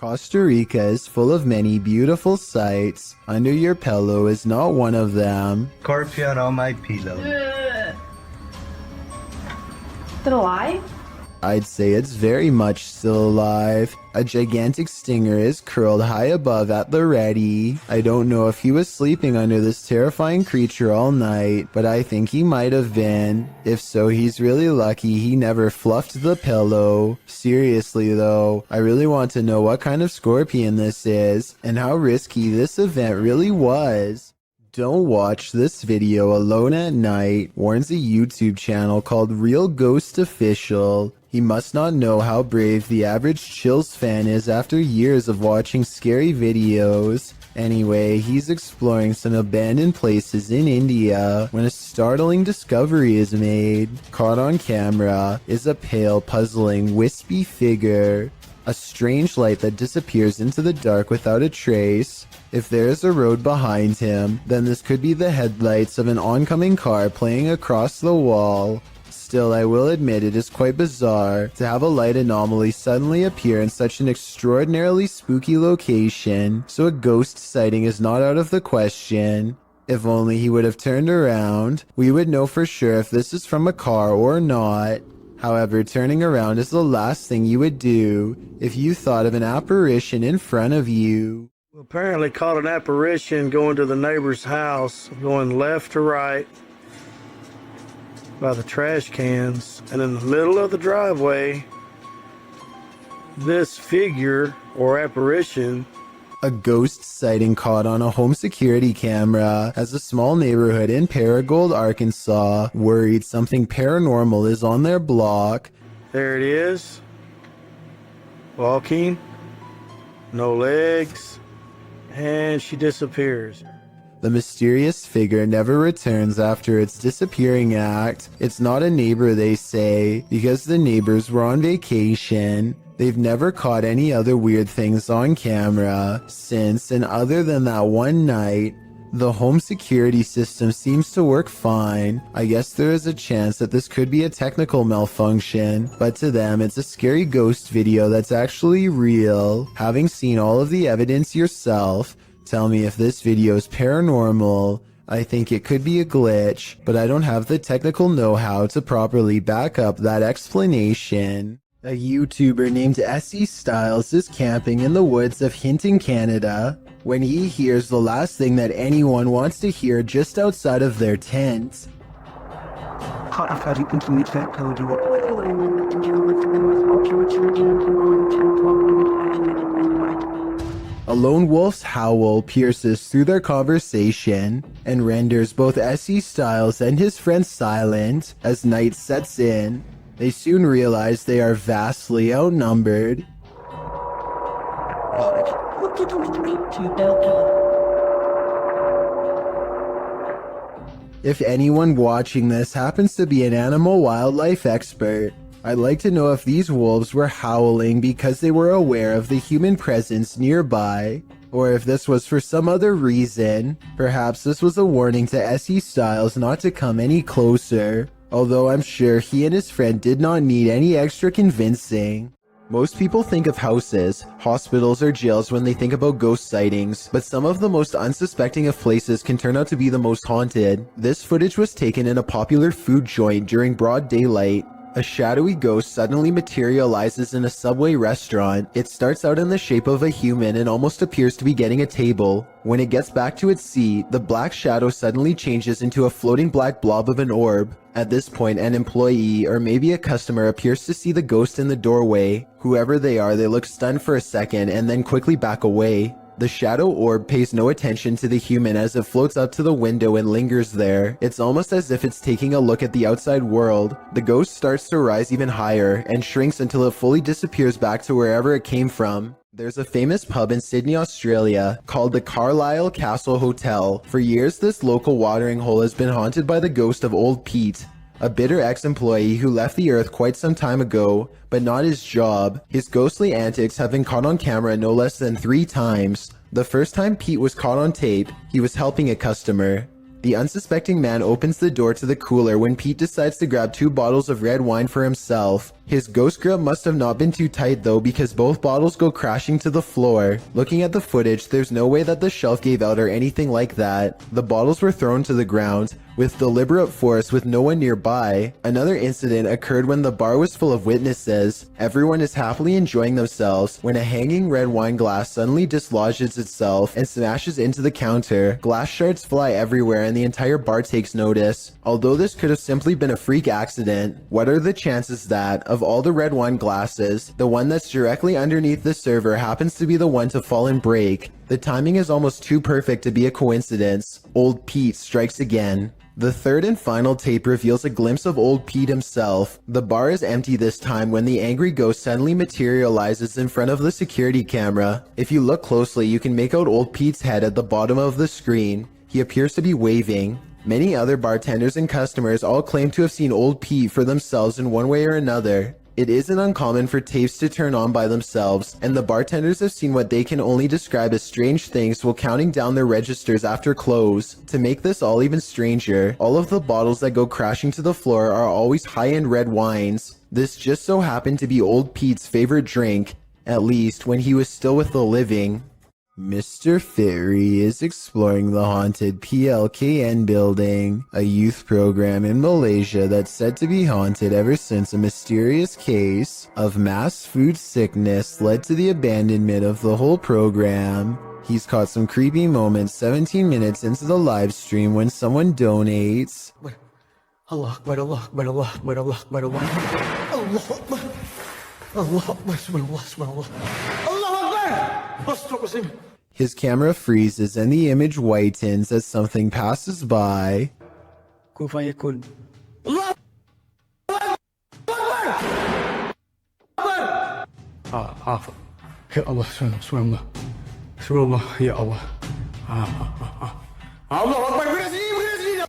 Costa Rica is full of many beautiful sights. Under your pillow is not one of them. Scorpion on my pillow. Is it alive? I'd say it's very much still alive. A gigantic stinger is curled high above at the ready. I don't know if he was sleeping under this terrifying creature all night, but I think he might have been. If so, he's really lucky he never fluffed the pillow. Seriously though, I really want to know what kind of scorpion this is, and how risky this event really was. Don't watch this video alone at night, warns a YouTube channel called Real Ghost Official. He must not know how brave the average Chills fan is after years of watching scary videos. Anyway, he's exploring some abandoned places in India when a startling discovery is made. Caught on camera is a pale, puzzling, wispy figure. A strange light that disappears into the dark without a trace. If there is a road behind him, then this could be the headlights of an oncoming car playing across the wall. Still, I will admit it is quite bizarre to have a light anomaly suddenly appear in such an extraordinarily spooky location, so a ghost sighting is not out of the question. If only he would have turned around, we would know for sure if this is from a car or not. However, turning around is the last thing you would do if you thought of an apparition in front of you. We apparently caught an apparition going to the neighbor's house, going left to right by the trash cans, and in the middle of the driveway, this figure or apparition. A ghost sighting caught on a home security camera as a small neighborhood in Paragould, Arkansas, worried something paranormal is on their block. There it is. Walking. No legs. And she disappears. The mysterious figure never returns after its disappearing act. It's not a neighbor, they say, because the neighbors were on vacation. They've never caught any other weird things on camera since, and other than that one night, the home security system seems to work fine. I guess there is a chance that this could be a technical malfunction, but to them it's a scary ghost video that's actually real. Having seen all of the evidence yourself, tell me if this video is paranormal. I think it could be a glitch, but I don't have the technical know-how to properly back up that explanation. A YouTuber named SE Styles is camping in the woods of Hinton, Canada, when he hears the last thing that anyone wants to hear just outside of their tent. A lone wolf's howl pierces through their conversation and renders both SE Styles and his friend silent as night sets in. They soon realize they are vastly outnumbered. If anyone watching this happens to be an animal wildlife expert, I'd like to know if these wolves were howling because they were aware of the human presence nearby, or if this was for some other reason. Perhaps this was a warning to SE Styles not to come any closer, although I'm sure he and his friend did not need any extra convincing. Most people think of houses, hospitals, or jails when they think about ghost sightings, but some of the most unsuspecting of places can turn out to be the most haunted. This footage was taken in a popular food joint during broad daylight. A shadowy ghost suddenly materializes in a Subway restaurant. It starts out in the shape of a human and almost appears to be getting a table. When it gets back to its seat, the black shadow suddenly changes into a floating black blob of an orb. At this point, an employee or maybe a customer appears to see the ghost in the doorway. Whoever they are, they look stunned for a second and then quickly back away. The shadow orb pays no attention to the human as it floats up to the window and lingers there. It's almost as if it's taking a look at the outside world. The ghost starts to rise even higher and shrinks until it fully disappears back to wherever it came from. There's a famous pub in Sydney, Australia called the Carlisle Castle Hotel. For years, this local watering hole has been haunted by the ghost of Old Pete, a bitter ex-employee who left the earth quite some time ago, but not his job. His ghostly antics have been caught on camera no less than 3 times. The first time Pete was caught on tape, he was helping a customer. The unsuspecting man opens the door to the cooler when Pete decides to grab 2 bottles of red wine for himself. His ghost grip must have not been too tight though, because both bottles go crashing to the floor. Looking at the footage, there's no way that the shelf gave out or anything like that. The bottles were thrown to the ground with deliberate force with no one nearby. Another incident occurred when the bar was full of witnesses. Everyone is happily enjoying themselves when a hanging red wine glass suddenly dislodges itself and smashes into the counter. Glass shards fly everywhere and the entire bar takes notice. Although this could have simply been a freak accident, what are the chances that, of all the red wine glasses, the one that's directly underneath the server happens to be the one to fall and break? The timing is almost too perfect to be a coincidence. Old Pete strikes again. The third and final tape reveals a glimpse of old Pete himself. The bar is empty this time when the angry ghost suddenly materializes in front of the security camera. If you look closely, you can make out old Pete's head at the bottom of the screen. He appears to be waving. Many other bartenders and customers all claim to have seen old Pete for themselves in one way or another. It isn't uncommon for tapes to turn on by themselves, and the bartenders have seen what they can only describe as strange things while counting down their registers after close. To make this all even stranger, all of the bottles that go crashing to the floor are always high-end red wines. This just so happened to be old Pete's favorite drink, at least when he was still with the living. Mr. Fairy is exploring the haunted PLKN building, a youth program in Malaysia that's said to be haunted ever since a mysterious case of mass food sickness led to the abandonment of the whole program. He's caught some creepy moments 17 minutes into the live stream when someone donates. Allah Akbar, Allah Akbar, Allah Akbar, Allah Akbar, Allah Akbar, Allah Akbar, Allah Akbar, subhanallah, subhanallah, Allah Akbar, Astaghfirullah. His camera freezes and the image whitens as something passes by. Kun fayakun. Allah Akbar. Ya Allah, subhanallah, subhanallah, ya Allah. Allah Akbar, beri sini.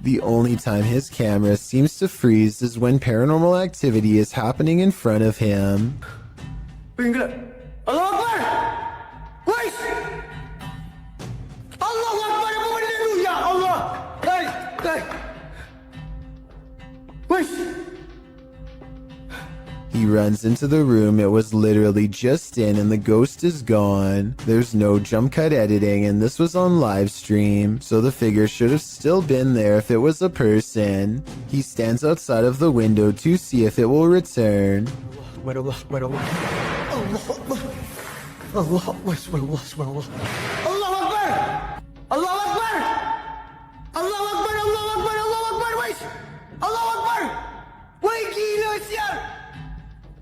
The only time his camera seems to freeze is when paranormal activity is happening in front of him. Allah Akbar! Wait! Allah Akbar! Ya Allah! Hey! Wait! He runs into the room it was literally just in and the ghost is gone. There's no jump cut editing and this was on live stream, so the figure should have still been there if it was a person. He stands outside of the window to see if it will return. Allah Akbar! Allah Akbar! Allah Akbar, subhanallah, subhanallah. Allah Akbar! Allah Akbar! Allah Akbar, Allah Akbar, Allah Akbar, wait! Allah Akbar! Wait, gila sial!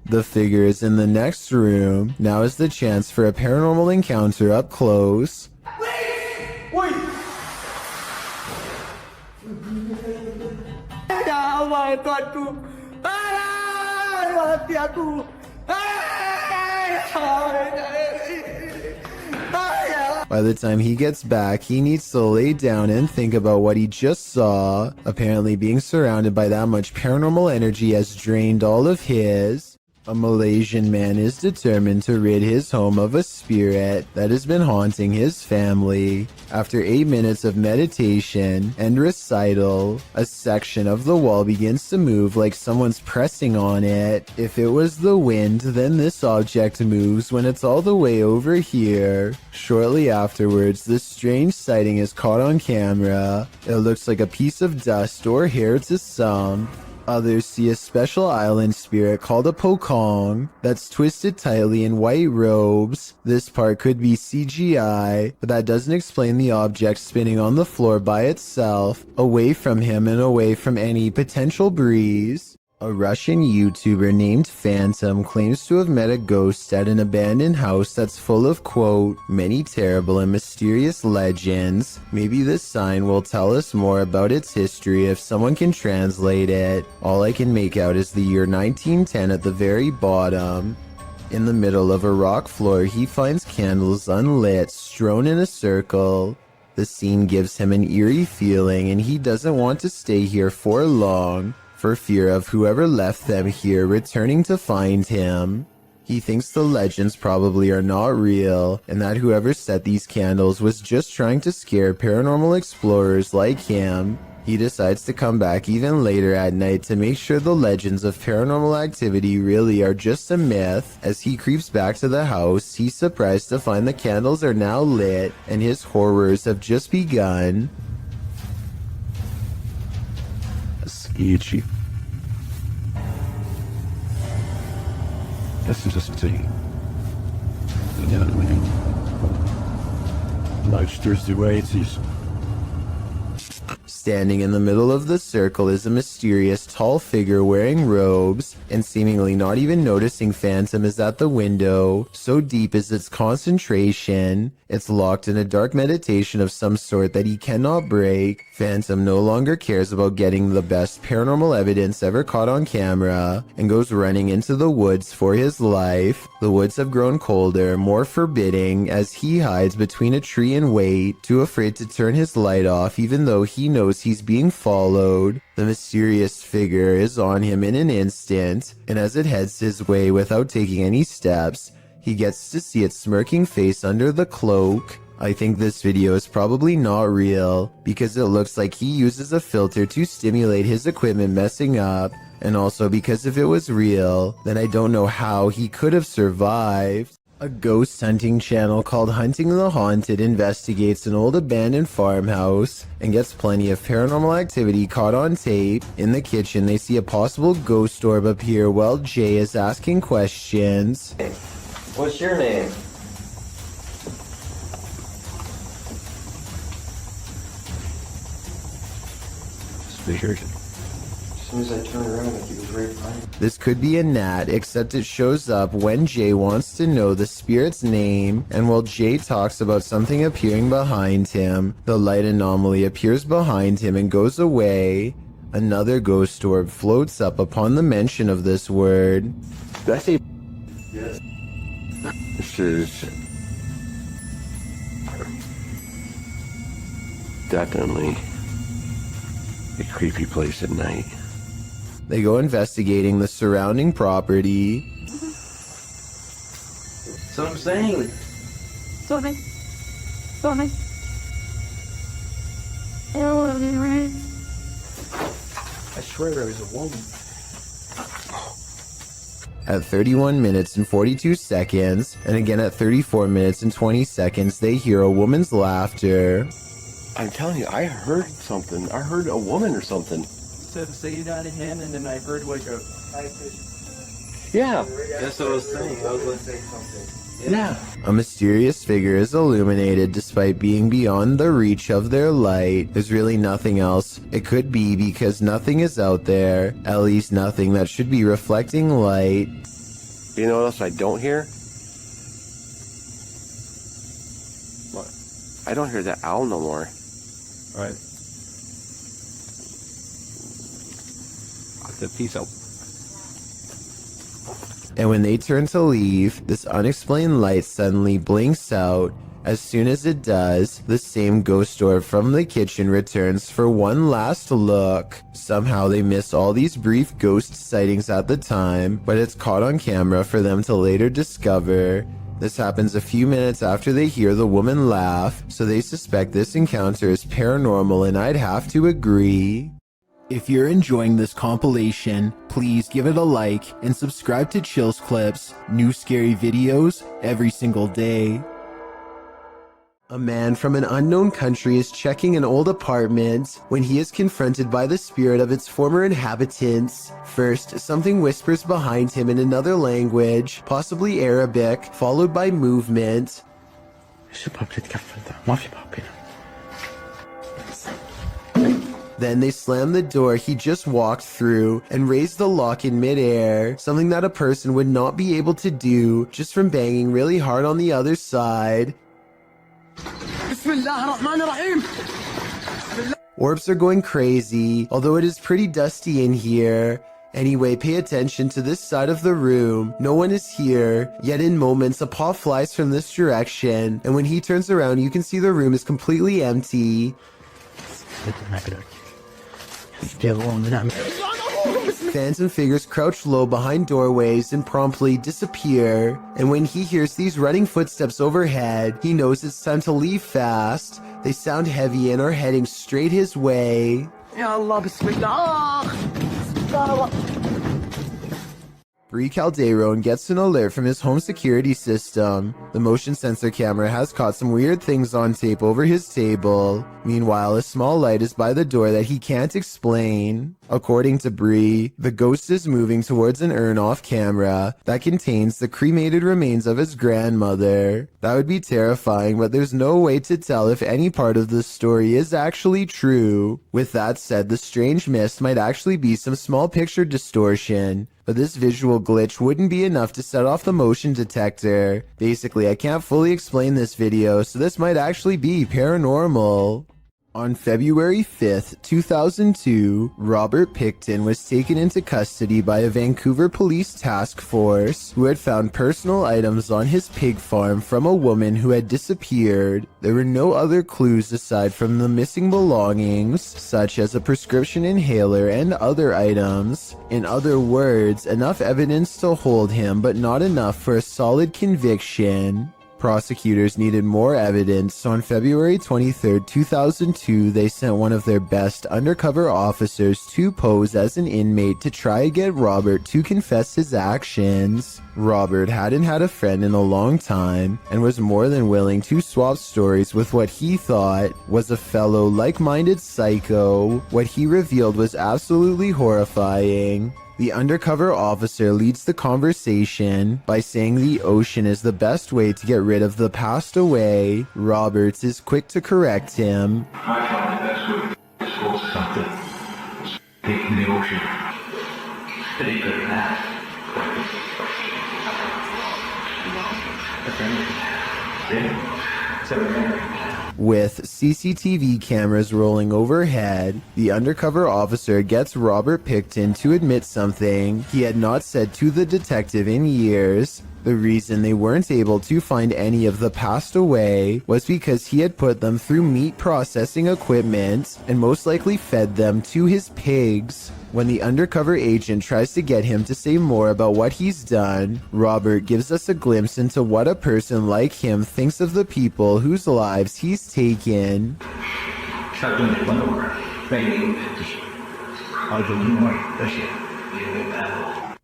The figure is in the next room. Now is the chance for a paranormal encounter up close. Wait! Ya Allah, Tuhanku! Hati aku! By the time he gets back, he needs to lay down and think about what he just saw. Apparently being surrounded by that much paranormal energy has drained all of his. A Malaysian man is determined to rid his home of a spirit that has been haunting his family. After 8 minutes of meditation and recital, a section of the wall begins to move like someone's pressing on it. If it was the wind, then this object moves when it's all the way over here. Shortly afterwards, this strange sighting is caught on camera. It looks like a piece of dust or hair to some. Others see a special island spirit called a pokong that's twisted tightly in white robes. This part could be CGI, but that doesn't explain the object spinning on the floor by itself, away from him and away from any potential breeze. A Russian YouTuber named Phantom claims to have met a ghost at an abandoned house that's full of, quote, many terrible and mysterious legends. Maybe this sign will tell us more about its history if someone can translate it. All I can make out is the year 1910 at the very bottom. In the middle of a rock floor, he finds candles unlit, strewn in a circle. The scene gives him an eerie feeling and he doesn't want to stay here for long, for fear of whoever left them here returning to find him. He thinks the legends probably are not real, and that whoever set these candles was just trying to scare paranormal explorers like him. He decides to come back even later at night to make sure the legends of paranormal activity really are just a myth. As he creeps back to the house, he's surprised to find the candles are now lit, and his horrors have just begun. Sketchy. This is just a thing. Much Thursday way it is. Standing in the middle of the circle is a mysterious tall figure wearing robes, and seemingly not even noticing Phantom is at the window. So deep is its concentration, it's locked in a dark meditation of some sort that he cannot break. Phantom no longer cares about getting the best paranormal evidence ever caught on camera, and goes running into the woods for his life. The woods have grown colder, more forbidding, as he hides between a tree and wait, too afraid to turn his light off even though he knows he's being followed. The mysterious figure is on him in an instant, and as it heads his way without taking any steps, he gets to see its smirking face under the cloak. I think this video is probably not real, because it looks like he uses a filter to stimulate his equipment messing up, and also because if it was real, then I don't know how he could have survived. A ghost hunting channel called Hunting the Haunted investigates an old abandoned farmhouse and gets plenty of paranormal activity caught on tape. In the kitchen, they see a possible ghost orb appear while Jay is asking questions. What's your name? Figured. As soon as I turned around, like he was right behind me. This could be a gnat, except it shows up when Jay wants to know the spirit's name, and while Jay talks about something appearing behind him, the light anomaly appears behind him and goes away. Another ghost orb floats up upon the mention of this word. Did I say? Yes. This is definitely a creepy place at night. They go investigating the surrounding property. So I'm saying. Sorry. Sorry. Right. I swear there was a woman. At 31 minutes and 42 seconds, and again at 34 minutes and 20 seconds, they hear a woman's laughter. I'm telling you, I heard something. I heard a woman or something. Said say it out of him, and then I heard like a. Yeah. That's what I was saying. I was gonna say something. Yeah. A mysterious figure is illuminated despite being beyond the reach of their light. There's really nothing else it could be because nothing is out there, at least nothing that should be reflecting light. You know what else I don't hear? What? I don't hear that owl no more. All right. Peace out. And when they turn to leave, this unexplained light suddenly blinks out. As soon as it does, the same ghost orb from the kitchen returns for one last look. Somehow they miss all these brief ghost sightings at the time, but it's caught on camera for them to later discover. This happens a few minutes after they hear the woman laugh, so they suspect this encounter is paranormal, and I'd have to agree. If you're enjoying this compilation, please give it a like and subscribe to Chills Clips, new scary videos every single day. A man from an unknown country is checking an old apartment when he is confronted by the spirit of its former inhabitants. First, something whispers behind him in another language, possibly Arabic, followed by movement. Then they slam the door he just walked through and raise the lock in midair, something that a person would not be able to do just from banging really hard on the other side. Orbs are going crazy, although it is pretty dusty in here. Anyway, pay attention to this side of the room. No one is here, yet in moments a paw flies from this direction, and when he turns around you can see the room is completely empty. Phantom figures crouch low behind doorways and promptly disappear. And when he hears these running footsteps overhead, he knows it's time to leave fast. They sound heavy and are heading straight his way. Ya Allah, bismillah. Bree Calderon gets an alert from his home security system. The motion sensor camera has caught some weird things on tape over his table. Meanwhile, a small light is by the door that he can't explain. According to Bree, the ghost is moving towards an urn off camera that contains the cremated remains of his grandmother. That would be terrifying, but there's no way to tell if any part of the story is actually true. With that said, the strange mist might actually be some small picture distortion, but this visual glitch wouldn't be enough to set off the motion detector. Basically, I can't fully explain this video, so this might actually be paranormal. On February 5th, 2002, Robert Pickton was taken into custody by a Vancouver police task force who had found personal items on his pig farm from a woman who had disappeared. There were no other clues aside from the missing belongings, such as a prescription inhaler and other items. In other words, enough evidence to hold him, but not enough for a solid conviction. Prosecutors needed more evidence, so on February 23, 2002, they sent one of their best undercover officers to pose as an inmate to try to get Robert to confess his actions. Robert hadn't had a friend in a long time and was more than willing to swap stories with what he thought was a fellow like-minded psycho. What he revealed was absolutely horrifying. The undercover officer leads the conversation by saying the ocean is the best way to get rid of the passed away. Roberts is quick to correct him. I found the best way to dispose of something. Taking the ocean. Pretty good math. With CCTV cameras rolling overhead, the undercover officer gets Robert Pickton to admit something he had not said to the detective in years. The reason they weren't able to find any of the passed away was because he had put them through meat processing equipment and most likely fed them to his pigs. When the undercover agent tries to get him to say more about what he's done, Robert gives us a glimpse into what a person like him thinks of the people whose lives he's taken.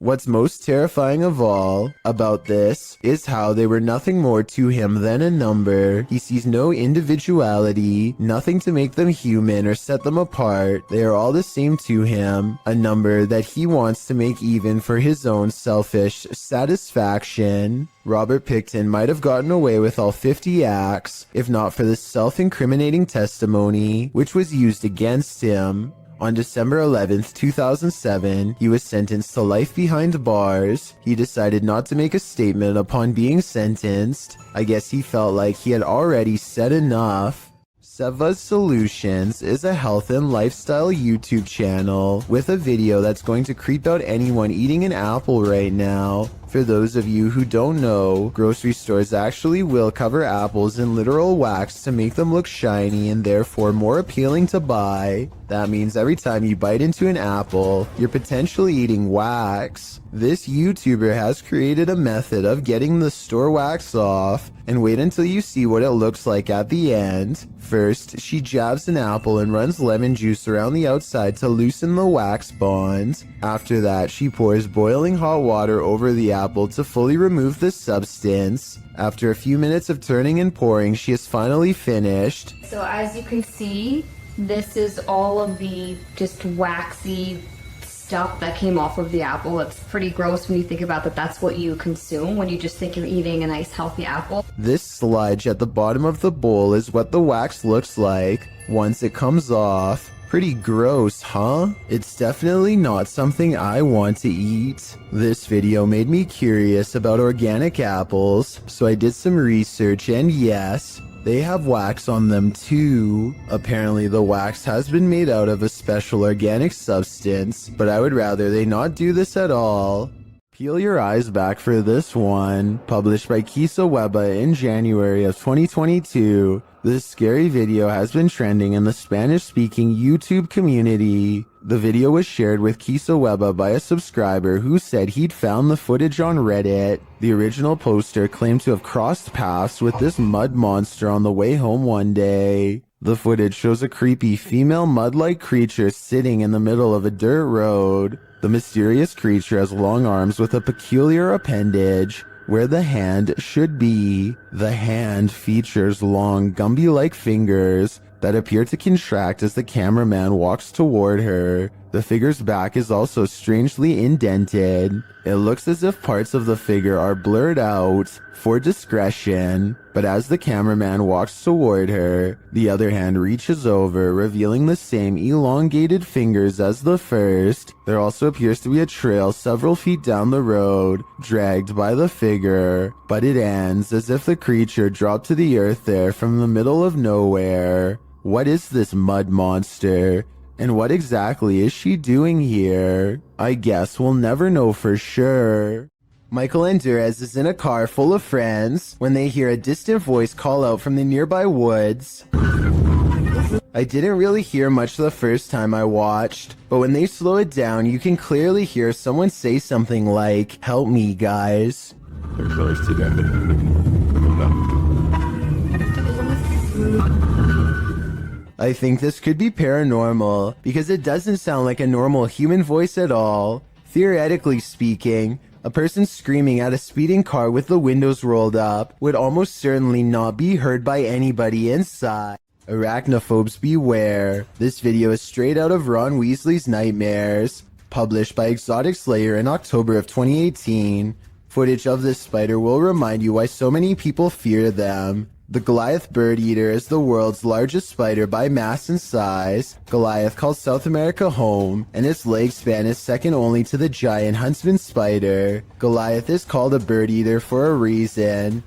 What's most terrifying of all about this is how they were nothing more to him than a number. He sees no individuality, nothing to make them human or set them apart. They are all the same to him, a number that he wants to make even for his own selfish satisfaction. Robert Pickton might have gotten away with all 50 acts, if not for the self-incriminating testimony, which was used against him. On December 11th, 2007, he was sentenced to life behind bars. He decided not to make a statement upon being sentenced. I guess he felt like he had already said enough. Seva's Solutions is a health and lifestyle YouTube channel with a video that's going to creep out anyone eating an apple right now. For those of you who don't know, grocery stores actually will cover apples in literal wax to make them look shiny and therefore more appealing to buy. That means every time you bite into an apple, you're potentially eating wax. This YouTuber has created a method of getting the store wax off, and wait until you see what it looks like at the end. First, she jabs an apple and runs lemon juice around the outside to loosen the wax bond. After that, she pours boiling hot water over the apple to fully remove the substance. After a few minutes of turning and pouring, she is finally finished. So as you can see, this is all of the just waxy stuff that came off of the apple. It's pretty gross when you think about that. That's what you consume when you just think you're eating a nice healthy apple. This sludge at the bottom of the bowl is what the wax looks like once it comes off. Pretty gross, huh? It's definitely not something I want to eat. This video made me curious about organic apples, so I did some research, and yes, they have wax on them too. Apparently the wax has been made out of a special organic substance, but I would rather they not do this at all. Peel your eyes back for this one. Published by Kisa Weba in January of 2022. This scary video has been trending in the Spanish-speaking YouTube community. The video was shared with Kisaweba by a subscriber who said he'd found the footage on Reddit. The original poster claimed to have crossed paths with this mud monster on the way home one day. The footage shows a creepy female mud-like creature sitting in the middle of a dirt road. The mysterious creature has long arms with a peculiar appendage where the hand should be. The hand features long Gumby-like fingers that appear to contract as the cameraman walks toward her. The figure's back is also strangely indented. It looks as if parts of the figure are blurred out for discretion, but as the cameraman walks toward her, the other hand reaches over, revealing the same elongated fingers as the first. There also appears to be a trail several feet down the road, dragged by the figure, but it ends as if the creature dropped to the earth there from the middle of nowhere. What is this mud monster? And what exactly is she doing here? I guess we'll never know for sure. Michael and Durez is in a car full of friends when they hear a distant voice call out from the nearby woods. I didn't really hear much the first time I watched, but when they slow it down, you can clearly hear someone say something like, "Help me, guys." I think this could be paranormal because it doesn't sound like a normal human voice at all. Theoretically speaking, a person screaming at a speeding car with the windows rolled up would almost certainly not be heard by anybody inside. Arachnophobes beware. This video is straight out of Ron Weasley's Nightmares, published by Exotic Slayer in October of 2018. Footage of this spider will remind you why so many people fear them. The Goliath bird eater is the world's largest spider by mass and size. Goliath calls South America home, and its leg span is second only to the giant huntsman spider. Goliath is called a bird eater for a reason.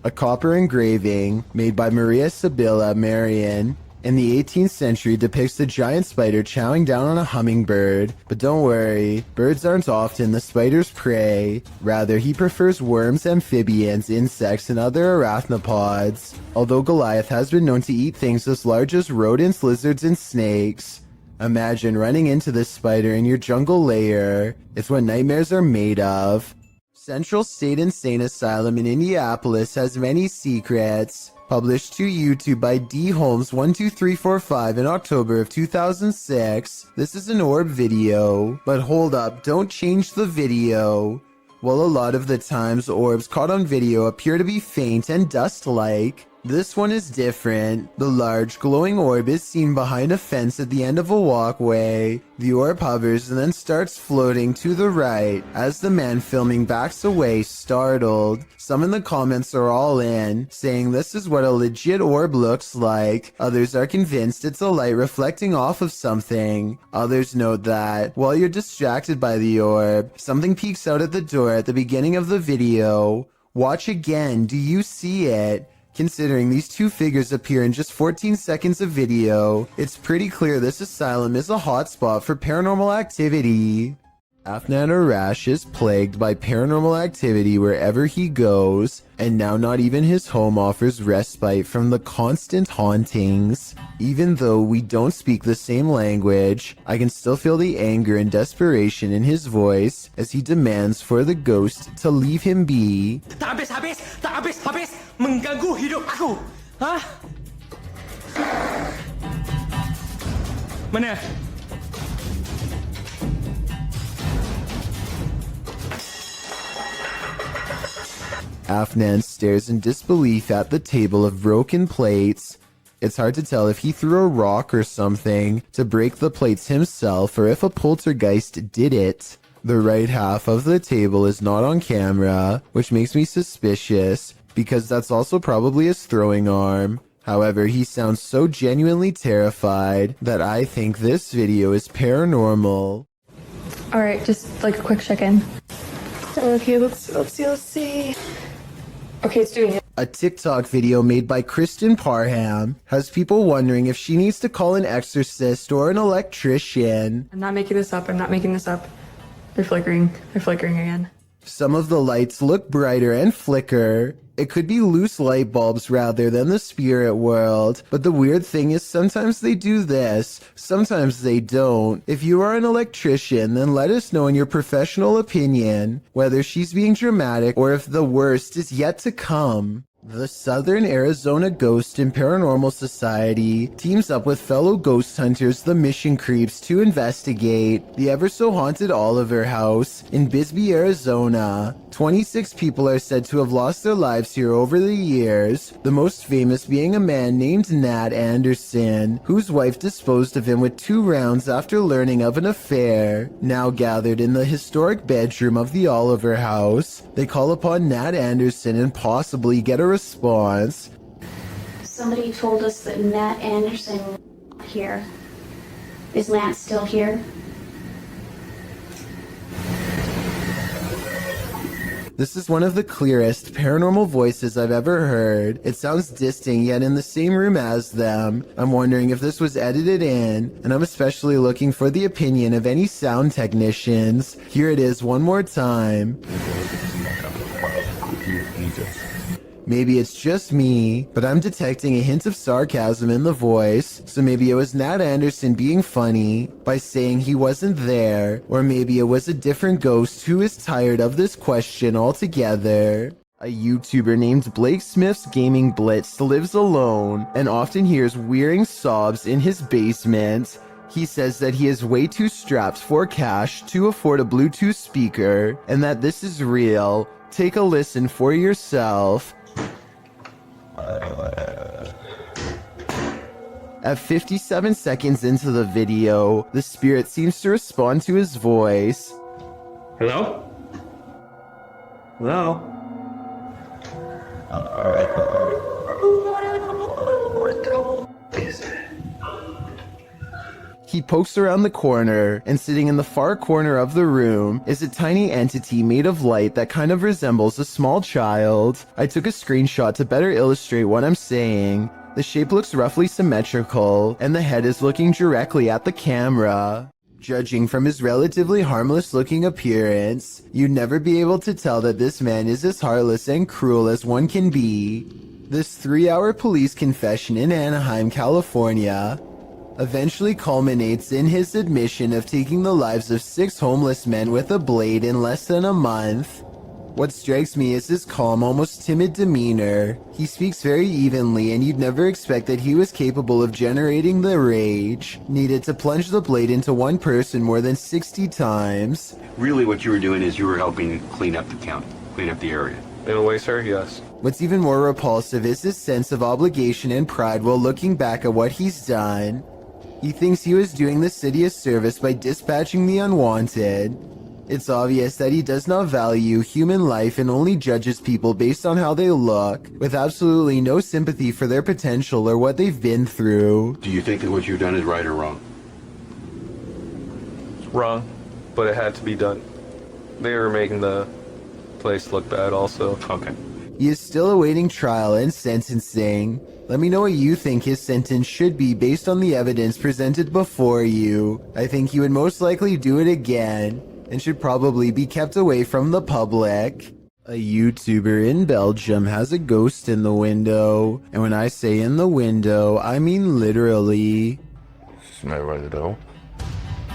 A copper engraving, made by Maria Sibylla Marian, in the 18th century depicts the giant spider chowing down on a hummingbird. But don't worry, birds aren't often the spider's prey. Rather, he prefers worms, amphibians, insects, and other arachnopods. Although Goliath has been known to eat things as large as rodents, lizards, and snakes. Imagine running into this spider in your jungle lair. It's what nightmares are made of. Central State Insane Asylum in Indianapolis has many secrets. Published to YouTube by D. Holmes 12345 in October of 2006. This is an orb video. But hold up, don't change the video. While a lot of the times orbs caught on video appear to be faint and dust-like, this one is different. The large glowing orb is seen behind a fence at the end of a walkway. The orb hovers and then starts floating to the right as the man filming backs away, startled. Some in the comments are all in, saying this is what a legit orb looks like. Others are convinced it's a light reflecting off of something. Others note that, while you're distracted by the orb, something peeks out at the door at the beginning of the video. Watch again, do you see it? Considering these two figures appear in just 14 seconds of video, it's pretty clear this asylum is a hotspot for paranormal activity. Afnan Arash is plagued by paranormal activity wherever he goes, and now not even his home offers respite from the constant hauntings. Even though we don't speak the same language, I can still feel the anger and desperation in his voice as he demands for the ghost to leave him be. Tak habis mengganggu hidup aku. Hah? Mana? Afnan stares in disbelief at the table of broken plates. It's hard to tell if he threw a rock or something to break the plates himself or if a poltergeist did it. The right half of the table is not on camera, which makes me suspicious because that's also probably his throwing arm. However, he sounds so genuinely terrified that I think this video is paranormal. Alright, just like a quick check-in. Okay, let's see. Okay, it's doing it. A TikTok video made by Kristen Parham has people wondering if she needs to call an exorcist or an electrician. I'm not making this up. They're flickering again. Some of the lights look brighter and flicker. It could be loose light bulbs rather than the spirit world, but the weird thing is sometimes they do this, sometimes they don't. If you are an electrician, then let us know in your professional opinion whether she's being dramatic or if the worst is yet to come. The Southern Arizona Ghost and Paranormal Society teams up with fellow ghost hunters, the Mission Creeps, to investigate the ever-so-haunted Oliver House in Bisbee, Arizona. 26 people are said to have lost their lives here over the years, the most famous being a man named Nat Anderson, whose wife disposed of him with 2 rounds after learning of an affair. Now gathered in the historic bedroom of the Oliver House, they call upon Nat Anderson and possibly get a response. Somebody told us that Nat Anderson was here. Is Nat still here? This is one of the clearest paranormal voices I've ever heard. It sounds distinct yet in the same room as them. I'm wondering if this was edited in, and I'm especially looking for the opinion of any sound technicians. Here it is one more time. Maybe it's just me, but I'm detecting a hint of sarcasm in the voice, so maybe it was Nat Anderson being funny by saying he wasn't there, or maybe it was a different ghost who is tired of this question altogether. A YouTuber named Blake Smith's Gaming Blitz lives alone and often hears wearing sobs in his basement. He says that he is way too strapped for cash to afford a Bluetooth speaker, and that this is real. Take a listen for yourself. At 57 seconds into the video, the spirit seems to respond to his voice. Hello? Hello? He pokes around the corner, and sitting in the far corner of the room is a tiny entity made of light that kind of resembles a small child. I took a screenshot to better illustrate what I'm saying. The shape looks roughly symmetrical, and the head is looking directly at the camera. Judging from his relatively harmless-looking appearance, you'd never be able to tell that this man is as heartless and cruel as one can be. This 3-hour police confession in Anaheim, California, eventually culminates in his admission of taking the lives of 6 homeless men with a blade in less than a month. What strikes me is his calm, almost timid demeanor. He speaks very evenly, and you'd never expect that he was capable of generating the rage needed to plunge the blade into one person more than 60 times. Really what you were doing is you were helping clean up the county, clean up the area. In a way, sir, yes. What's even more repulsive is his sense of obligation and pride while looking back at what he's done. He thinks he was doing the city a service by dispatching the unwanted. It's obvious that he does not value human life and only judges people based on how they look, with absolutely no sympathy for their potential or what they've been through. Do you think that what you've done is right or wrong? It's wrong, but it had to be done. They were making the place look bad also. Okay. He is still awaiting trial and sentencing. Let me know what you think his sentence should be based on the evidence presented before you. I think he would most likely do it again, and should probably be kept away from the public. A YouTuber in Belgium has a ghost in the window, and when I say in the window, I mean literally. Smell right though.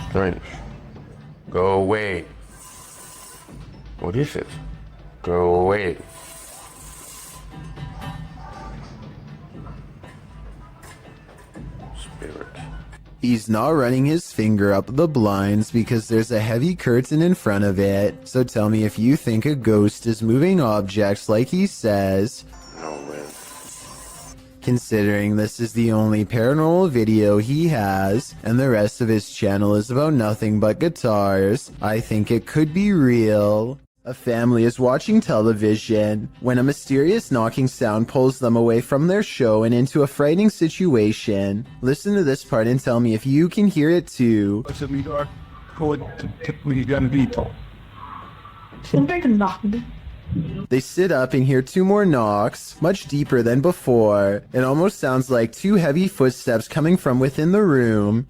Strange. Go away. What is it? Go away. Spirit. He's not running his finger up the blinds because there's a heavy curtain in front of it. So tell me if you think a ghost is moving objects like he says. No, man. Considering this is the only paranormal video he has, and the rest of his channel is about nothing but guitars, I think it could be real. A family is watching television when a mysterious knocking sound pulls them away from their show and into a frightening situation. Listen to this part and tell me if you can hear it too. They sit up and hear 2 more knocks, much deeper than before. It almost sounds like 2 heavy footsteps coming from within the room.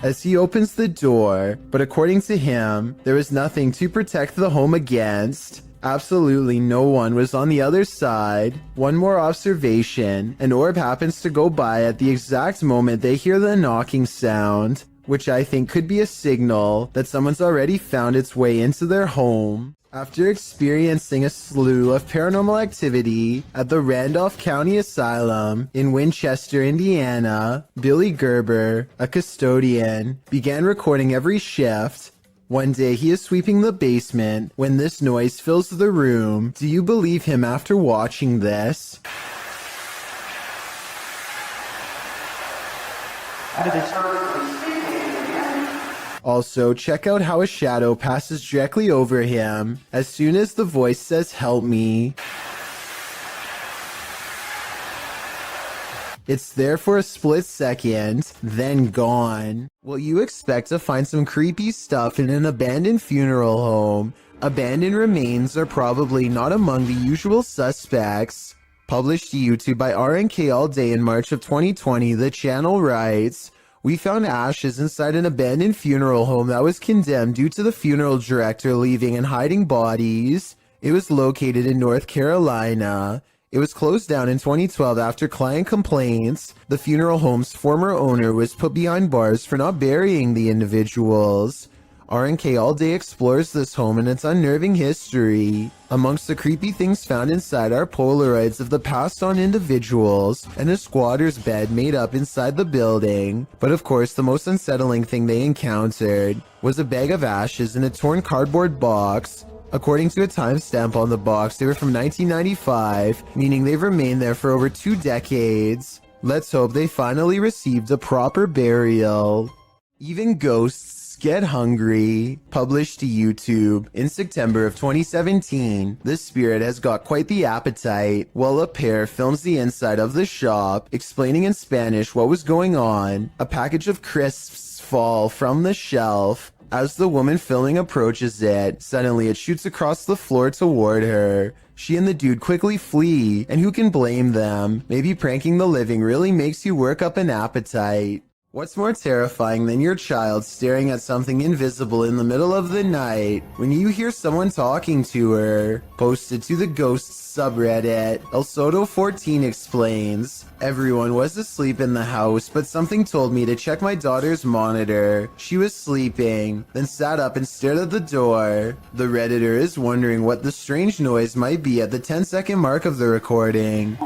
as he opens the door, but according to him, there was nothing to protect the home against. Absolutely no one was on the other side. One more observation, an orb happens to go by at the exact moment they hear the knocking sound, which I think could be a signal that someone's already found its way into their home. After experiencing a slew of paranormal activity at the Randolph County Asylum in Winchester, Indiana, Billy Gerber, a custodian, began recording every shift. One day he is sweeping the basement when this noise fills the room. Do you believe him after watching this? Also, check out how a shadow passes directly over him as soon as the voice says, "Help me." It's there for a split second, then gone. Well, you expect to find some creepy stuff in an abandoned funeral home. Abandoned remains are probably not among the usual suspects. Published to YouTube by RNK All Day in March of 2020, the channel writes, "We found ashes inside an abandoned funeral home that was condemned due to the funeral director leaving and hiding bodies. It was located in North Carolina. It was closed down in 2012 after client complaints. The funeral home's former owner was put behind bars for not burying the individuals." RNK All Day explores this home and its unnerving history. Amongst the creepy things found inside are Polaroids of the passed on individuals and a squatter's bed made up inside the building. But of course, the most unsettling thing they encountered was a bag of ashes in a torn cardboard box. According to a timestamp on the box, they were from 1995, meaning they've remained there for over 2 decades. Let's hope they finally received a proper burial. Even ghosts get hungry. Published to YouTube in September of 2017, the spirit has got quite the appetite. While a pair films the inside of the shop, explaining in Spanish what was going on, a package of crisps fall from the shelf. As the woman filming approaches it, suddenly it shoots across the floor toward her. She and the dude quickly flee, and who can blame them? Maybe pranking the living really makes you work up an appetite. What's more terrifying than your child staring at something invisible in the middle of the night when you hear someone talking to her? Posted to the Ghosts subreddit, El Soto14 explains, "Everyone was asleep in the house, but something told me to check my daughter's monitor. She was sleeping, then sat up and stared at the door." The Redditor is wondering what the strange noise might be at the 10-second mark of the recording.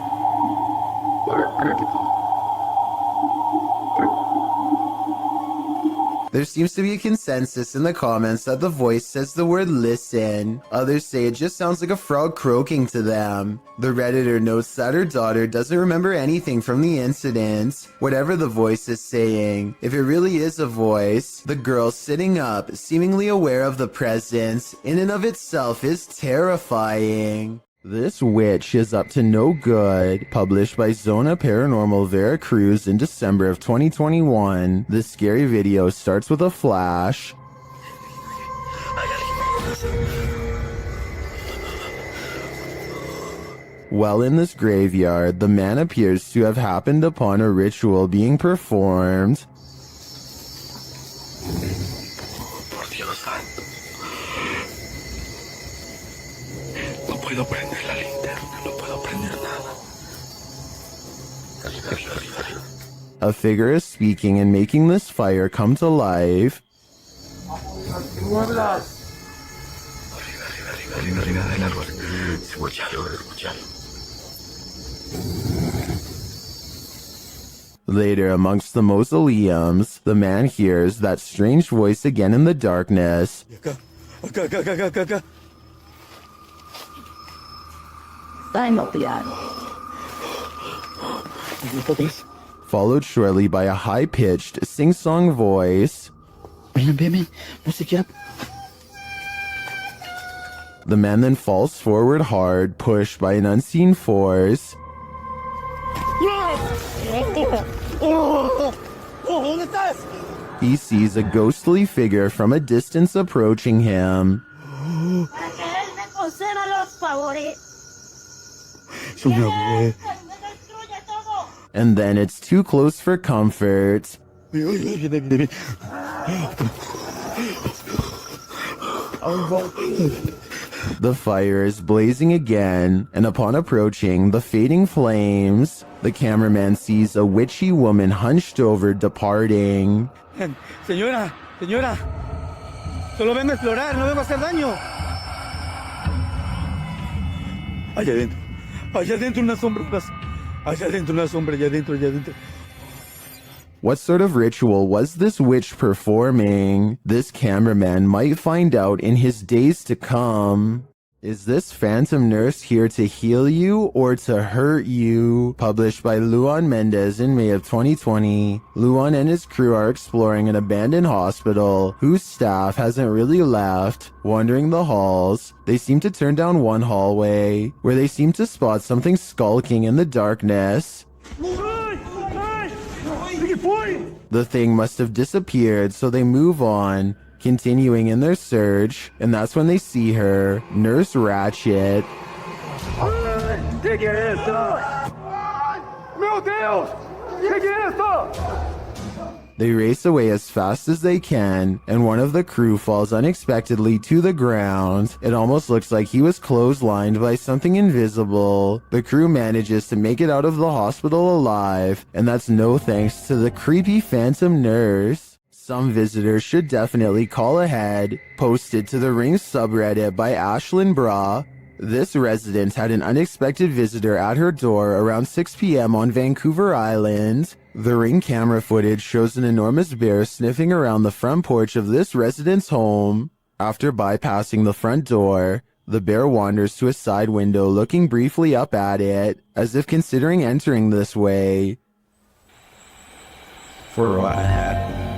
There seems to be a consensus in the comments that the voice says the word "listen." Others say it just sounds like a frog croaking to them. The Redditor notes that her daughter doesn't remember anything from the incident. Whatever the voice is saying, if it really is a voice, the girl sitting up, seemingly aware of the presence, in and of itself is terrifying. This witch is up to no good. Published by Zona Paranormal Veracruz in December of 2021. This scary video starts with a flash. While in this graveyard, the man appears to have happened upon a ritual being performed. Por Dios santo. No puedo prender la linterna, no puedo prender nada. A figure is speaking and making this fire come to life. Arriba del árbol. Escuchalo. Later, amongst the mausoleums, the man hears that strange voice again in the darkness. Acá. Followed shortly by a high-pitched, sing-song voice. Ven, no sé qué. The man then falls forward hard, pushed by an unseen force. ¿Dónde estás? He sees a ghostly figure from a distance approaching him. And then it's too close for comfort. The fire is blazing again, and upon approaching the fading flames, the cameraman sees a witchy woman hunched over departing. Señora, señora, solo vengo a explorar, no vengo a hacer daño. Allá adentro unas sombras, allá adentro una sombra, allá adentro, allá adentro. What sort of ritual was this witch performing? This cameraman might find out in his days to come. Is this phantom nurse here to heal you or to hurt you? Published by Luan Mendez in May of 2020. Luan and his crew are exploring an abandoned hospital whose staff hasn't really left. Wandering the halls, they seem to turn down one hallway where they seem to spot something skulking in the darkness. The thing must have disappeared, so they move on, continuing in their search, and that's when they see her, Nurse Ratchet. They race away as fast as they can, and one of the crew falls unexpectedly to the ground. It almost looks like he was clotheslined by something invisible. The crew manages to make it out of the hospital alive, and that's no thanks to the creepy phantom nurse. Some visitors should definitely call ahead. Posted to the Ring subreddit by Ashlyn Bra. This resident had an unexpected visitor at her door around 6 p.m. on Vancouver Island. The Ring camera footage shows an enormous bear sniffing around the front porch of this resident's home. After bypassing the front door, the bear wanders to a side window, looking briefly up at it, as if considering entering this way. For what?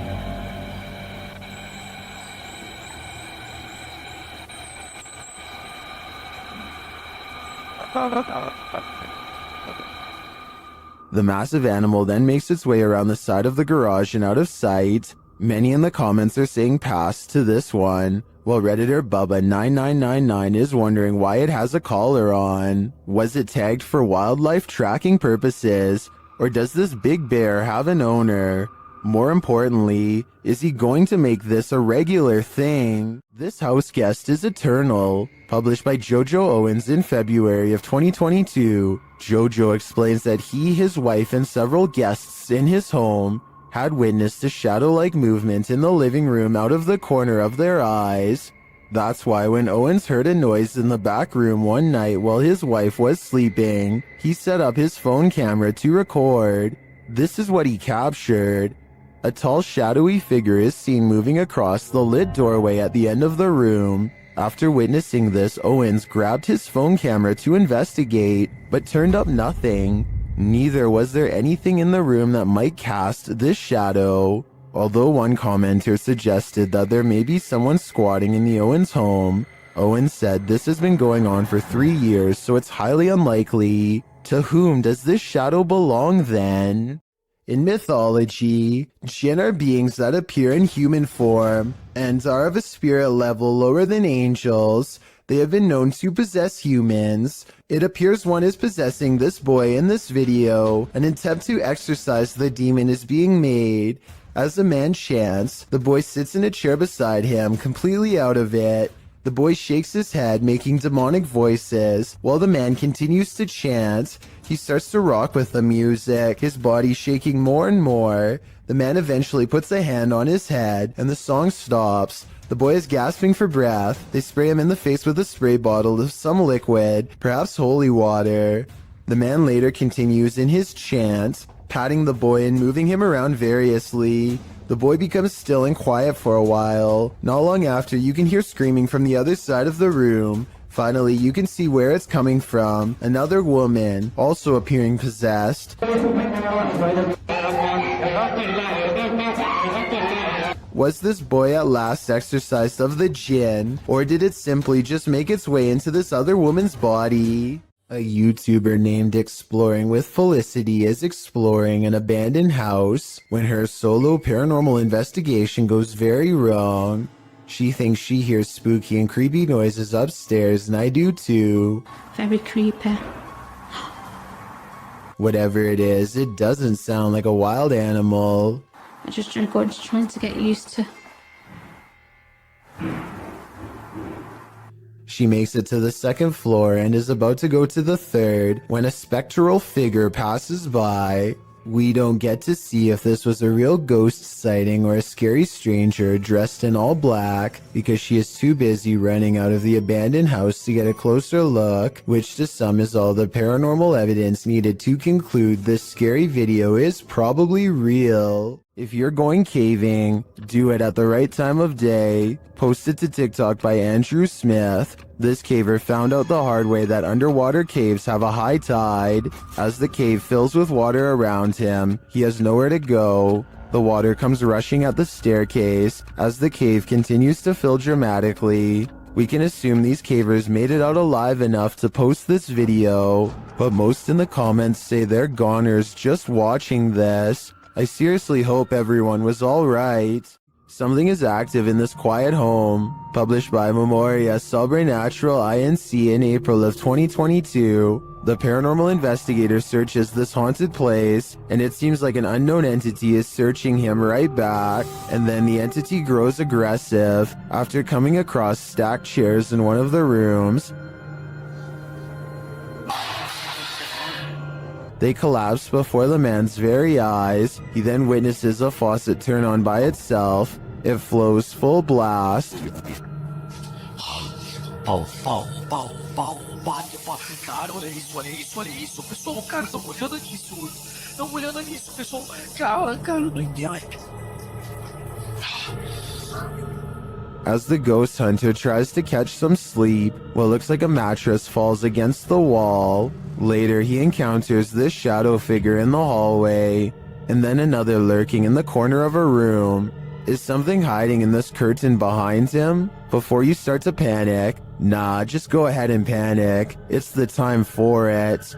The massive animal then makes its way around the side of the garage and out of sight. Many in the comments are saying pass to this one, while Redditor Bubba9999 is wondering why it has a collar on. Was it tagged for wildlife tracking purposes, or does this big bear have an owner? More importantly, is he going to make this a regular thing? This house guest is eternal. Published by Jojo Owens in February of 2022, Jojo explains that he, his wife, and several guests in his home had witnessed a shadow-like movement in the living room out of the corner of their eyes. That's why when Owens heard a noise in the back room one night while his wife was sleeping, he set up his phone camera to record. This is what he captured. A tall, shadowy figure is seen moving across the lit doorway at the end of the room. After witnessing this, Owens grabbed his phone camera to investigate, but turned up nothing. Neither was there anything in the room that might cast this shadow. Although one commenter suggested that there may be someone squatting in the Owens home, Owens said this has been going on for 3 years, so it's highly unlikely. To whom does this shadow belong then? In mythology, jinn are beings that appear in human form and are of a spirit level lower than angels. They have been known to possess humans. It appears one is possessing this boy in this video. An attempt to exorcise the demon is being made. As the man chants, the boy sits in a chair beside him, completely out of it. The boy shakes his head, making demonic voices, while the man continues to chant. He starts to rock with the music, his body shaking more and more. The man eventually puts a hand on his head, and the song stops. The boy is gasping for breath. They spray him in the face with a spray bottle of some liquid, perhaps holy water. The man later continues in his chant, patting the boy and moving him around variously. The boy becomes still and quiet for a while. Not long after, you can hear screaming from the other side of the room. Finally, you can see where it's coming from. Another woman, also appearing possessed. Was this boy at last exorcised of the jinn, or did it simply just make its way into this other woman's body? A YouTuber named Exploring with Felicity is exploring an abandoned house when her solo paranormal investigation goes very wrong. She thinks she hears spooky and creepy noises upstairs, and I do too. Very creepy. Whatever it is, it doesn't sound like a wild animal. I just trying to get used to. She makes it to the second floor and is about to go to the third when a spectral figure passes by. We don't get to see if this was a real ghost sighting or a scary stranger dressed in all black because she is too busy running out of the abandoned house to get a closer look, which to some is all the paranormal evidence needed to conclude this scary video is probably real. If you're going caving, do it at the right time of day. Posted to TikTok by Andrew Smith. This caver found out the hard way that underwater caves have a high tide. As the cave fills with water around him, he has nowhere to go. The water comes rushing at the staircase as the cave continues to fill dramatically. We can assume these cavers made it out alive enough to post this video, but most in the comments say they're goners just watching this. I seriously hope everyone was alright. Something is active in this quiet home. Published by Memoria Sobrenatural Inc. in April of 2022. The paranormal investigator searches this haunted place, and it seems like an unknown entity is searching him right back, and then the entity grows aggressive after coming across stacked chairs in one of the rooms. They collapse before the man's very eyes. He then witnesses a faucet turn on by itself. It flows full blast. Cara, olha isso, olha isso, olha isso. Pessoal, cara, estão olhando nisso. Estão olhando nisso, pessoal. Cara, As the ghost hunter tries to catch some sleep, what looks like a mattress falls against the wall. Later, he encounters this shadow figure in the hallway, and then another lurking in the corner of a room. Is something hiding in this curtain behind him? Before you start to panic, nah, just go ahead and panic. It's the time for it.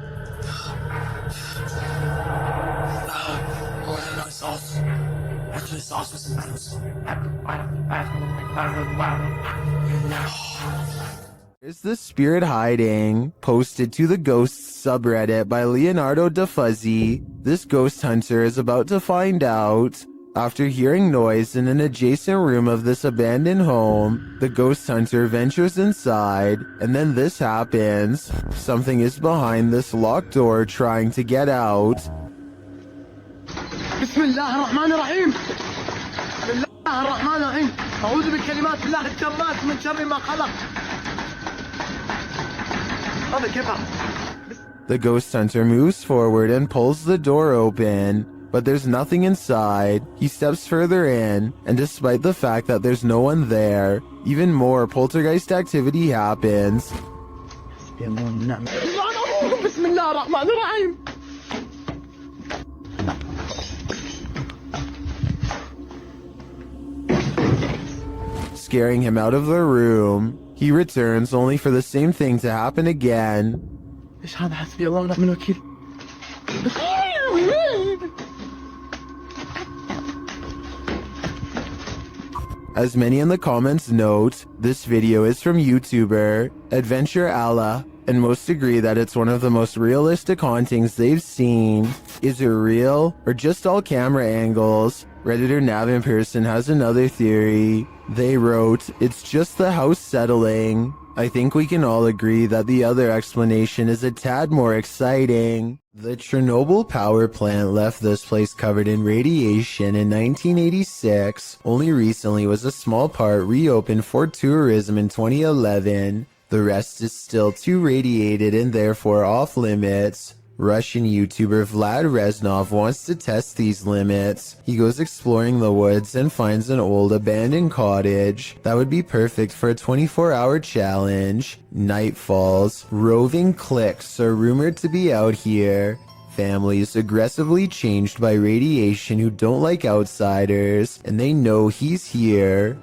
Is the spirit hiding? Posted to the Ghosts subreddit by Leonardo da Fuzzy. This ghost hunter is about to find out. After hearing noise in an adjacent room of this abandoned home, the ghost hunter ventures inside, and then this happens. Something is behind this locked door trying to get out. Bismillahirrahmanirrahim. Bismillahirrahmanirrahim. أعوذ بكلمات الله التامات من شر ما خلق. The ghost hunter moves forward and pulls the door open, but there's nothing inside. He steps further in, and despite the fact that there's no one there, even more poltergeist activity happens. Scaring him out of the room. He returns only for the same thing to happen again. As many in the comments note, this video is from YouTuber Adventure Allah, and most agree that it's one of the most realistic hauntings they've seen. Is it real, or just all camera angles? Redditor Nav in Person has another theory. They wrote, it's just the house settling. I think we can all agree that the other explanation is a tad more exciting. The Chernobyl power plant left this place covered in radiation in 1986. Only recently was a small part reopened for tourism in 2011. The rest is still too radiated and therefore off limits. Russian YouTuber Vlad Reznov wants to test these limits. He goes exploring the woods and finds an old abandoned cottage. That would be perfect for a 24-hour challenge. Night falls. Roving cliques are rumored to be out here. Families aggressively changed by radiation who don't like outsiders, and they know he's here.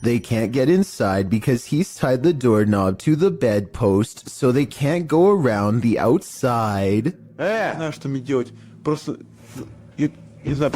They can't get inside because he's tied the doorknob to the bedpost, so they can't go around the outside. Знаешь, что мне делать? Просто... Я не знаю...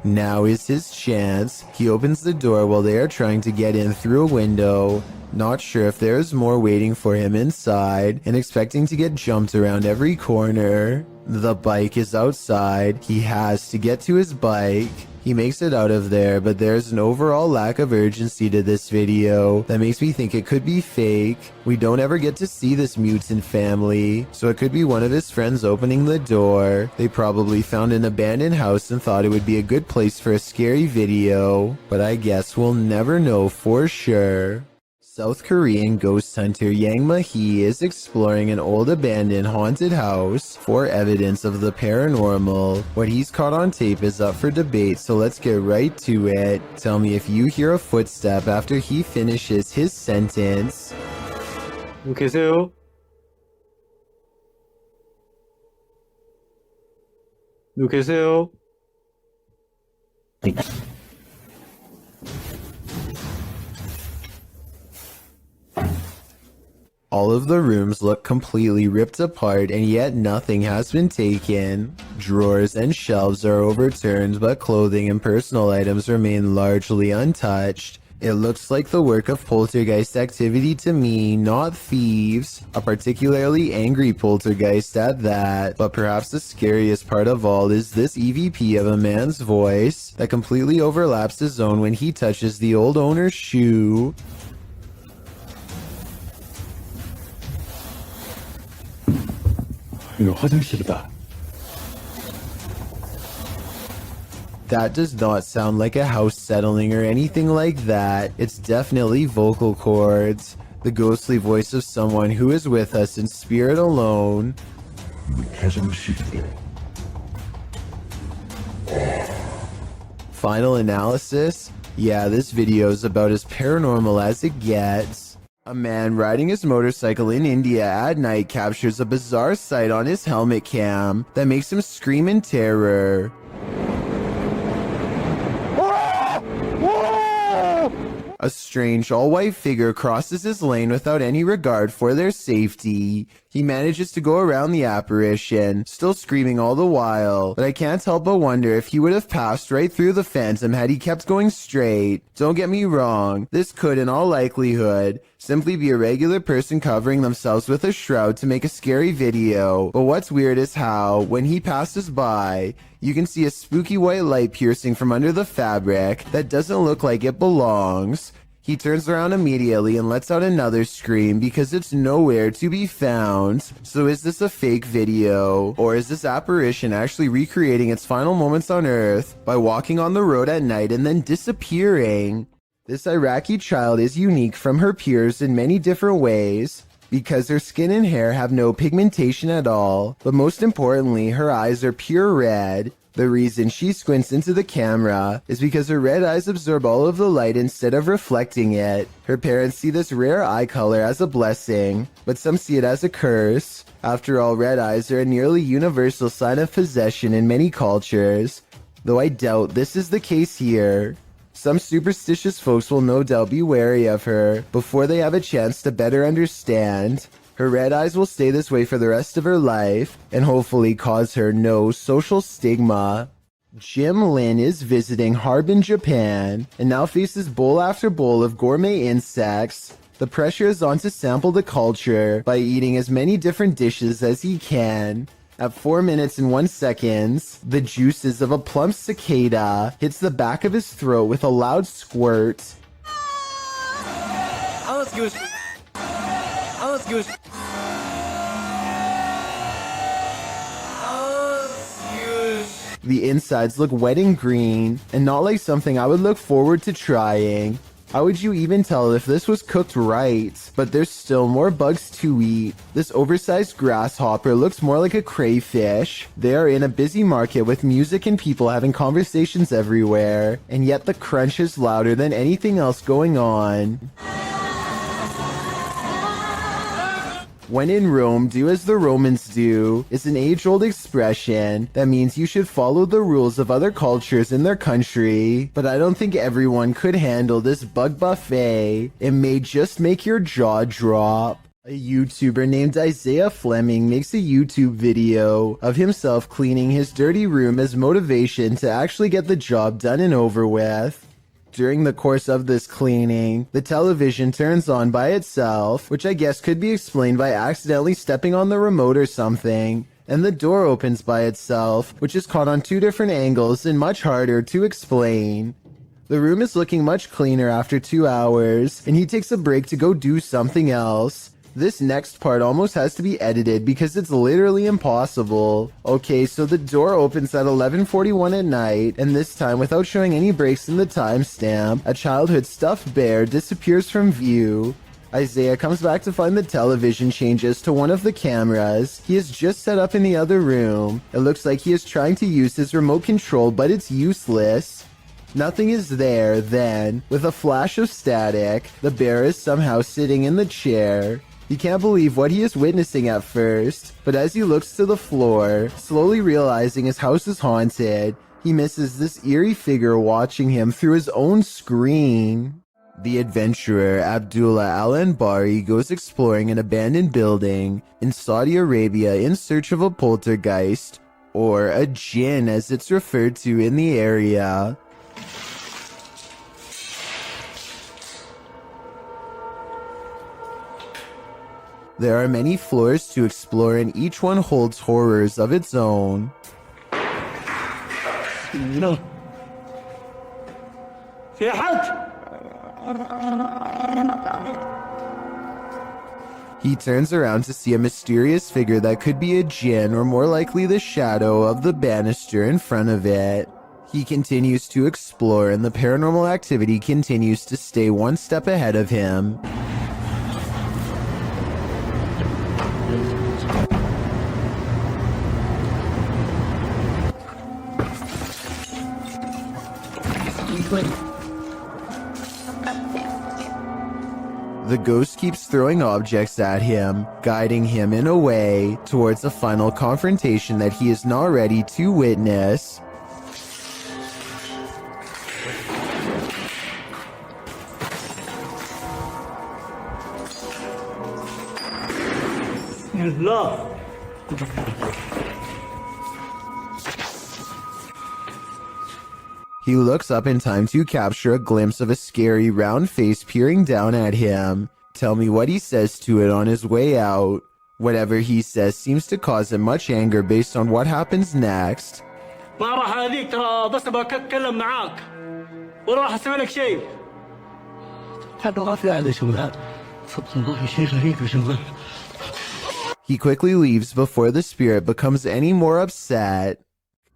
Now is his chance. He opens the door while they are trying to get in through a window, not sure if there is more waiting for him inside, and expecting to get jumped around every corner. The bike is outside. He has to get to his bike. He makes it out of there, but there's an overall lack of urgency to this video that makes me think it could be fake. We don't ever get to see this mutant family, so it could be one of his friends opening the door. They probably found an abandoned house and thought it would be a good place for a scary video, but I guess we'll never know for sure. South Korean ghost hunter Yang Ma-hee is exploring an old abandoned haunted house for evidence of the paranormal. What he's caught on tape is up for debate, so let's get right to it. Tell me if you hear a footstep after he finishes his sentence. 계세요? 누구 계세요? All of the rooms look completely ripped apart, and yet nothing has been taken. Drawers and shelves are overturned, but clothing and personal items remain largely untouched. It looks like the work of poltergeist activity to me, not thieves. A particularly angry poltergeist at that. But perhaps the scariest part of all is this EVP of a man's voice that completely overlaps his own when he touches the old owner's shoe. 이거 화장실이다. That does not sound like a house settling or anything like that. It's definitely vocal cords. The ghostly voice of someone who is with us in spirit alone. 화장실이다. Final analysis? Yeah, this video is about as paranormal as it gets. A man riding his motorcycle in India at night captures a bizarre sight on his helmet cam that makes him scream in terror. A strange all-white figure crosses his lane without any regard for their safety. He manages to go around the apparition, still screaming all the while, but I can't help but wonder if he would have passed right through the phantom had he kept going straight. Don't get me wrong, this could in all likelihood simply be a regular person covering themselves with a shroud to make a scary video, but what's weird is how, when he passes by, you can see a spooky white light piercing from under the fabric that doesn't look like it belongs. He turns around immediately and lets out another scream because it's nowhere to be found. So is this a fake video? Or is this apparition actually recreating its final moments on Earth by walking on the road at night and then disappearing? This Iraqi child is unique from her peers in many different ways, because her skin and hair have no pigmentation at all, but most importantly, her eyes are pure red. The reason she squints into the camera is because her red eyes absorb all of the light instead of reflecting it. Her parents see this rare eye color as a blessing, but some see it as a curse. After all, red eyes are a nearly universal sign of possession in many cultures, though I doubt this is the case here. Some superstitious folks will no doubt be wary of her before they have a chance to better understand. Her red eyes will stay this way for the rest of her life and hopefully cause her no social stigma. Jim Lin is visiting Harbin, Japan, and now faces bowl after bowl of gourmet insects. The pressure is on to sample the culture by eating as many different dishes as he can. At 4 minutes and 1 second, the juices of a plump cicada hits the back of his throat with a loud squirt. The insides look wet and green, and not like something I would look forward to trying. How would you even tell if this was cooked right? But there's still more bugs to eat. This oversized grasshopper looks more like a crayfish. They are in a busy market with music and people having conversations everywhere, and yet the crunch is louder than anything else going on. When in Rome, do as the Romans do is an age-old expression that means you should follow the rules of other cultures in their country, but I don't think everyone could handle this bug buffet. It may just make your jaw drop. A YouTuber named Isaiah Fleming makes a YouTube video of himself cleaning his dirty room as motivation to actually get the job done and over with. During the course of this cleaning, the television turns on by itself, which I guess could be explained by accidentally stepping on the remote or something, and the door opens by itself, which is caught on 2 different angles and much harder to explain. The room is looking much cleaner after 2 hours, and he takes a break to go do something else. This next part almost has to be edited because it's literally impossible. Okay, so the door opens at 11:41 at night, and this time, without showing any breaks in the timestamp, a childhood stuffed bear disappears from view. Isaiah comes back to find the television changes to one of the cameras he has just set up in the other room. It looks like he is trying to use his remote control, but it's useless. Nothing is there then. With a flash of static, the bear is somehow sitting in the chair. He can't believe what he is witnessing at first, but as he looks to the floor, slowly realizing his house is haunted, he misses this eerie figure watching him through his own screen. The adventurer Abdullah Al-Anbari goes exploring an abandoned building in Saudi Arabia in search of a poltergeist, or a jinn as it's referred to in the area. There are many floors to explore and each one holds horrors of its own. No. في حد. He turns around to see a mysterious figure that could be a jinn or more likely the shadow of the banister in front of it. He continues to explore and the paranormal activity continues to stay one step ahead of him. The ghost keeps throwing objects at him, guiding him in a way towards a final confrontation that he is not ready to witness. Allah. He looks up in time to capture a glimpse of a scary round face peering down at him. Tell me what he says to it on his way out. Whatever he says seems to cause him much anger based on what happens next. ما راح هذيك ترى بس بتكلم معاك ولا راح اسوي لك شيء. هذا غافل على شغل والله شيء غريب يا شغل. He quickly leaves before the spirit becomes any more upset.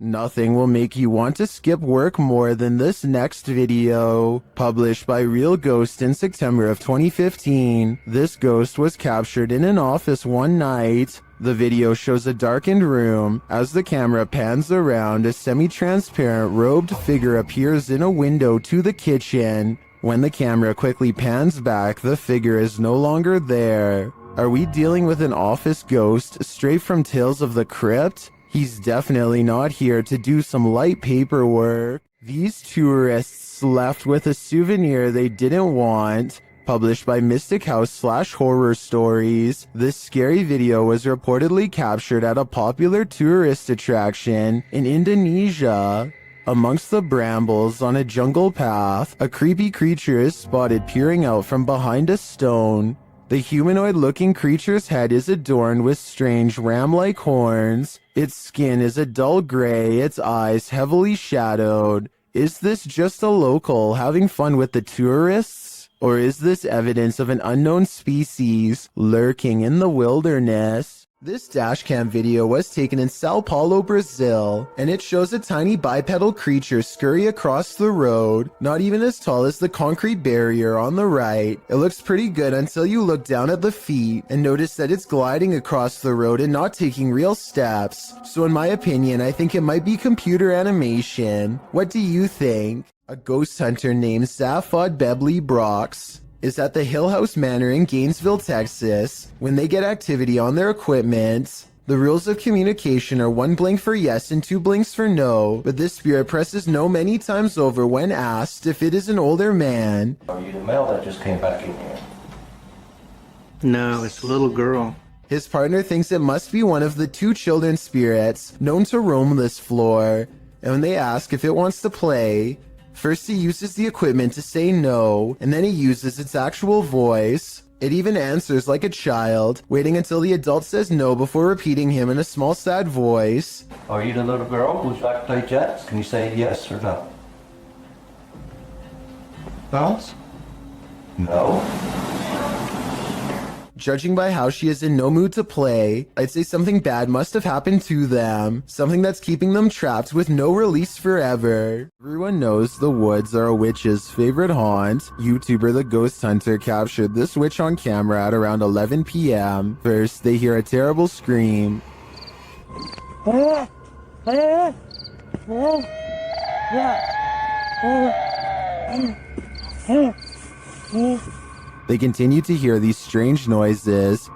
Nothing will make you want to skip work more than this next video. Published by Real Ghost in September of 2015, this ghost was captured in an office one night. The video shows a darkened room. As the camera pans around, a semi-transparent robed figure appears in a window to the kitchen. When the camera quickly pans back, the figure is no longer there. Are we dealing with an office ghost straight from Tales of the Crypt? He's definitely not here to do some light paperwork. These tourists left with a souvenir they didn't want. Published by Mystic House / Horror Stories, this scary video was reportedly captured at a popular tourist attraction in Indonesia. Amongst the brambles on a jungle path, a creepy creature is spotted peering out from behind a stone. The humanoid-looking creature's head is adorned with strange ram-like horns. Its skin is a dull gray, its eyes heavily shadowed. Is this just a local having fun with the tourists? Or is this evidence of an unknown species lurking in the wilderness? This dashcam video was taken in Sao Paulo, Brazil, and it shows a tiny bipedal creature scurry across the road, not even as tall as the concrete barrier on the right. It looks pretty good until you look down at the feet and notice that it's gliding across the road and not taking real steps. So in my opinion, I think it might be computer animation. What do you think? A ghost hunter named Safad Bebley Brox is at the Hill House Manor in Gainesville, Texas. When they get activity on their equipment, the rules of communication are 1 blink for yes and 2 blinks for no, but this spirit presses no many times over when asked if it is an older man. Are you the male that just came back in here? No, it's a little girl. His partner thinks it must be one of the 2 children's spirits known to roam this floor, and when they ask if it wants to play, first he uses the equipment to say no, and then he uses its actual voice. It even answers like a child, waiting until the adult says no before repeating him in a small sad voice. Are you the little girl who's like to play jets? Can you say yes or no? Balls? No. Judging by how she is in no mood to play, I'd say something bad must have happened to them, something that's keeping them trapped with no release forever. Everyone knows the woods are a witch's favorite haunt. YouTuber The Ghost Hunter captured this witch on camera at around 11 p.m. First, they hear a terrible scream. They continue to hear these strange noises,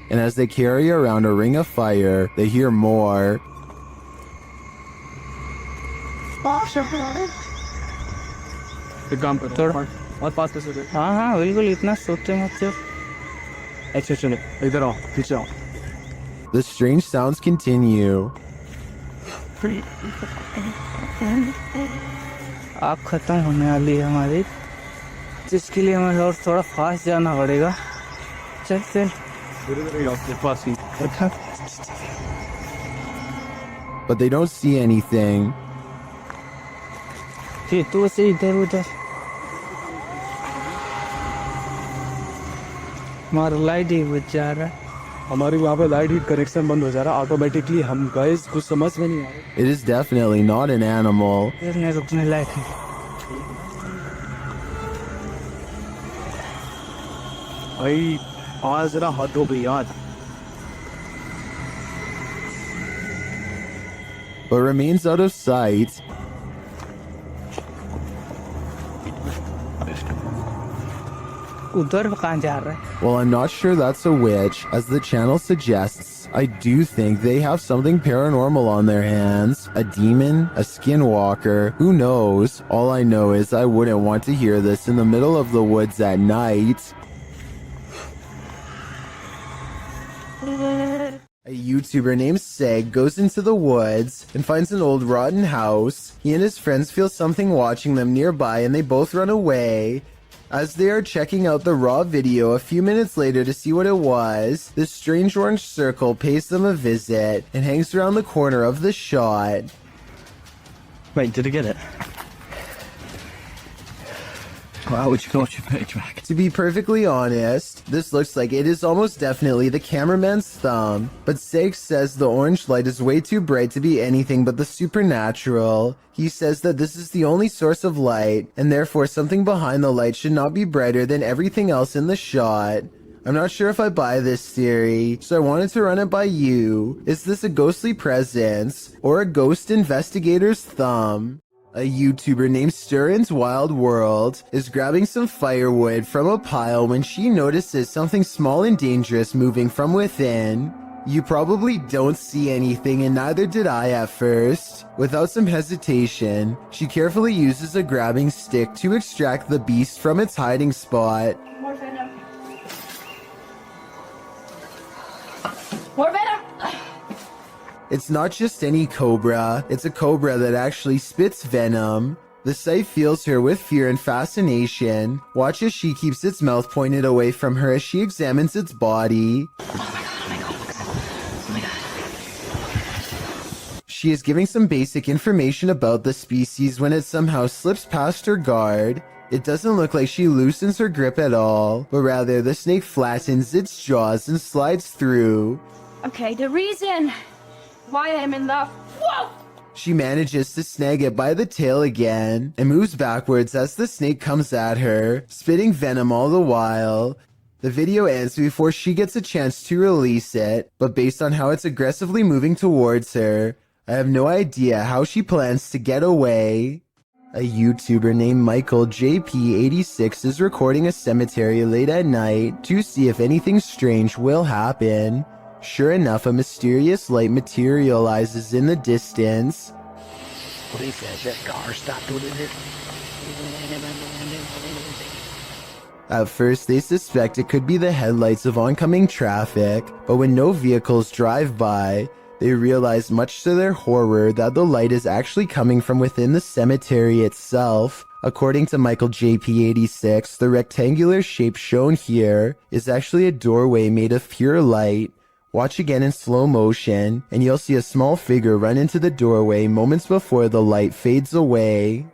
and as they carry around a ring of fire, they hear more. हाँ बिल्कुल इतना सोचते मत सिर्फ अच्छा चलो इधर आओ पीछे आओ. The strange sounds continue. आग खत्म होने वाली है हमारी, जिसके लिए हमें और थोड़ा फास्ट जाना पड़ेगा. चल चल. But they don't see anything. फिर तू से इधर उधर. हमारा लाइट ही बुझ जा रहा है. हमारी वहाँ पे लाइट हीट कनेक्शन बंद हो जा रहा है ऑटोमेटिकली. हम गाइस कुछ समझ में नहीं आ रहा. It is definitely not an animal. इतने रुकने लायक है. भाई आज जरा हद हो गई आज. But remains out of sight. उधर कहाँ जा रहा है? Well, I'm not sure that's a witch. As the channel suggests, I do think they have something paranormal on their hands. A demon? A skinwalker? Who knows? All I know is I wouldn't want to hear this in the middle of the woods at night. A YouTuber named Seg goes into the woods and finds an old rotten house. He and his friends feel something watching them nearby and they both run away. As they are checking out the raw video a few minutes later to see what it was, this strange orange circle pays them a visit and hangs around the corner of the shot. Wait, did I get it? How would you watch your page back? To be perfectly honest, this looks like it is almost definitely the cameraman's thumb, but Seg says the orange light is way too bright to be anything but the supernatural. He says that this is the only source of light, and therefore something behind the light should not be brighter than everything else in the shot. I'm not sure if I buy this theory, so I wanted to run it by you. Is this a ghostly presence, or a ghost investigator's thumb? A YouTuber named Stirrin's Wild World is grabbing some firewood from a pile when she notices something small and dangerous moving from within. You probably don't see anything, and neither did I at first. Without some hesitation, she carefully uses a grabbing stick to extract the beast from its hiding spot. More venom. More venom! It's not just any cobra, it's a cobra that actually spits venom. The sight fills her with fear and fascination. Watch as she keeps its mouth pointed away from her as she examines its body. She is giving some basic information about the species when it somehow slips past her guard. It doesn't look like she loosens her grip at all, but rather the snake flattens its jaws and slides through. Okay, the reason why I'm in the... Whoa! She manages to snag it by the tail again and moves backwards as the snake comes at her, spitting venom all the while. The video ends before she gets a chance to release it, but based on how it's aggressively moving towards her, I have no idea how she plans to get away. A YouTuber named Michael JP86 is recording a cemetery late at night to see if anything strange will happen. Sure enough, a mysterious light materializes in the distance. What he says, that car stopped doing it. At first, they suspect it could be the headlights of oncoming traffic, but when no vehicles drive by, they realize much to their horror that the light is actually coming from within the cemetery itself. According to Michael JP86, the rectangular shape shown here is actually a doorway made of pure light. Watch again in slow motion, and you'll see a small figure run into the doorway moments before the light fades away.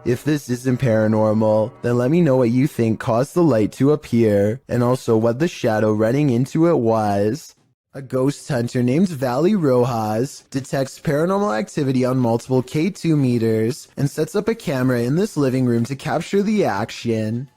If this isn't paranormal, then let me know what you think caused the light to appear, and also what the shadow running into it was. A ghost hunter named Valley Rojas detects paranormal activity on multiple K2 meters and sets up a camera in this living room to capture the action.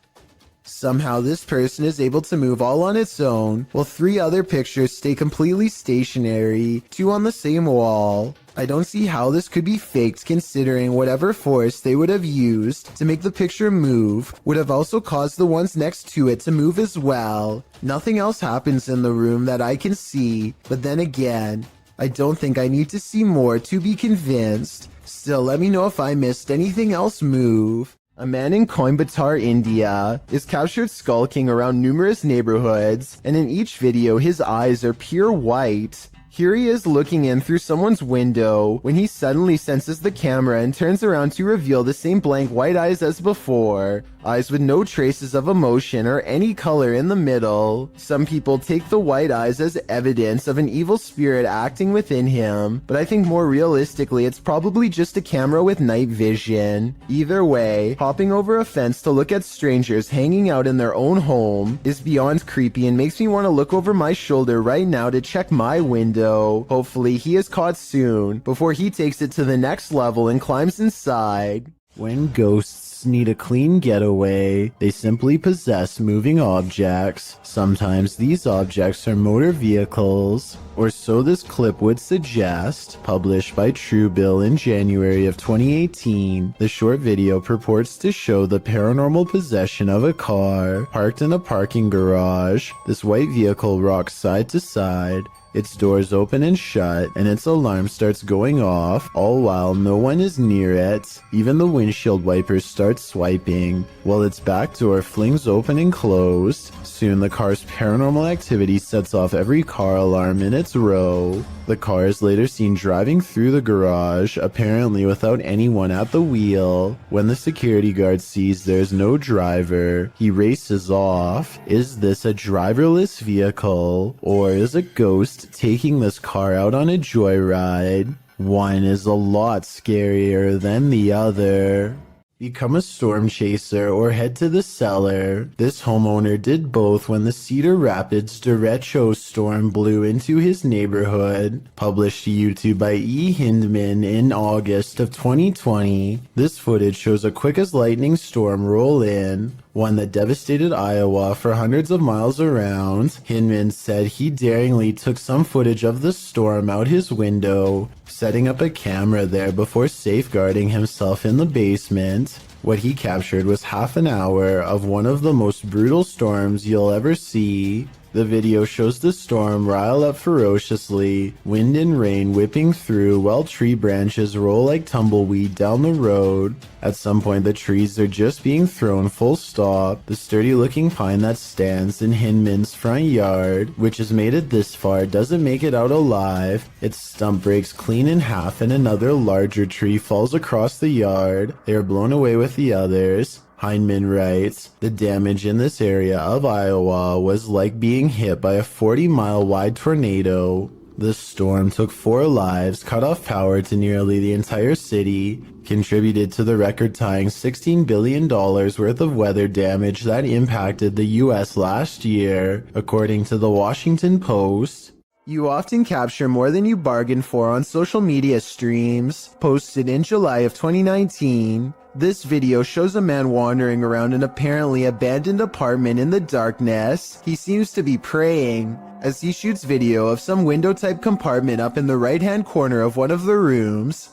Somehow this person is able to move all on its own, while 3 other pictures stay completely stationary, 2 on the same wall. I don't see how this could be faked, considering whatever force they would have used to make the picture move would have also caused the ones next to it to move as well. Nothing else happens in the room that I can see, but then again, I don't think I need to see more to be convinced. Still, let me know if I missed anything else move. A man in Coimbatore, India, is captured skulking around numerous neighborhoods, and in each video his eyes are pure white. Here he is looking in through someone's window when he suddenly senses the camera and turns around to reveal the same blank white eyes as before. Eyes with no traces of emotion or any color in the middle. Some people take the white eyes as evidence of an evil spirit acting within him, but I think more realistically it's probably just a camera with night vision. Either way, hopping over a fence to look at strangers hanging out in their own home is beyond creepy and makes me want to look over my shoulder right now to check my window. Hopefully he is caught soon before he takes it to the next level and climbs inside. When ghosts need a clean getaway, they simply possess moving objects. Sometimes these objects are motor vehicles, or so this clip would suggest. Published by Truebill in January of 2018, the short video purports to show the paranormal possession of a car parked in a parking garage. This white vehicle rocks side to side. Its doors open and shut, and its alarm starts going off, all while no one is near it. Even the windshield wipers start swiping, while its back door flings open and closed. Soon the car's paranormal activity sets off every car alarm in its row. The car is later seen driving through the garage, apparently without anyone at the wheel. When the security guard sees there's no driver, he races off. Is this a driverless vehicle, or is a ghost taking this car out on a joyride? One is a lot scarier than the other. Become a storm chaser or head to the cellar. This homeowner did both when the Cedar Rapids derecho storm blew into his neighborhood. Published to YouTube by E. Hindman in August of 2020. This footage shows a quick as lightning storm roll in, one that devastated Iowa for hundreds of miles around. Hinman said he daringly took some footage of the storm out his window, setting up a camera there before safeguarding himself in the basement. What he captured was half an hour of one of the most brutal storms you'll ever see. The video shows the storm rile up ferociously, wind and rain whipping through while tree branches roll like tumbleweed down the road. At some point the trees are just being thrown full stop. The sturdy looking pine that stands in Hinman's front yard, which has made it this far, doesn't make it out alive. Its stump breaks clean in half and another larger tree falls across the yard. They are blown away with the others. Hindman writes, the damage in this area of Iowa was like being hit by a 40-mile wide tornado. The storm took 4 lives, cut off power to nearly the entire city, contributed to the record-tying $16 billion worth of weather damage that impacted the US last year, according to the Washington Post. You often capture more than you bargained for on social media streams. Posted in July of 2019, this video shows a man wandering around an apparently abandoned apartment in the darkness. He seems to be praying, as he shoots video of some window-type compartment up in the right-hand corner of one of the rooms.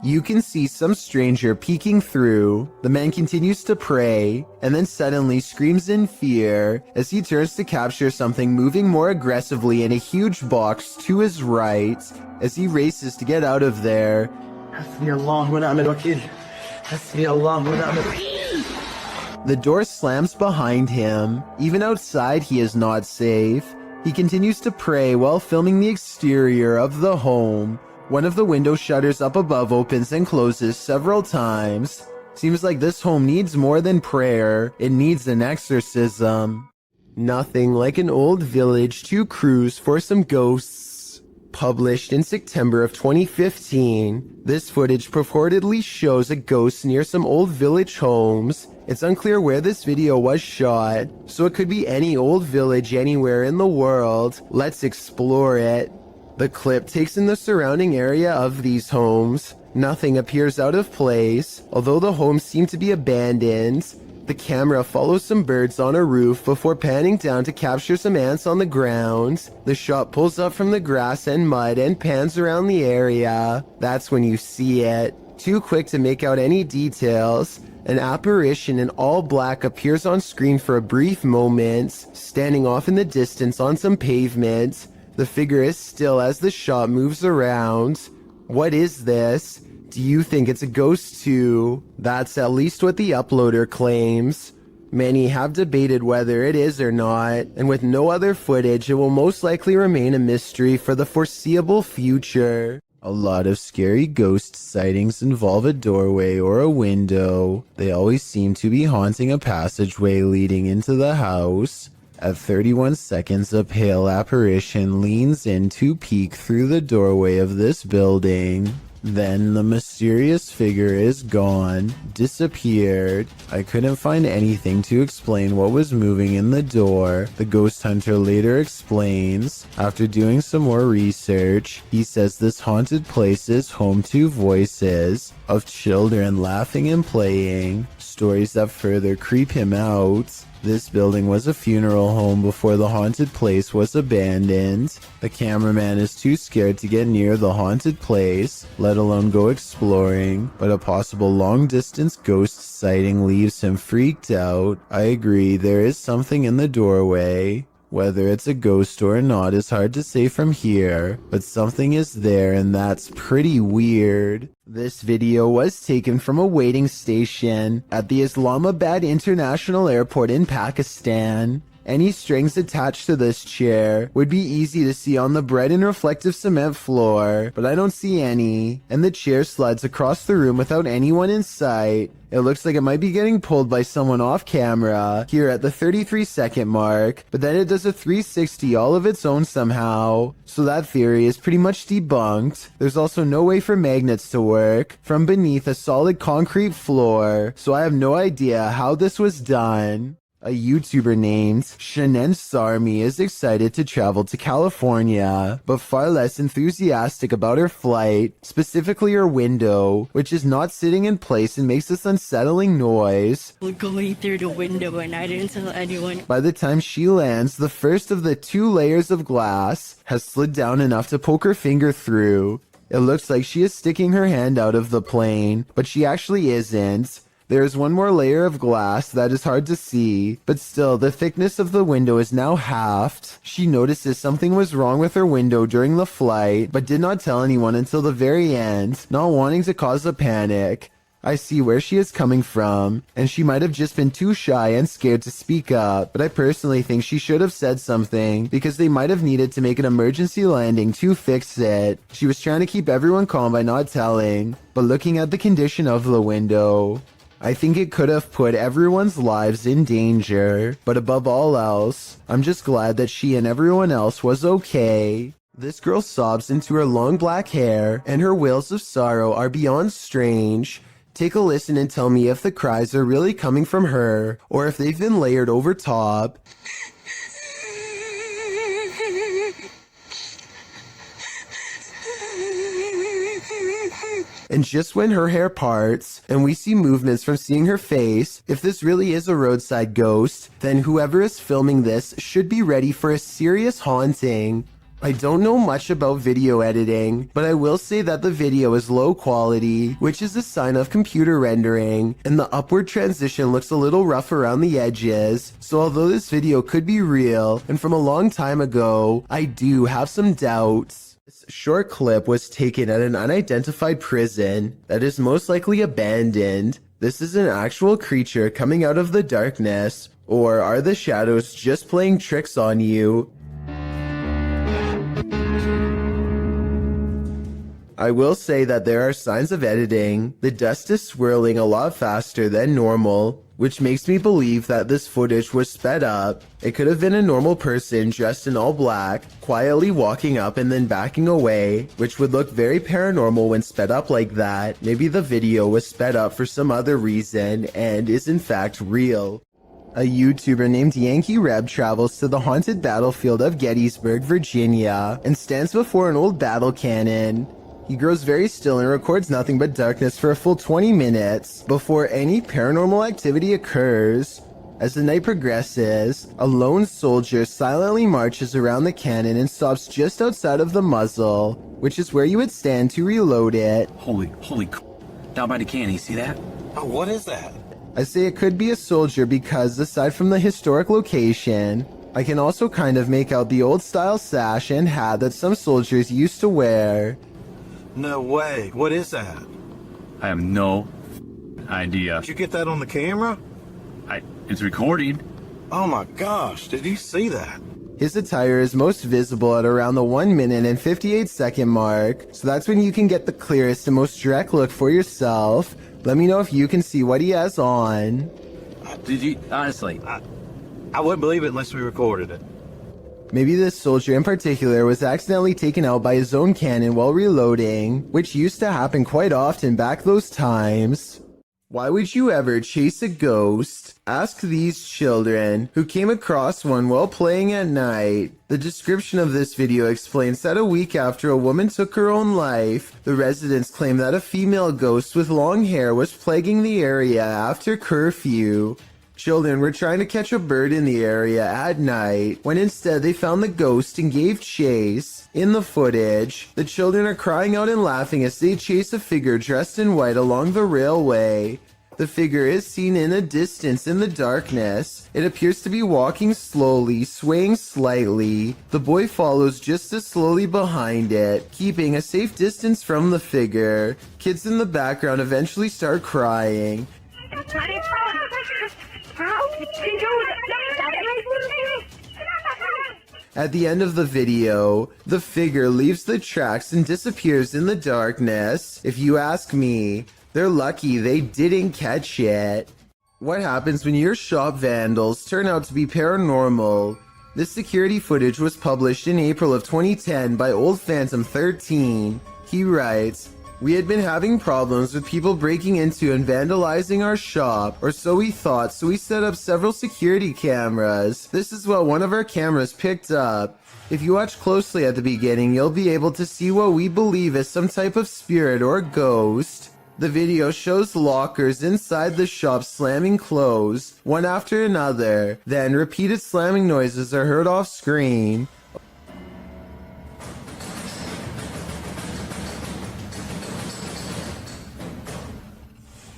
You can see some stranger peeking through. The man continues to pray, and then suddenly screams in fear as he turns to capture something moving more aggressively in a huge box to his right. As he races to get out of there, the door slams behind him. Even outside, he is not safe. He continues to pray while filming the exterior of the home. One of the window shutters up above opens and closes several times. Seems like this home needs more than prayer. It needs an exorcism. Nothing like an old village to cruise for some ghosts. Published in September of 2015, this footage purportedly shows a ghost near some old village homes. It's unclear where this video was shot, so it could be any old village anywhere in the world. Let's explore it. The clip takes in the surrounding area of these homes. Nothing appears out of place, although the homes seem to be abandoned. The camera follows some birds on a roof before panning down to capture some ants on the ground. The shot pulls up from the grass and mud and pans around the area. That's when you see it. Too quick to make out any details. An apparition in all black appears on screen for a brief moment, standing off in the distance on some pavement. The figure is still as the shot moves around. What is this? Do you think it's a ghost too? That's at least what the uploader claims. Many have debated whether it is or not, and with no other footage, it will most likely remain a mystery for the foreseeable future. A lot of scary ghost sightings involve a doorway or a window. They always seem to be haunting a passageway leading into the house. At 31 seconds, a pale apparition leans in to peek through the doorway of this building. Then the mysterious figure is gone, disappeared. I couldn't find anything to explain what was moving in the door. The ghost hunter later explains, after doing some more research, he says this haunted place is home to voices of children laughing and playing, stories that further creep him out. This building was a funeral home before the haunted place was abandoned. The cameraman is too scared to get near the haunted place, let alone go exploring, but a possible long-distance ghost sighting leaves him freaked out. I agree, there is something in the doorway. Whether it's a ghost or not is hard to say from here, but something is there and that's pretty weird. This video was taken from a waiting station at the Islamabad International Airport in Pakistan. Any strings attached to this chair would be easy to see on the bright and reflective cement floor, but I don't see any, and the chair slides across the room without anyone in sight. It looks like it might be getting pulled by someone off camera here at the 33-second mark, but then it does a 360 all of its own somehow. So that theory is pretty much debunked. There's also no way for magnets to work from beneath a solid concrete floor, so I have no idea how this was done. A YouTuber named Shanen Sarmi is excited to travel to California, but far less enthusiastic about her flight, specifically her window, which is not sitting in place and makes this unsettling noise. We're going through the window and I didn't tell anyone. By the time she lands, the first of the 2 layers of glass has slid down enough to poke her finger through. It looks like she is sticking her hand out of the plane, but she actually isn't. There is one more layer of glass that is hard to see, but still the thickness of the window is now halved. She notices something was wrong with her window during the flight, but did not tell anyone until the very end, not wanting to cause a panic. I see where she is coming from, and she might have just been too shy and scared to speak up, but I personally think she should have said something, because they might have needed to make an emergency landing to fix it. She was trying to keep everyone calm by not telling, but looking at the condition of the window, I think it could have put everyone's lives in danger, but above all else, I'm just glad that she and everyone else was okay. This girl sobs into her long black hair, and her wails of sorrow are beyond strange. Take a listen and tell me if the cries are really coming from her, or if they've been layered over top. And just when her hair parts, and we see movements from seeing her face, if this really is a roadside ghost, then whoever is filming this should be ready for a serious haunting. I don't know much about video editing, but I will say that the video is low quality, which is a sign of computer rendering, and the upward transition looks a little rough around the edges, so although this video could be real and from a long time ago, I do have some doubts. This short clip was taken at an unidentified prison that is most likely abandoned. This is an actual creature coming out of the darkness, or are the shadows just playing tricks on you? I will say that there are signs of editing. The dust is swirling a lot faster than normal, which makes me believe that this footage was sped up. It could have been a normal person dressed in all black, quietly walking up and then backing away, which would look very paranormal when sped up like that. Maybe the video was sped up for some other reason and is in fact real. A YouTuber named Yankee Reb travels to the haunted battlefield of Gettysburg, Virginia, and stands before an old battle cannon. He grows very still and records nothing but darkness for a full 20 minutes before any paranormal activity occurs. As the night progresses, a lone soldier silently marches around the cannon and stops just outside of the muzzle, which is where you would stand to reload it. Holy down by the cannon, you see that? Oh, what is that? I say it could be a soldier because, aside from the historic location, I can also kind of make out the old style sash and hat that some soldiers used to wear. No way. What is that? I have no idea. Did you get that on the camera? It's recording. Oh my gosh, did you see that? His attire is most visible at around the 1 minute and 58 second mark, so that's when you can get the clearest and most direct look for yourself. Let me know if you can see what he has on. Did you, honestly? I wouldn't believe it unless we recorded it. Maybe this soldier in particular was accidentally taken out by his own cannon while reloading, which used to happen quite often back those times. Why would you ever chase a ghost? Ask these children, who came across one while playing at night. The description of this video explains that a week after a woman took her own life, the residents claimed that a female ghost with long hair was plaguing the area after curfew. Children were trying to catch a bird in the area at night, when instead they found the ghost and gave chase. In the footage, the children are crying out and laughing as they chase a figure dressed in white along the railway. The figure is seen in a distance in the darkness. It appears to be walking slowly, swaying slightly. The boy follows just as slowly behind it, keeping a safe distance from the figure. Kids in the background eventually start crying. At the end of the video, the figure leaves the tracks and disappears in the darkness. If you ask me, they're lucky they didn't catch it. What happens when your shop vandals turn out to be paranormal? This security footage was published in April of 2010 by Old Phantom 13. He writes, "We had been having problems with people breaking into and vandalizing our shop, or so we thought, so we set up several security cameras. This is what one of our cameras picked up. If you watch closely at the beginning, you'll be able to see what we believe is some type of spirit or ghost. The video shows lockers inside the shop slamming closed, one after another. Then repeated slamming noises are heard off screen.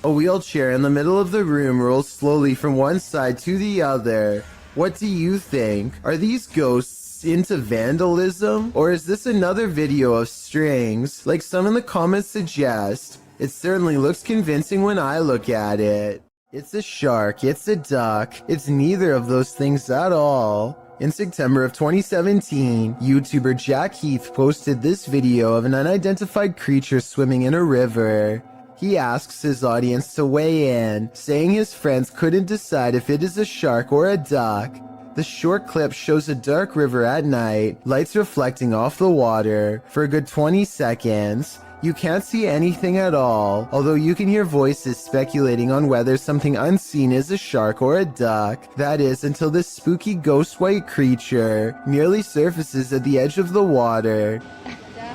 A wheelchair in the middle of the room rolls slowly from one side to the other. What do you think? Are these ghosts into vandalism? Or is this another video of strings, like some in the comments suggest? It certainly looks convincing when I look at it. It's a shark, it's a duck, it's neither of those things at all. In September of 2017, YouTuber Jack Heath posted this video of an unidentified creature swimming in a river. He asks his audience to weigh in, saying his friends couldn't decide if it is a shark or a duck. The short clip shows a dark river at night, lights reflecting off the water. For a good 20 seconds, you can't see anything at all, although you can hear voices speculating on whether something unseen is a shark or a duck. That is, until this spooky ghost white creature nearly surfaces at the edge of the water.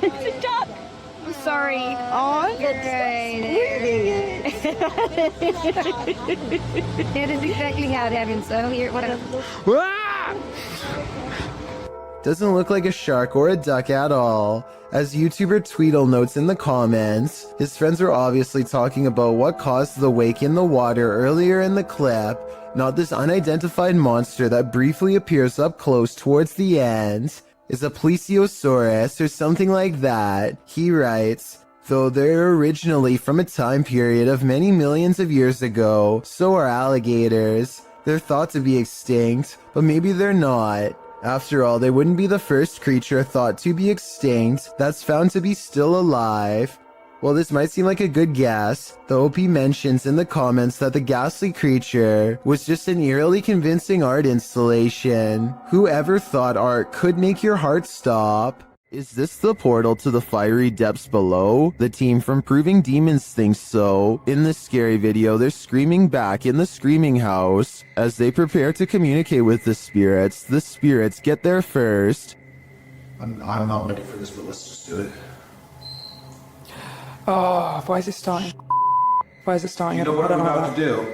It's a duck! I'm sorry. Oh, that's That is exactly how it happened, so here, what else? Doesn't look like a shark or a duck at all. As YouTuber Tweedle notes in the comments, his friends were obviously talking about what caused the wake in the water earlier in the clip, not this unidentified monster that briefly appears up close towards the end. Is a plesiosaurus or something like that. He writes, though they're originally from a time period of many millions of years ago, so are alligators. They're thought to be extinct, but maybe they're not. After all, they wouldn't be the first creature thought to be extinct that's found to be still alive. While this might seem like a good guess, the OP mentions in the comments that the ghastly creature was just an eerily convincing art installation. Whoever thought art could make your heart stop? Is this the portal to the fiery depths below? The team from Proving Demons thinks so. In this scary video, they're screaming back in the screaming house. As they prepare to communicate with the spirits get there first. I'm not ready for this, but let's just do it. Oh, why is it starting? Why is it starting? You know what I'm about to do?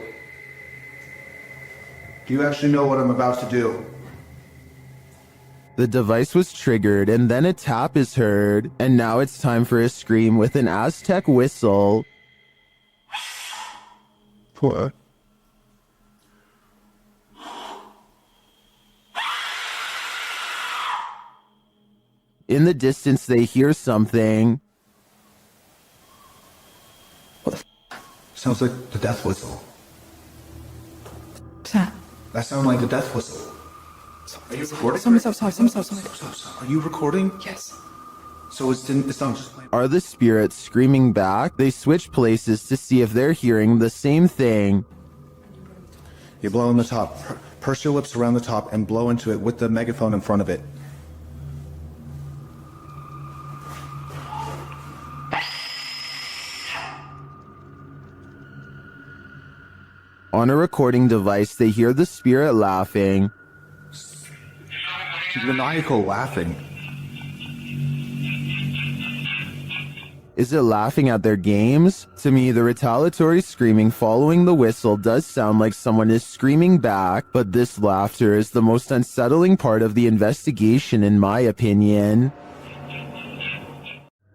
Do you actually know what I'm about to do? The device was triggered and then a tap is heard, and now it's time for a scream with an Aztec whistle. What? In the distance, they hear something. Sounds like the death whistle. What's that? That sounds like the death whistle. Are you recording? Someone's outside. Are you recording? Yes. So it's not just playing. Are the spirits screaming back? They switch places to see if they're hearing the same thing. You blow in the top. Purse your lips around the top and blow into it with the megaphone in front of it. On a recording device, they hear the spirit laughing. Maniacal laughing. Is it laughing at their games? To me, the retaliatory screaming following the whistle does sound like someone is screaming back, but this laughter is the most unsettling part of the investigation in my opinion.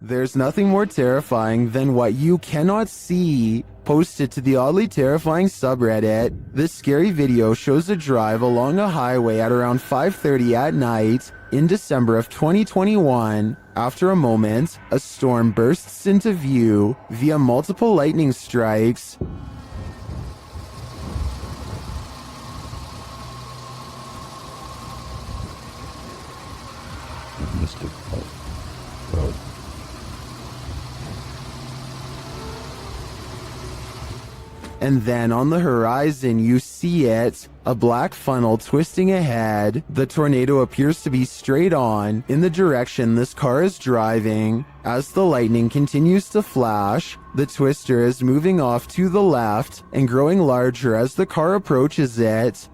There's nothing more terrifying than what you cannot see. Posted to the oddly terrifying subreddit, this scary video shows a drive along a highway at around 5:30 at night in December of 2021. After a moment, a storm bursts into view via multiple lightning strikes. And then on the horizon, you see it, a black funnel twisting ahead. The tornado appears to be straight on in the direction this car is driving. As the lightning continues to flash, the twister is moving off to the left and growing larger as the car approaches it.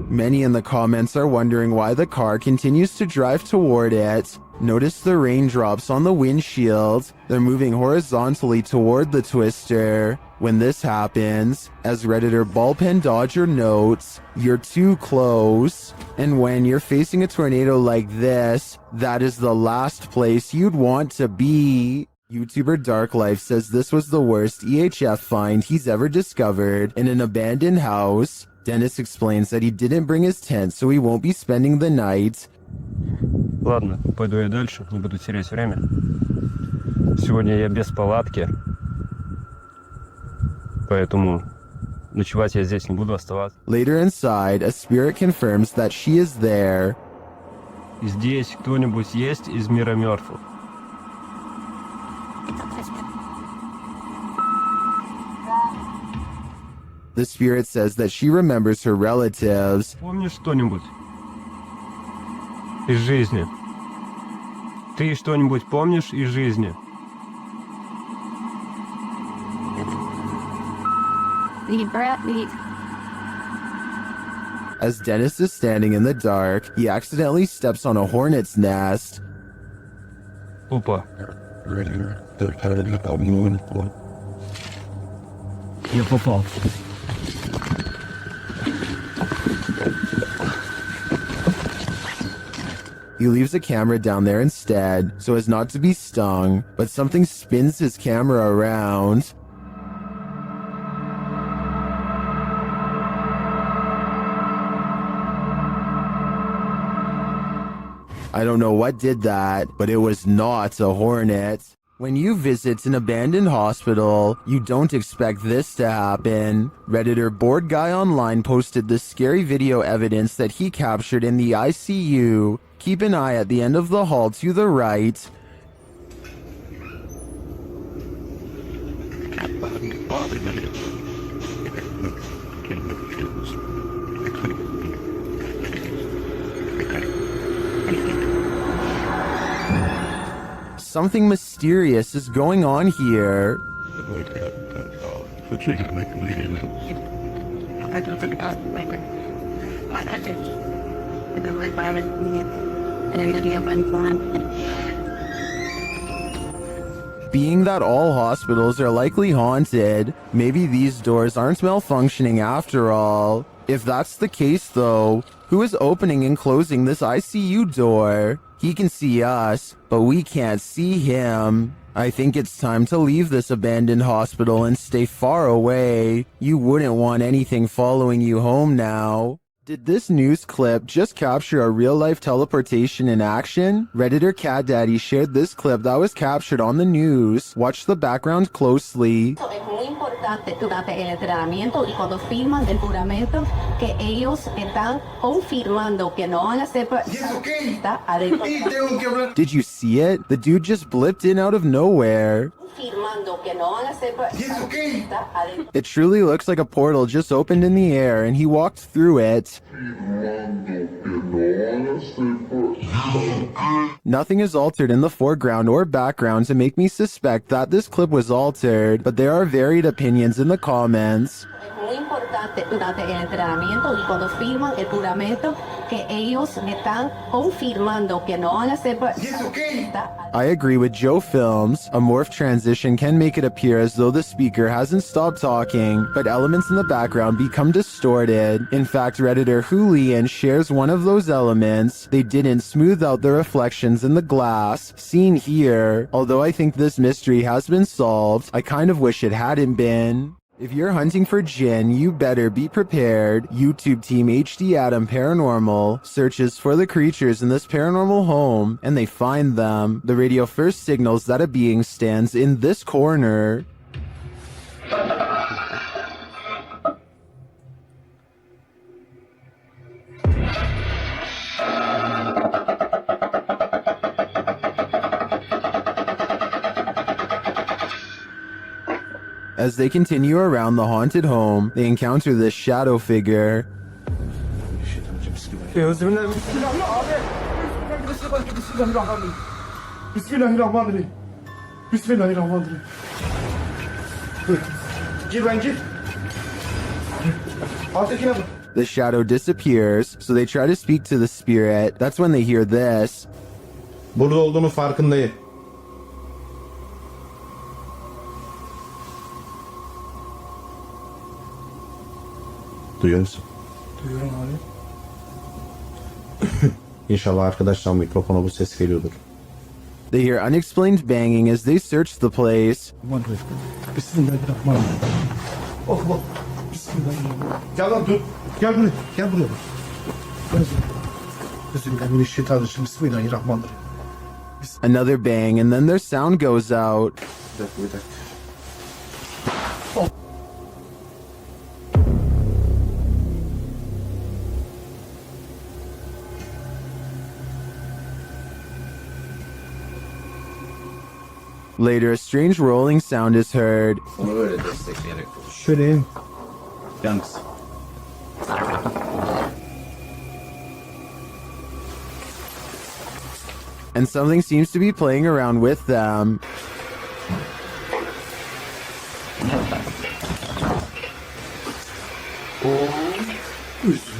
Many in the comments are wondering why the car continues to drive toward it. Notice the raindrops on the windshield. They're moving horizontally toward the twister. When this happens, as Redditor Ballpen Dodger notes, you're too close. And when you're facing a tornado like this, that is the last place you'd want to be. YouTuber Dark Life says this was the worst EHF find he's ever discovered in an abandoned house. Dennis explains that he didn't bring his tent, so he won't be spending the night. Ладно, пойду я дальше, не буду терять время. Сегодня я без палатки, поэтому ночевать я здесь не буду оставаться. Later inside, a spirit confirms that she is there. Здесь кто-нибудь есть из мира мертвых? The spirit says that she remembers her relatives. Помнишь что-нибудь из жизни? Ты что-нибудь помнишь из жизни? As Dennis is standing in the dark, he accidentally steps on a hornet's nest. Опа. Я попал. He leaves a camera down there instead, so as not to be stung, but something spins his camera around. I don't know what did that, but it was not a hornet. When you visit an abandoned hospital, you don't expect this to happen. Redditor Bored Guy Online posted this scary video evidence that he captured in the ICU. Keep an eye at the end of the hall to the right. Something mysterious is going on here. Being that all hospitals are likely haunted, maybe these doors aren't malfunctioning after all. If that's the case though, who is opening and closing this ICU door? He can see us, but we can't see him. I think it's time to leave this abandoned hospital and stay far away. You wouldn't want anything following you home now. Did this news clip just capture a real-life teleportation in action? Redditor Cat Daddy shared this clip that was captured on the news. Watch the background closely. Es muy importante durante el entrenamiento y cuando firman el juramento que ellos están confirmando que no van a ser está adentro. Did you see it? The dude just blipped in out of nowhere. Firmando que no van a ser está adentro. It truly looks like a portal just opened in the air and he walked through it. Nothing is altered in the foreground or background to make me suspect that this clip was altered, but there are varied opinions in the comments. Es muy importante durante el entrenamiento y cuando firman el juramento que ellos están confirmando que no van a ser está I agree with Joe Films. A morph transition can make it appear as though the speaker hasn't stopped talking, but elements in the background become distorted. In fact, Redditor Julian shares one of those elements. They didn't smooth out the reflections in the glass, seen here. Although I think this mystery has been solved, I kind of wish it hadn't been. If you're hunting for Jinn, you better be prepared. YouTube team HD Adam Paranormal searches for the creatures in this paranormal home, and they find them. The radio first signals that a being stands in this corner. As they continue around the haunted home, they encounter this shadow figure. The shadow disappears, so they try to speak to the spirit. That's when they hear this. Burada olduğunu farkındayım. Duyuyor musun? Duyuyorum abi. İnşallah arkadaşlar mikrofona bu ses geliyordur. They hear unexplained banging as they search the place. Bismillahirrahmanirrahim. Oh Allah. Bismillahirrahmanirrahim. Gel lan dur. Gel buraya. Gel buraya. Bismillahirrahmanirrahim. Bismillahirrahmanirrahim. Another bang, and then their sound goes out. Bir dakika. Oh. Later, a strange rolling sound is heard. Şöyle. Thanks. And something seems to be playing around with them.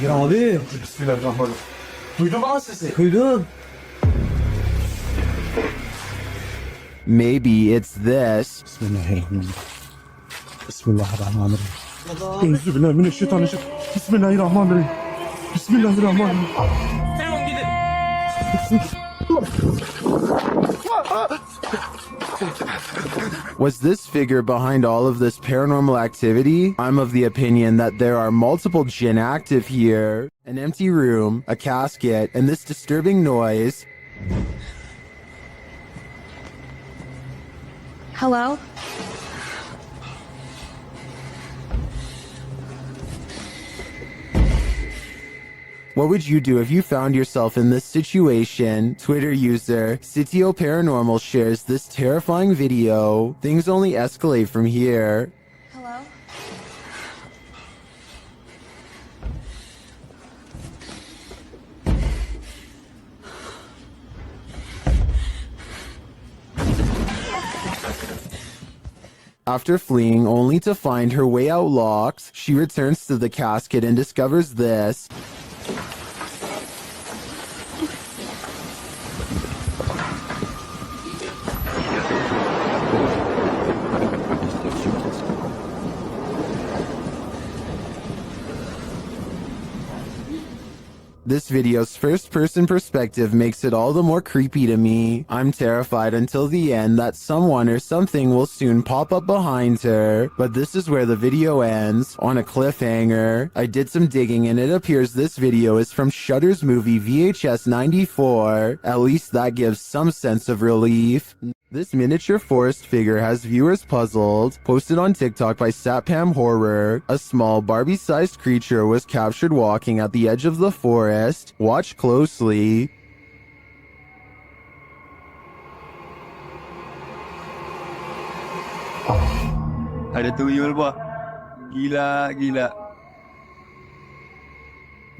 Ya abi. Bismillahirrahmanirrahim. Duydun mu lan sesi? Duydum. Maybe it's this. Was this figure behind all of this paranormal activity? I'm of the opinion that there are multiple jinn active here. An empty room, a casket, and this disturbing noise. Hello? What would you do if you found yourself in this situation? Twitter user Sitio Paranormal shares this terrifying video. Things only escalate from here. Hello? After fleeing only to find her way out locked, she returns to the casket and discovers this. This video's first-person perspective makes it all the more creepy to me. I'm terrified until the end that someone or something will soon pop up behind her. But this is where the video ends, on a cliffhanger. I did some digging and it appears this video is from Shudder's movie VHS 94. At least that gives some sense of relief. This miniature forest figure has viewers puzzled. Posted on TikTok by Satpam Horror. A small Barbie-sized creature was captured walking at the edge of the forest. Watch closely. Ada tuyul ba? Gila.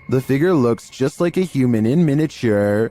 The figure looks just like a human in miniature.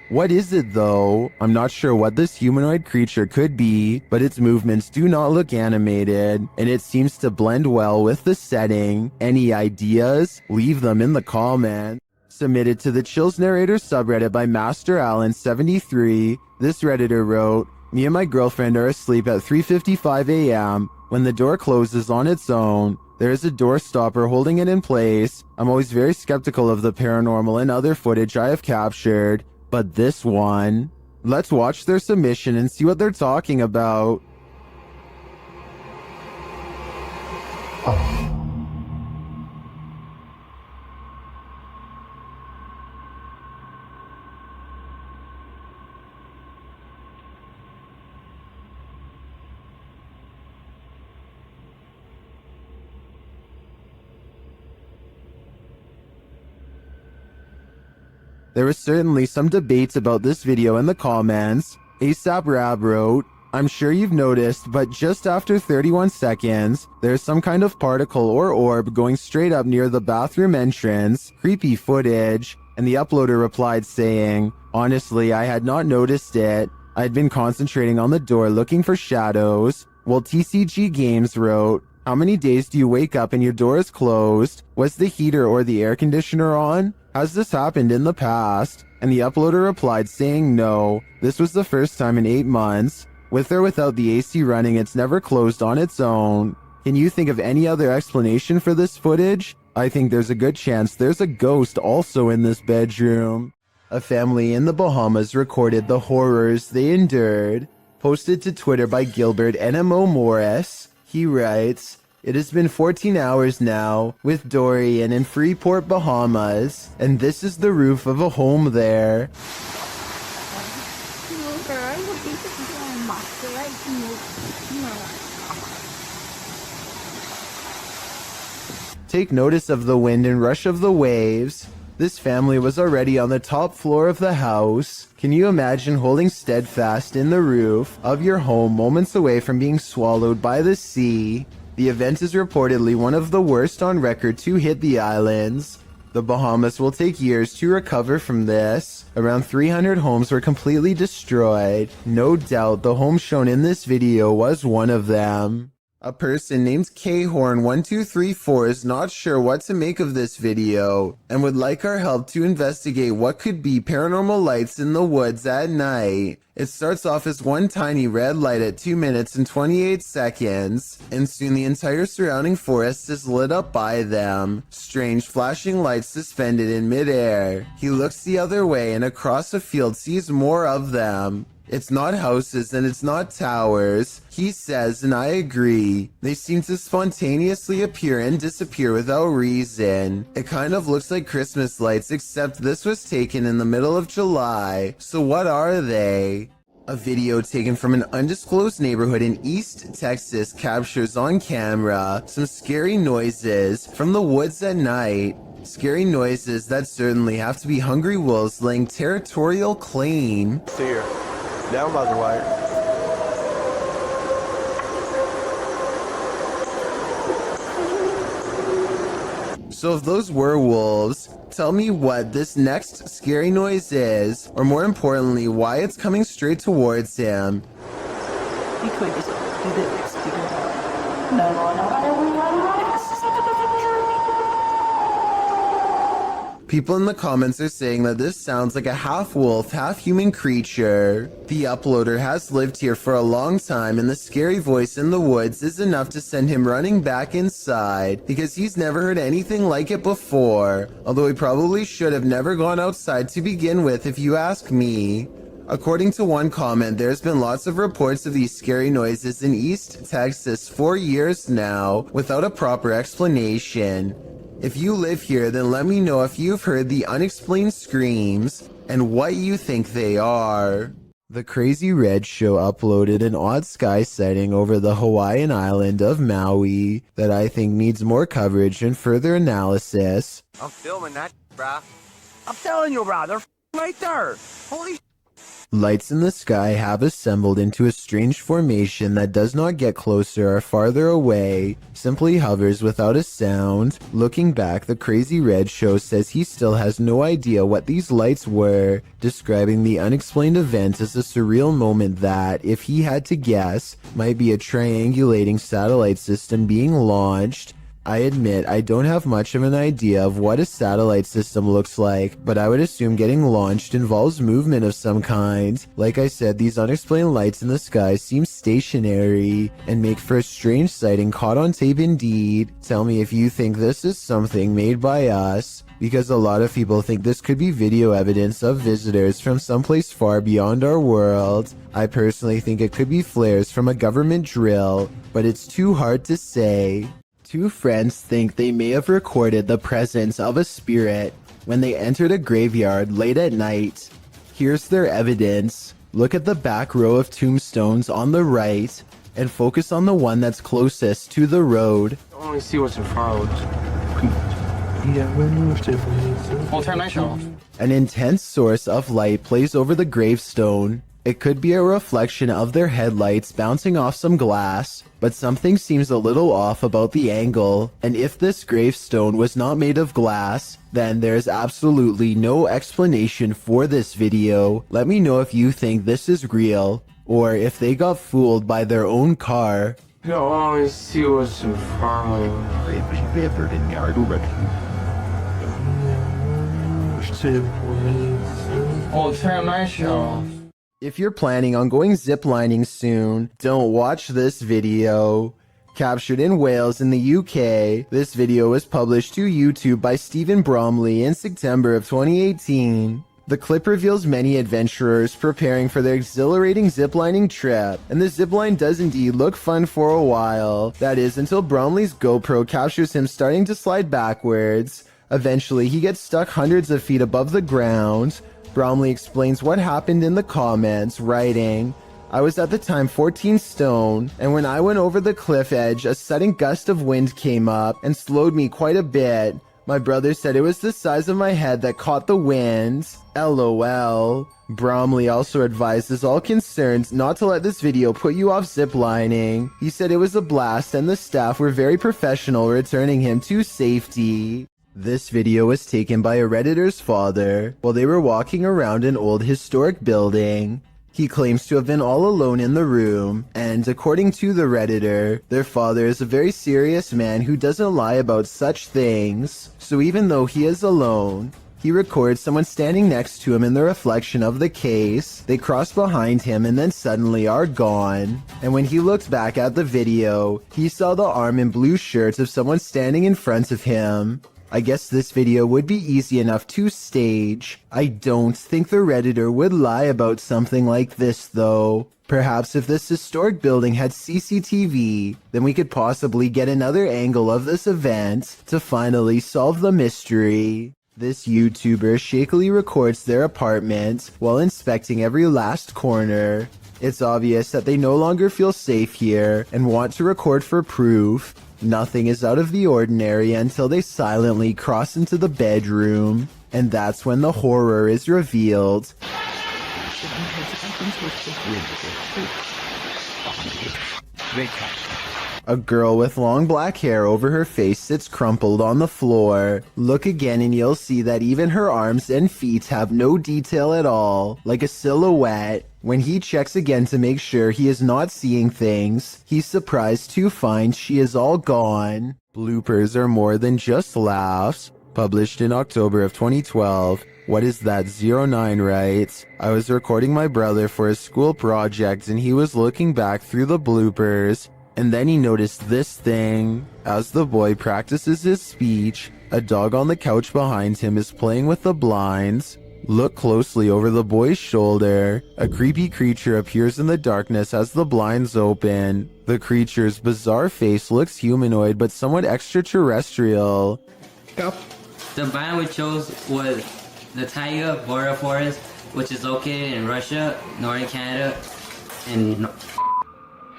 What is it though? I'm not sure what this humanoid creature could be, but its movements do not look animated, and it seems to blend well with the setting. Any ideas? Leave them in the comments. Submitted to the Chills Narrator subreddit by Master Allen73, this redditor wrote, "Me and my girlfriend are asleep at 3:55 a.m. when the door closes on its own. There is a door stopper holding it in place. I'm always very skeptical of the paranormal and other footage I have captured. But this one, let's watch their submission and see what they're talking about." There was certainly some debates about this video in the comments. ASAP Rab wrote, "I'm sure you've noticed, but just after 31 seconds, there's some kind of particle or orb going straight up near the bathroom entrance. Creepy footage." And the uploader replied saying, "Honestly, I had not noticed it. I'd been concentrating on the door looking for shadows." While TCG Games wrote, "How many days do you wake up and your door is closed? Was the heater or the air conditioner on? Has this happened in the past?" And the uploader replied saying no, this was the first time in 8 months. With or without the AC running, it's never closed on its own. Can you think of any other explanation for this footage? I think there's a good chance there's a ghost also in this bedroom. A family in the Bahamas recorded the horrors they endured. Posted to Twitter by Gilbert NMO Morris. He writes, "It has been 14 hours now with Dorian in Freeport, Bahamas, and this is the roof of a home there." Take notice of the wind and rush of the waves. This family was already on the top floor of the house. Can you imagine holding steadfast in the roof of your home moments away from being swallowed by the sea? The event is reportedly one of the worst on record to hit the islands. The Bahamas will take years to recover from this. Around 300 homes were completely destroyed. No doubt the home shown in this video was one of them. A person named Khorn1234 is not sure what to make of this video and would like our help to investigate what could be paranormal lights in the woods at night. It starts off as one tiny red light at 2 minutes and 28 seconds, and soon the entire surrounding forest is lit up by them. Strange flashing lights suspended in midair. He looks the other way and across a field sees more of them. It's not houses and it's not towers, he says, and I agree. They seem to spontaneously appear and disappear without reason. It kind of looks like Christmas lights, except this was taken in the middle of July. So what are they? A video taken from an undisclosed neighborhood in East Texas captures on camera some scary noises from the woods at night. Scary noises that certainly have to be hungry wolves laying territorial claim. Steer. Down by the wire. So if those were wolves, tell me what this next scary noise is, or more importantly, why it's coming straight towards him. You could just do the next figure. No. People in the comments are saying that this sounds like a half-wolf, half-human creature. The uploader has lived here for a long time, and the scary voice in the woods is enough to send him running back inside, because he's never heard anything like it before, although he probably should have never gone outside to begin with if you ask me. According to one comment, there's been lots of reports of these scary noises in East Texas for years now, without a proper explanation. If you live here, then let me know if you've heard the unexplained screams and what you think they are. The Crazy Red Show uploaded an odd sky sighting over the Hawaiian island of Maui that I think needs more coverage and further analysis. I'm filming that, bruh. I'm telling you, bruh, they're right there. Holy Lights in the sky have assembled into a strange formation that does not get closer or farther away, simply hovers without a sound. Looking back, the Crazy Red Show says he still has no idea what these lights were, describing the unexplained event as a surreal moment that, if he had to guess, might be a triangulating satellite system being launched. I admit I don't have much of an idea of what a satellite system looks like, but I would assume getting launched involves movement of some kind. Like I said, these unexplained lights in the sky seem stationary and make for a strange sighting caught on tape indeed. Tell me if you think this is something made by us, because a lot of people think this could be video evidence of visitors from someplace far beyond our world. I personally think it could be flares from a government drill, but it's too hard to say. Two friends think they may have recorded the presence of a spirit when they entered a graveyard late at night. Here's their evidence. Look at the back row of tombstones on the right and focus on the one that's closest to the road. I only see what's in front of us. Well, turn that show off. An intense source of light plays over the gravestone. It could be a reflection of their headlights bouncing off some glass, but something seems a little off about the angle, and if this gravestone was not made of glass, then there's absolutely no explanation for this video. Let me know if you think this is real, or if they got fooled by their own car. I only see what's in front of us. Well, turn that show off. If you're planning on going ziplining soon, don't watch this video. Captured in Wales in the UK, this video was published to YouTube by Stephen Bromley in September of 2018. The clip reveals many adventurers preparing for their exhilarating ziplining trip, and the zipline does indeed look fun for a while. That is, until Bromley's GoPro captures him starting to slide backwards. Eventually, he gets stuck hundreds of feet above the ground. Bromley explains what happened in the comments, writing, "I was at the time 14 stone, and when I went over the cliff edge, a sudden gust of wind came up and slowed me quite a bit. My brother said it was the size of my head that caught the wind. LOL. Bromley also advises all concerned not to let this video put you off ziplining. He said it was a blast and the staff were very professional returning him to safety. This video was taken by a Redditor's father while they were walking around an old historic building. He claims to have been all alone in the room, and according to the Redditor, their father is a very serious man who doesn't lie about such things. So even though he is alone, he records someone standing next to him in the reflection of the case. They cross behind him and then suddenly are gone. And when he looked back at the video, he saw the arm and blue shirt of someone standing in front of him. I guess this video would be easy enough to stage. I don't think the Redditor would lie about something like this though. Perhaps if this historic building had CCTV, then we could possibly get another angle of this event to finally solve the mystery. This YouTuber shakily records their apartment while inspecting every last corner. It's obvious that they no longer feel safe here and want to record for proof. Nothing is out of the ordinary until they silently cross into the bedroom, and that's when the horror is revealed. A girl with long black hair over her face sits crumpled on the floor. Look again and you'll see that even her arms and feet have no detail at all, like a silhouette. When he checks again to make sure he is not seeing things, he's surprised to find she is all gone. Bloopers are more than just laughs. Published in October of 2012. What is that, 09 writes, I was recording my brother for a school project and he was looking back through the bloopers. And then he noticed this thing. As the boy practices his speech, a dog on the couch behind him is playing with the blinds. Look closely over the boy's shoulder. A creepy creature appears in the darkness as the blinds open. The creature's bizarre face looks humanoid but somewhat extraterrestrial. The biome we chose was the taiga boreal forest, which is located in Russia, northern Canada, and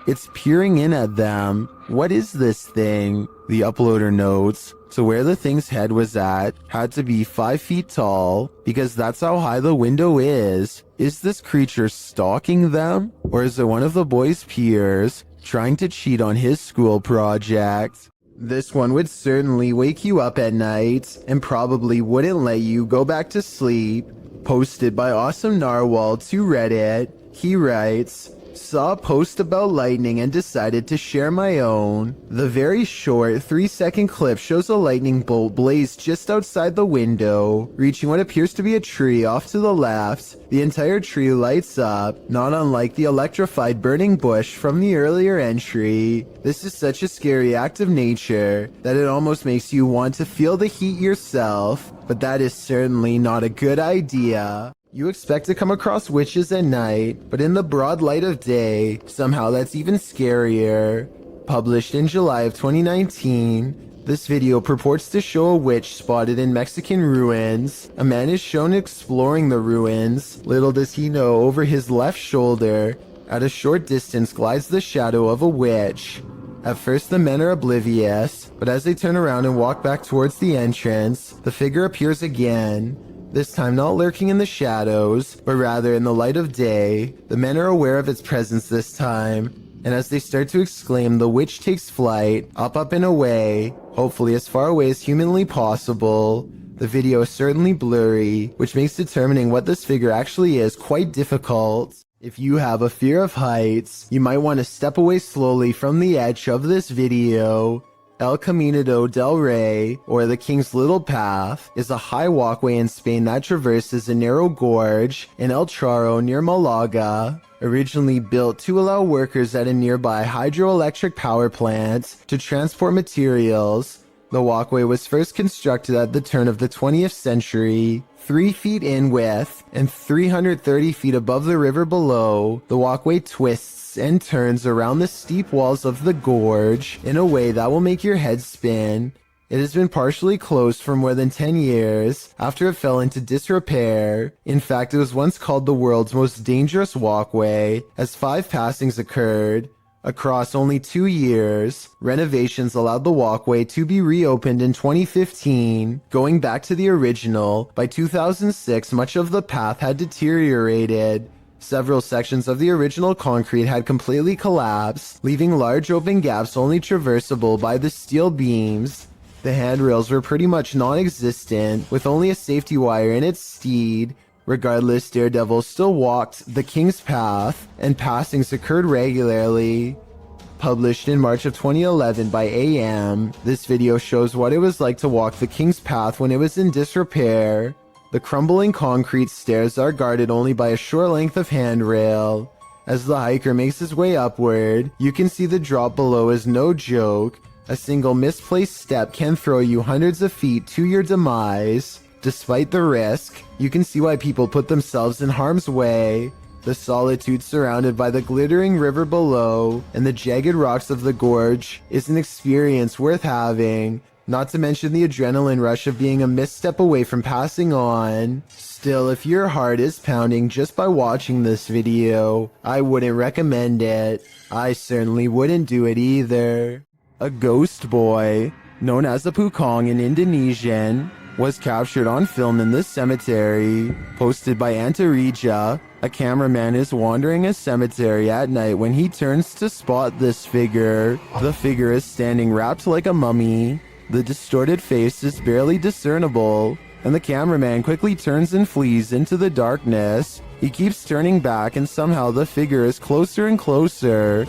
It's peering in at them. What is this thing? The uploader notes. So where the thing's head was at had to be 5 feet tall because that's how high the window is. Is this creature stalking them? Or is it one of the boy's peers trying to cheat on his school project? This one would certainly wake you up at night and probably wouldn't let you go back to sleep. Posted by Awesome Narwhal to Reddit. He writes, saw a post about lightning and decided to share my own. The very short 3-second clip shows a lightning bolt blaze just outside the window, reaching what appears to be a tree off to the left. The entire tree lights up, not unlike the electrified burning bush from the earlier entry. This is such a scary act of nature that it almost makes you want to feel the heat yourself, but that is certainly not a good idea. You expect to come across witches at night, but in the broad light of day, somehow that's even scarier. Published in July of 2019, this video purports to show a witch spotted in Mexican ruins. A man is shown exploring the ruins. Little does he know, over his left shoulder, at a short distance glides the shadow of a witch. At first the men are oblivious, but as they turn around and walk back towards the entrance, the figure appears again. This time not lurking in the shadows, but rather in the light of day. The men are aware of its presence this time, and as they start to exclaim, the witch takes flight, up and away, hopefully as far away as humanly possible. The video is certainly blurry, which makes determining what this figure actually is quite difficult. If you have a fear of heights, you might want to step away slowly from the edge of this video. El Camino del Rey, or the King's Little Path, is a high walkway in Spain that traverses a narrow gorge in El Charro near Malaga. Originally built to allow workers at a nearby hydroelectric power plant to transport materials, the walkway was first constructed at the turn of the 20th century. 3 feet in width and 330 feet above the river below, the walkway twists and turns around the steep walls of the gorge in a way that will make your head spin. It has been partially closed for more than 10 years after it fell into disrepair. In fact, it was once called the world's most dangerous walkway, as 5 passings occurred. Across only 2 years, renovations allowed the walkway to be reopened in 2015. Going back to the original, by 2006 much of the path had deteriorated. Several sections of the original concrete had completely collapsed, leaving large open gaps only traversable by the steel beams. The handrails were pretty much non-existent, with only a safety wire in its steed. Regardless, Daredevil still walked the King's Path, and passings occurred regularly. Published in March of 2011 by AM, this video shows what it was like to walk the King's Path when it was in disrepair. The crumbling concrete stairs are guarded only by a short length of handrail. As the hiker makes his way upward, you can see the drop below is no joke. A single misplaced step can throw you hundreds of feet to your demise. Despite the risk, you can see why people put themselves in harm's way. The solitude surrounded by the glittering river below and the jagged rocks of the gorge is an experience worth having, not to mention the adrenaline rush of being a misstep away from passing on. Still, if your heart is pounding just by watching this video, I wouldn't recommend it. I certainly wouldn't do it either. A ghost boy, known as a Pukong in Indonesian, was captured on film in this cemetery. Posted by Antarija, a cameraman is wandering a cemetery at night when he turns to spot this figure. The figure is standing wrapped like a mummy. The distorted face is barely discernible, and the cameraman quickly turns and flees into the darkness. He keeps turning back, and somehow the figure is closer and closer.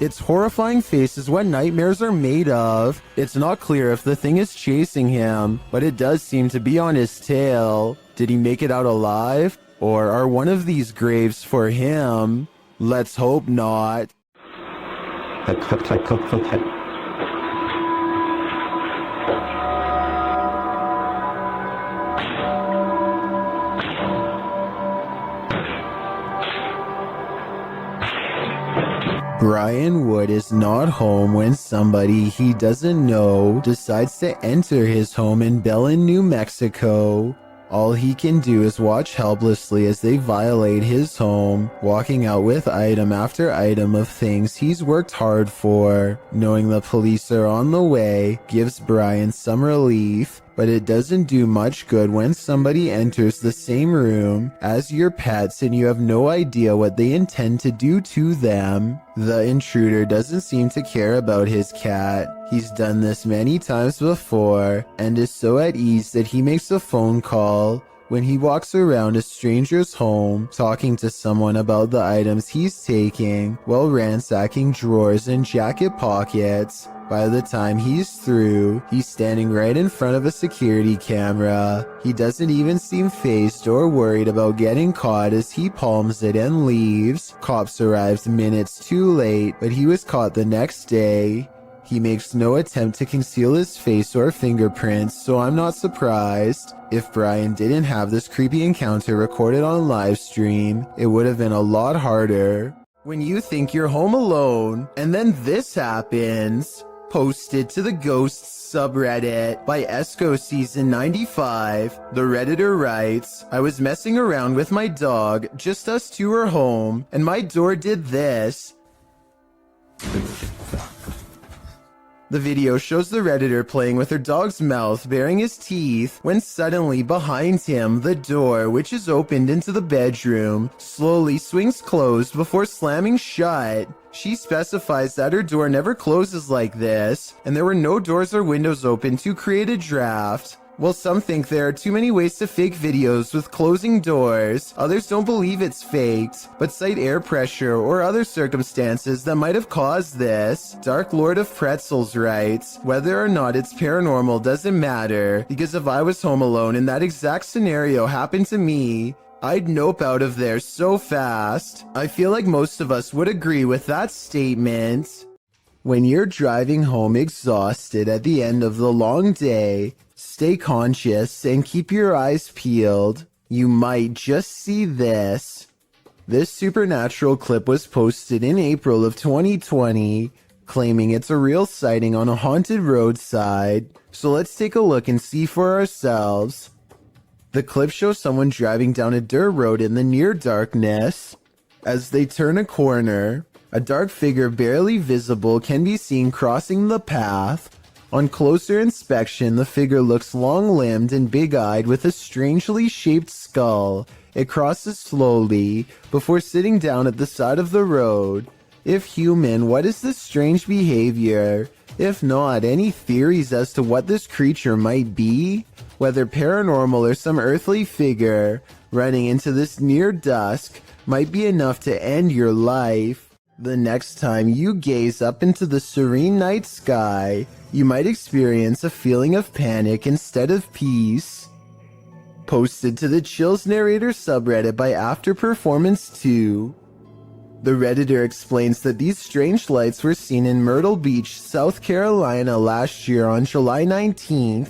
Its horrifying face is what nightmares are made of. It's not clear if the thing is chasing him, but it does seem to be on his tail. Did he make it out alive? Or are one of these graves for him? Let's hope not. Brian Wood is not home when somebody he doesn't know decides to enter his home in Belen, New Mexico. All he can do is watch helplessly as they violate his home, walking out with item after item of things he's worked hard for. Knowing the police are on the way gives Brian some relief, but it doesn't do much good when somebody enters the same room as your pets and you have no idea what they intend to do to them. The intruder doesn't seem to care about his cat. He's done this many times before and is so at ease that he makes a phone call. When he walks around a stranger's home, talking to someone about the items he's taking, while ransacking drawers and jacket pockets. By the time he's through, he's standing right in front of a security camera. He doesn't even seem fazed or worried about getting caught as he palms it and leaves. Cops arrived minutes too late, but he was caught the next day. He makes no attempt to conceal his face or fingerprints, so I'm not surprised. If Brian didn't have this creepy encounter recorded on live stream, it would have been a lot harder. When you think you're home alone, and then this happens. Posted to the Ghosts subreddit by Esco Season 95, the Redditor writes, I was messing around with my dog, just us two were home, and my door did this. The video shows the Redditor playing with her dog's mouth, baring his teeth, when suddenly behind him, the door, which is opened into the bedroom, slowly swings closed before slamming shut. She specifies that her door never closes like this, and there were no doors or windows open to create a draft. While some think there are too many ways to fake videos with closing doors, others don't believe it's faked, but cite air pressure or other circumstances that might have caused this. Dark Lord of Pretzels writes, whether or not it's paranormal doesn't matter, because if I was home alone and that exact scenario happened to me, I'd nope out of there so fast. I feel like most of us would agree with that statement. When you're driving home exhausted at the end of the long day, stay conscious and keep your eyes peeled. You might just see this. This supernatural clip was posted in April of 2020, claiming it's a real sighting on a haunted roadside. So let's take a look and see for ourselves. The clip shows someone driving down a dirt road in the near darkness. As they turn a corner, a dark figure barely visible can be seen crossing the path. On closer inspection, the figure looks long-limbed and big-eyed with a strangely shaped skull. It crosses slowly before sitting down at the side of the road. If human, what is this strange behavior? If not, any theories as to what this creature might be? Whether paranormal or some earthly figure running into this near dusk might be enough to end your life. The next time you gaze up into the serene night sky, you might experience a feeling of panic instead of peace. Posted to the Chills Narrator subreddit by After Performance 2. The Redditor explains that these strange lights were seen in Myrtle Beach, South Carolina last year on July 19th.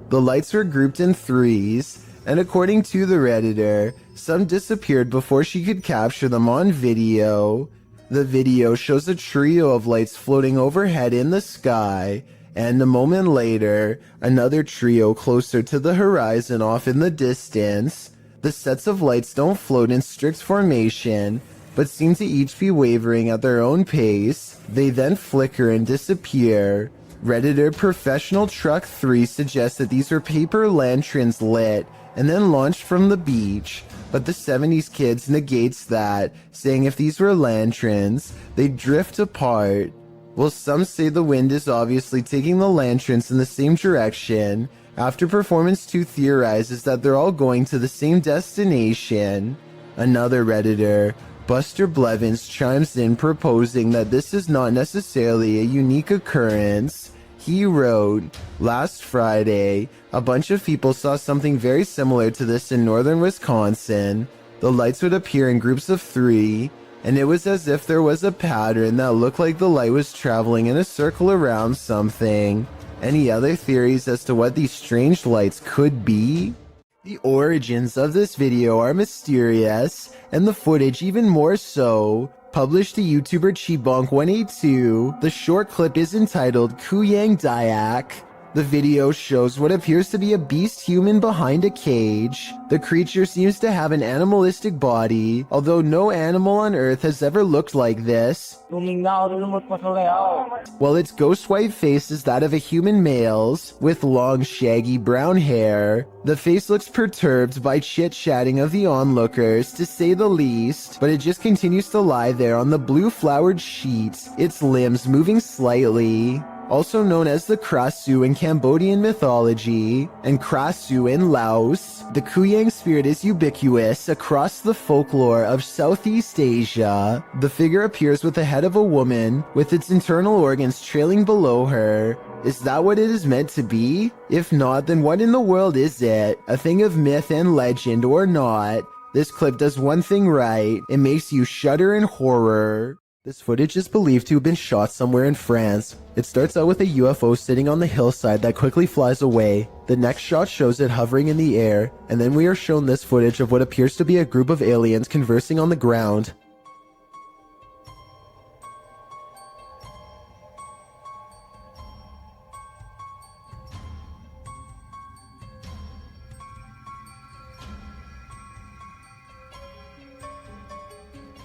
The lights were grouped in threes, and according to the Redditor, some disappeared before she could capture them on video. The video shows a trio of lights floating overhead in the sky, and a moment later, another trio closer to the horizon off in the distance. The sets of lights don't float in strict formation, but seem to each be wavering at their own pace. They then flicker and disappear. Redditor Professional Truck 3 suggests that these were paper lanterns lit and then launched from the beach, but the 70s kids negates that, saying if these were lanterns, they'd drift apart. Well, some say the wind is obviously taking the lanterns in the same direction. After Performance 2 theorizes that they're all going to the same destination. Another Redditor, Buster Blevins, chimes in proposing that this is not necessarily a unique occurrence. He wrote, "Last Friday, a bunch of people saw something very similar to this in northern Wisconsin. The lights would appear in groups of 3, and it was as if there was a pattern that looked like the light was traveling in a circle around something." Any other theories as to what these strange lights could be? The origins of this video are mysterious, and the footage even more so. Published to YouTuber Chibonk182, the short clip is entitled Kuyang Dayak. The video shows what appears to be a beast human behind a cage. The creature seems to have an animalistic body, although no animal on Earth has ever looked like this. While its ghost white face is that of a human male's, with long shaggy brown hair. The face looks perturbed by chit-chatting of the onlookers, to say the least, but it just continues to lie there on the blue flowered sheet, its limbs moving slightly. Also known as the Krasu in Cambodian mythology, and Krasu in Laos, the Kuyang spirit is ubiquitous across the folklore of Southeast Asia. The figure appears with the head of a woman, with its internal organs trailing below her. Is that what it is meant to be? If not, then what in the world is it? A thing of myth and legend or not? This clip does one thing right. It makes you shudder in horror. This footage is believed to have been shot somewhere in France. It starts out with a UFO sitting on the hillside that quickly flies away. The next shot shows it hovering in the air, and then we are shown this footage of what appears to be a group of aliens conversing on the ground.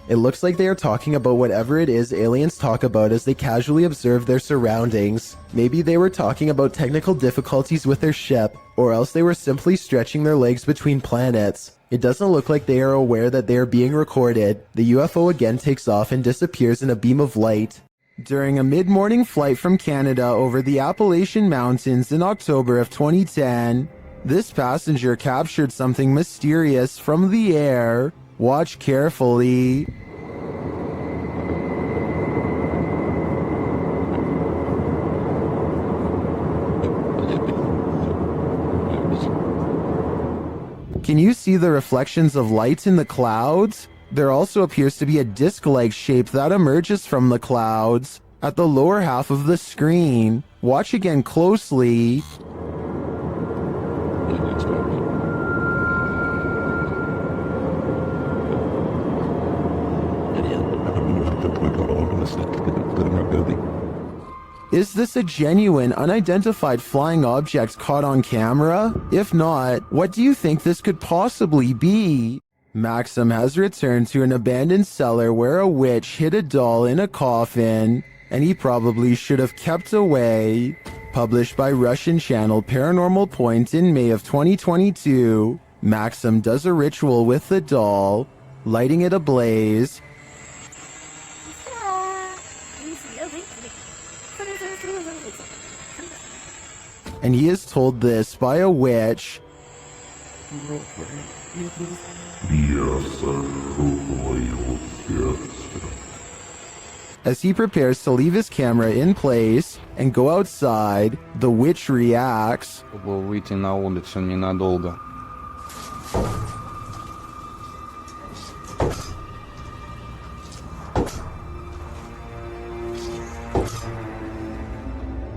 It looks like they are talking about whatever it is aliens talk about as they casually observe their surroundings. Maybe they were talking about technical difficulties with their ship, or else they were simply stretching their legs between planets. It doesn't look like they are aware that they are being recorded. The UFO again takes off and disappears in a beam of light. During a mid-morning flight from Canada over the Appalachian Mountains in October of 2010, this passenger captured something mysterious from the air. Watch carefully. Can you see the reflections of light in the clouds? There also appears to be a disc-like shape that emerges from the clouds at the lower half of the screen. Watch again closely. Is this a genuine, unidentified flying object caught on camera? If not, what do you think this could possibly be? Maxim has returned to an abandoned cellar where a witch hid a doll in a coffin, and he probably should have kept away. Published by Russian channel Paranormal Point in May of 2022, Maxim does a ritual with the doll, lighting it ablaze. And he is told this by a witch. As he prepares to leave his camera in place and go outside, the witch reacts. Выйти на улицу ненадолго.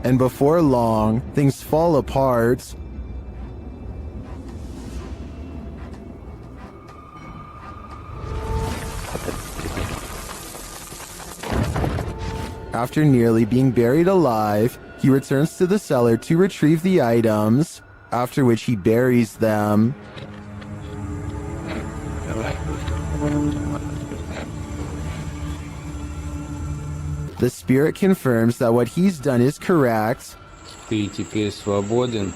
And before long, things fall apart. After nearly being buried alive, he returns to the cellar to retrieve the items, after which he buries them. The spirit confirms that what he's done is correct. Ты теперь свободен.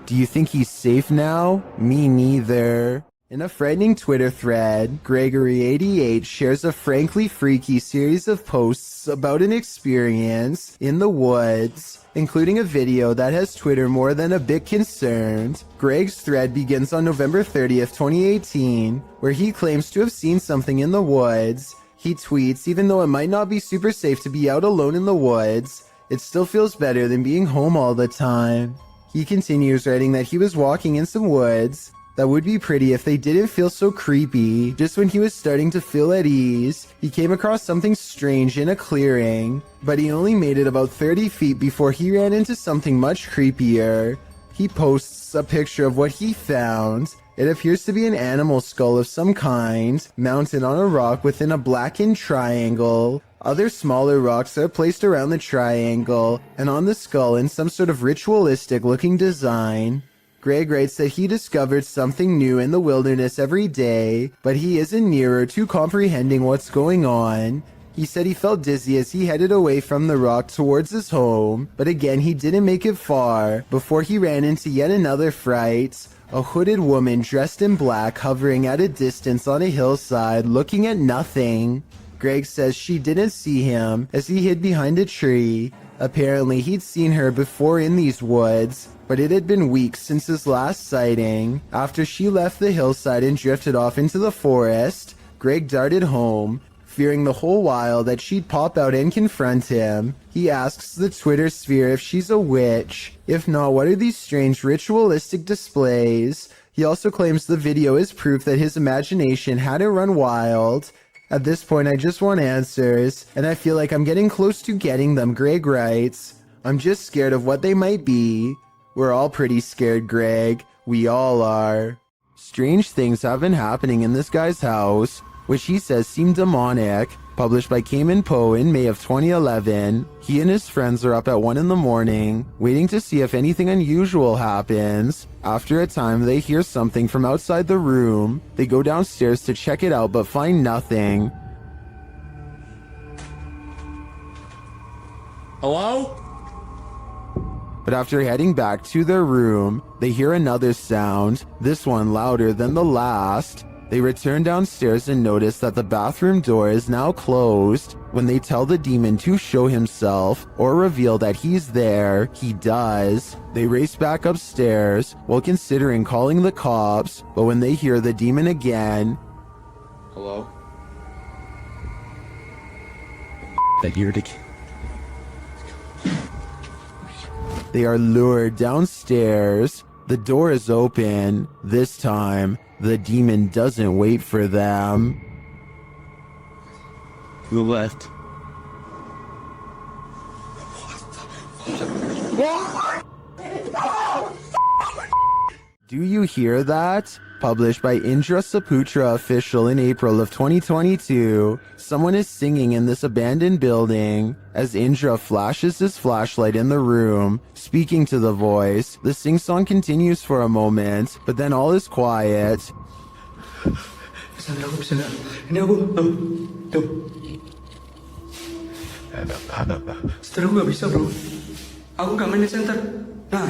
Do you think he's safe now? Me neither. In a frightening Twitter thread, Gregory88 shares a frankly freaky series of posts about an experience in the woods, including a video that has Twitter more than a bit concerned. Greg's thread begins on November 30th, 2018, where he claims to have seen something in the woods. He tweets, even though it might not be super safe to be out alone in the woods, it still feels better than being home all the time. He continues writing that he was walking in some woods that would be pretty if they didn't feel so creepy. Just when he was starting to feel at ease, he came across something strange in a clearing, but he only made it about 30 feet before he ran into something much creepier. He posts a picture of what he found. It appears to be an animal skull of some kind, mounted on a rock within a blackened triangle. Other smaller rocks are placed around the triangle, and on the skull in some sort of ritualistic looking design. Greg writes that he discovered something new in the wilderness every day, but he isn't nearer to comprehending what's going on. He said he felt dizzy as he headed away from the rock towards his home, but again he didn't make it far before he ran into yet another fright. A hooded woman dressed in black hovering at a distance on a hillside looking at nothing. Greg says she didn't see him as he hid behind a tree. Apparently he'd seen her before in these woods, but it had been weeks since his last sighting. After she left the hillside and drifted off into the forest, Greg darted home, fearing the whole while that she'd pop out and confront him. He asks the Twitter sphere if she's a witch. If not, what are these strange ritualistic displays? He also claims the video is proof that his imagination hadn't run wild. At this point, I just want answers, and I feel like I'm getting close to getting them, Greg writes. I'm just scared of what they might be. We're all pretty scared, Greg. We all are. Strange things have been happening in this guy's house, which he says seem demonic. Published by Cayman Poe in May of 2011, he and his friends are up at 1 in the morning, waiting to see if anything unusual happens. After a time, they hear something from outside the room. They go downstairs to check it out, but find nothing. Hello? But after heading back to their room, they hear another sound, this one louder than the last. They return downstairs and notice that the bathroom door is now closed. When they tell the demon to show himself or reveal that he's there, he does. They race back upstairs while considering calling the cops, but when they hear the demon again, Hello? they are lured downstairs. The door is open. This time, the demon doesn't wait for them. You left. Do you hear that? Published by Indra Saputra Official in April of 2022. Someone is singing in this abandoned building. As Indra flashes his flashlight in the room, speaking to the voice, the sing-song continues for a moment, but then all is quiet. Bisa nggak? Ini aku, tuh. Setelah aku nggak bisa bro. Aku nggak main di center. Nah,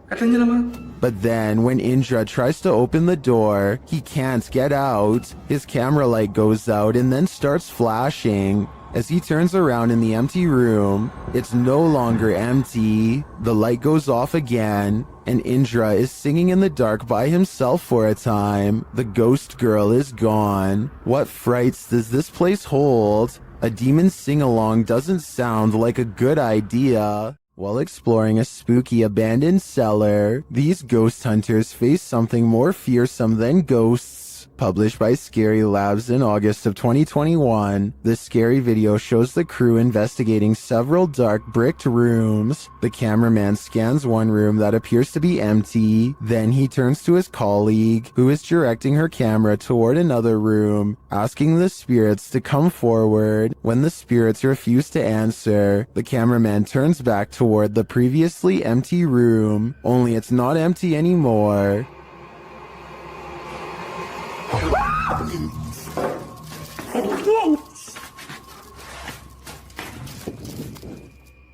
katanya lama. But then, when Indra tries to open the door, he can't get out. His camera light goes out and then starts flashing. As he turns around in the empty room, it's no longer empty. The light goes off again, and Indra is singing in the dark by himself for a time. The ghost girl is gone. What frights does this place hold? A demon sing-along doesn't sound like a good idea. While exploring a spooky abandoned cellar, these ghost hunters face something more fearsome than ghosts. Published by Scary Labs in August of 2021, this scary video shows the crew investigating several dark bricked rooms. The cameraman scans one room that appears to be empty. Then he turns to his colleague, who is directing her camera toward another room, asking the spirits to come forward. When the spirits refuse to answer, the cameraman turns back toward the previously empty room, only it's not empty anymore.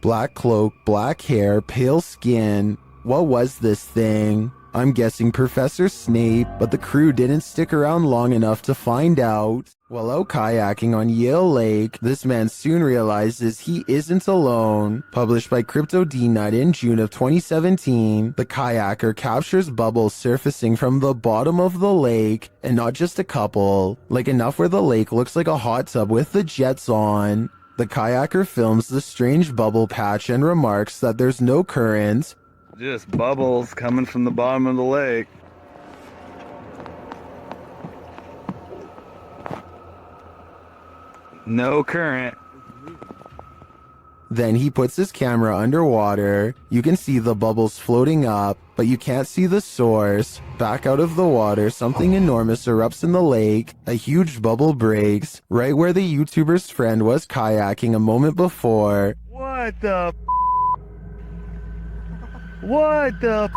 Black cloak, black hair, pale skin. What was this thing? I'm guessing Professor Snape, but the crew didn't stick around long enough to find out. While out kayaking on Yale Lake, this man soon realizes he isn't alone. Published by Crypto D-Nut in June of 2017, the kayaker captures bubbles surfacing from the bottom of the lake, and not just a couple, like enough where the lake looks like a hot tub with the jets on. The kayaker films the strange bubble patch and remarks that there's no current. Just bubbles coming from the bottom of the lake. No current. Then he puts his camera underwater. You can see the bubbles floating up, but you can't see the source. Back out of the water, something enormous erupts in the lake. A huge bubble breaks, right where the YouTuber's friend was kayaking a moment before. What the What the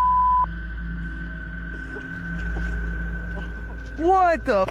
What the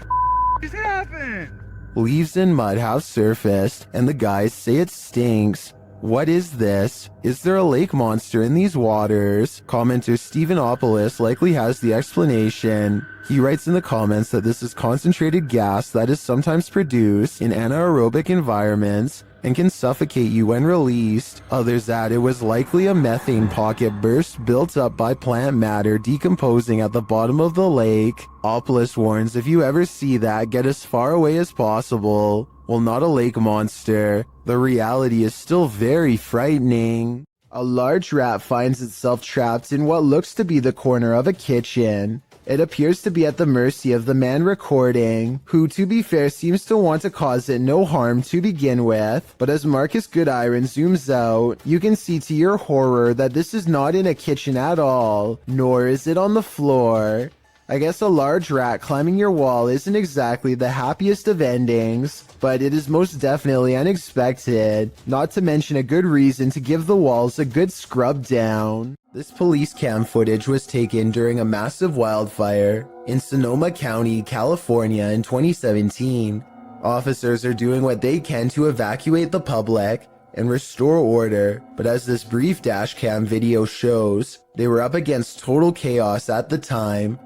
just happened? Leaves and mud have surfaced, and the guys say it stinks. What is this? Is there a lake monster in these waters? Commenter Stevenopolis likely has the explanation. He writes in the comments that this is concentrated gas that is sometimes produced in anaerobic environments and can suffocate you when released. Others add it was likely a methane pocket burst built up by plant matter decomposing at the bottom of the lake. Opolis warns if you ever see that, get as far away as possible. Well, not a lake monster. The reality is still very frightening. A large rat finds itself trapped in what looks to be the corner of a kitchen. It appears to be at the mercy of the man recording, who, to be fair, seems to want to cause it no harm to begin with. But as Marcus Goodiron zooms out, you can see to your horror that this is not in a kitchen at all, nor is it on the floor. I guess a large rat climbing your wall isn't exactly the happiest of endings, but it is most definitely unexpected, not to mention a good reason to give the walls a good scrub down. This police cam footage was taken during a massive wildfire in Sonoma County, California in 2017. Officers are doing what they can to evacuate the public and restore order, but as this brief dashcam video shows, they were up against total chaos at the time.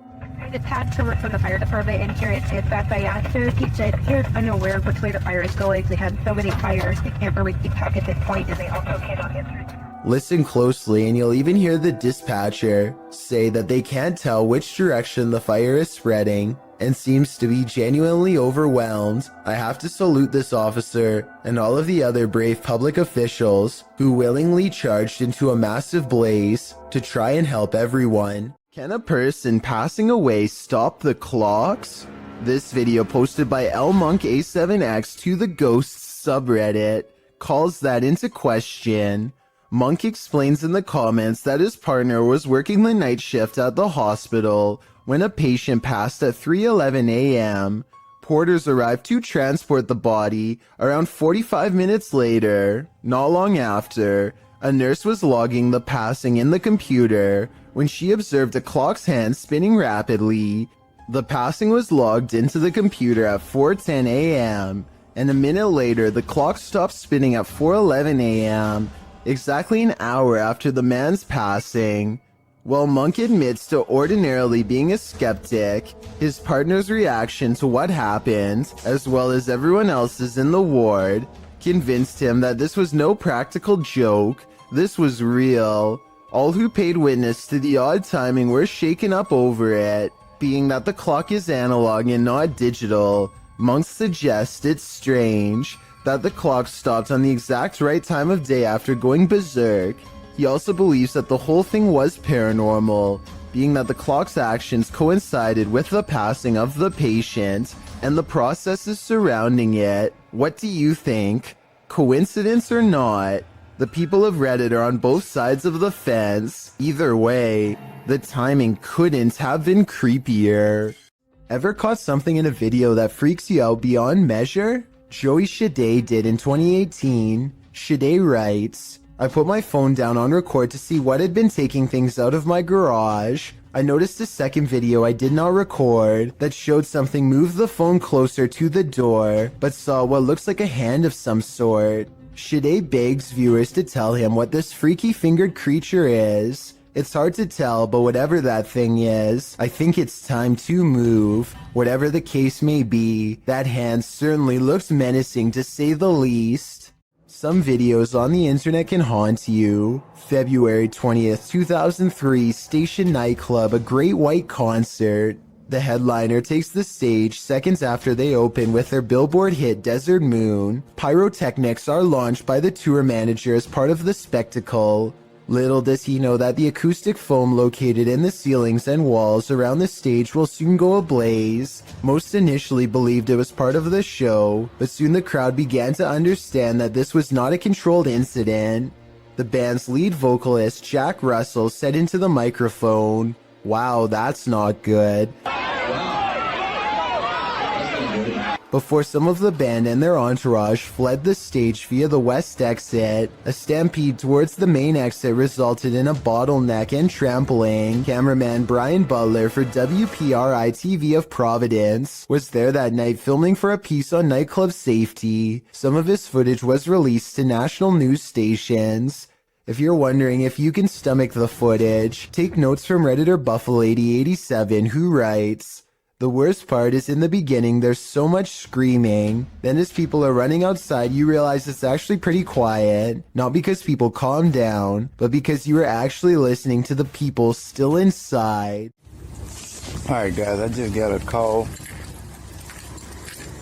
It's had to work for the fire department, and here it's back by actors. He said, here's unaware of which way the fire is going. They had so many fires, they can't really keep track at this point, and they also cannot get through. Listen closely and you'll even hear the dispatcher say that they can't tell which direction the fire is spreading and seems to be genuinely overwhelmed. I have to salute this officer and all of the other brave public officials who willingly charged into a massive blaze to try and help everyone. Can a person passing away stop the clocks? This video posted by LMonkA7X to the Ghosts subreddit calls that into question. Monk explains in the comments that his partner was working the night shift at the hospital when a patient passed at 3:11 a.m. Porters arrived to transport the body around 45 minutes later. Not long after, a nurse was logging the passing in the computer when she observed a clock's hand spinning rapidly. The passing was logged into the computer at 4:10 a.m. and a minute later the clock stopped spinning at 4:11 a.m. exactly an hour after the man's passing. While Monk admits to ordinarily being a skeptic, his partner's reaction to what happened, as well as everyone else's in the ward, convinced him that this was no practical joke. This was real. All who paid witness to the odd timing were shaken up over it. Being that the clock is analog and not digital, monks suggest it's strange that the clock stopped on the exact right time of day after going berserk. He also believes that the whole thing was paranormal, being that the clock's actions coincided with the passing of the patient and the processes surrounding it. What do you think? Coincidence or not? The people of Reddit are on both sides of the fence. Either way, the timing couldn't have been creepier. Ever caught something in a video that freaks you out beyond measure? Joey Shade did in 2018. Shade writes, I put my phone down on record to see what had been taking things out of my garage. I noticed a second video I did not record that showed something move the phone closer to the door, but saw what looks like a hand of some sort. Shade begs viewers to tell him what this freaky fingered creature is. It's hard to tell, but whatever that thing is, I think it's time to move. Whatever the case may be, that hand certainly looks menacing to say the least. Some videos on the internet can haunt you. February 20th, 2003, Station Nightclub, a Great White Concert. The headliner takes the stage seconds after they open with their Billboard hit Desert Moon. Pyrotechnics are launched by the tour manager as part of the spectacle. Little does he know that the acoustic foam located in the ceilings and walls around the stage will soon go ablaze. Most initially believed it was part of the show, but soon the crowd began to understand that this was not a controlled incident. The band's lead vocalist, Jack Russell, said into the microphone, "Wow, that's not good," before some of the band and their entourage fled the stage via the west exit. A stampede towards the main exit resulted in a bottleneck and trampling. Cameraman Brian Butler for WPRI-TV of Providence was there that night filming for a piece on nightclub safety. Some of his footage was released to national news stations. If you're wondering if you can stomach the footage, take notes from Redditor Buffalo8087, who writes, the worst part is in the beginning there's so much screaming. Then as people are running outside, you realize it's actually pretty quiet. Not because people calm down, but because you are actually listening to the people still inside. Alright guys, I just got a call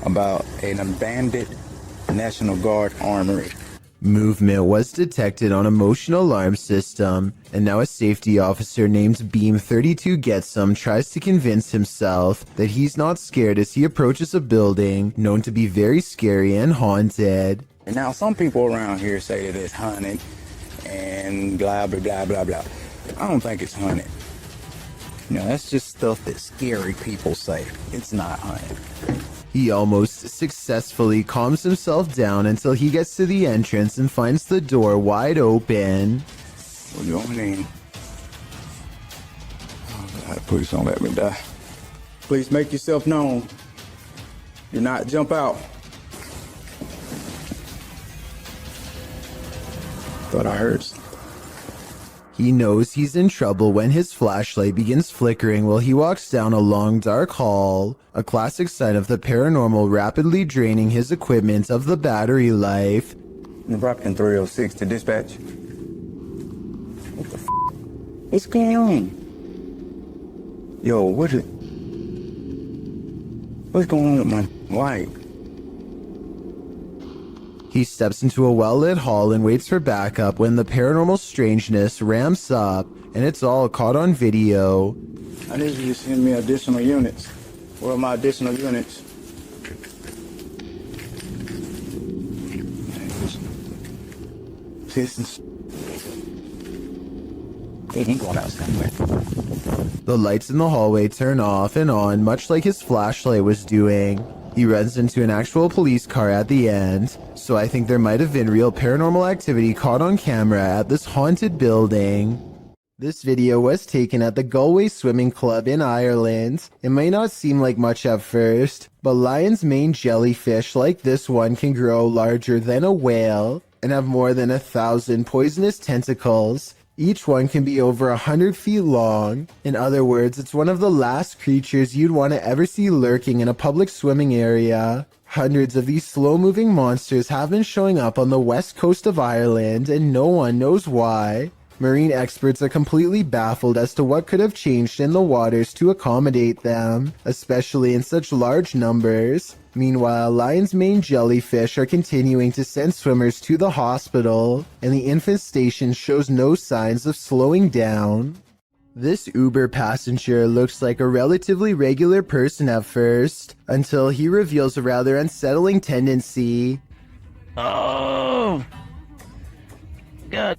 about an abandoned National Guard armory. Movement was detected on a motion alarm system, and now a safety officer named Beam32 Getsum tries to convince himself that he's not scared as he approaches a building known to be very scary and haunted. And now some people around here say that it's haunted and blah blah blah blah blah. I don't think it's haunted. You know, that's just stuff that scary people say. It's not haunted. He almost successfully calms himself down until he gets to the entrance and finds the door wide open. We're going in. Oh God, please don't let me die. Please make yourself known. Do not jump out. Thought I heard something. He knows he's in trouble when his flashlight begins flickering while he walks down a long dark hall, a classic sign of the paranormal rapidly draining his equipment of the battery life. Brockton 306 to dispatch. What the f***? What's going on? Yo, what's going on with my light? He steps into a well-lit hall and waits for backup when the paranormal strangeness ramps up, and it's all caught on video. I need you to send me additional units. Where are my additional units? They ain't going out somewhere. The lights in the hallway turn off and on, much like his flashlight was doing. He runs into an actual police car at the end, so I think there might have been real paranormal activity caught on camera at this haunted building. This video was taken at the Galway Swimming Club in Ireland. It may not seem like much at first, but lion's mane jellyfish like this one can grow larger than a whale and have more than 1,000 poisonous tentacles. Each one can be over 100 feet long. In other words, it's one of the last creatures you'd want to ever see lurking in a public swimming area. Hundreds of these slow-moving monsters have been showing up on the west coast of Ireland, and no one knows why. Marine experts are completely baffled as to what could have changed in the waters to accommodate them, especially in such large numbers. Meanwhile, lion's mane jellyfish are continuing to send swimmers to the hospital, and the infestation shows no signs of slowing down. This Uber passenger looks like a relatively regular person at first, until he reveals a rather unsettling tendency. Oh! God.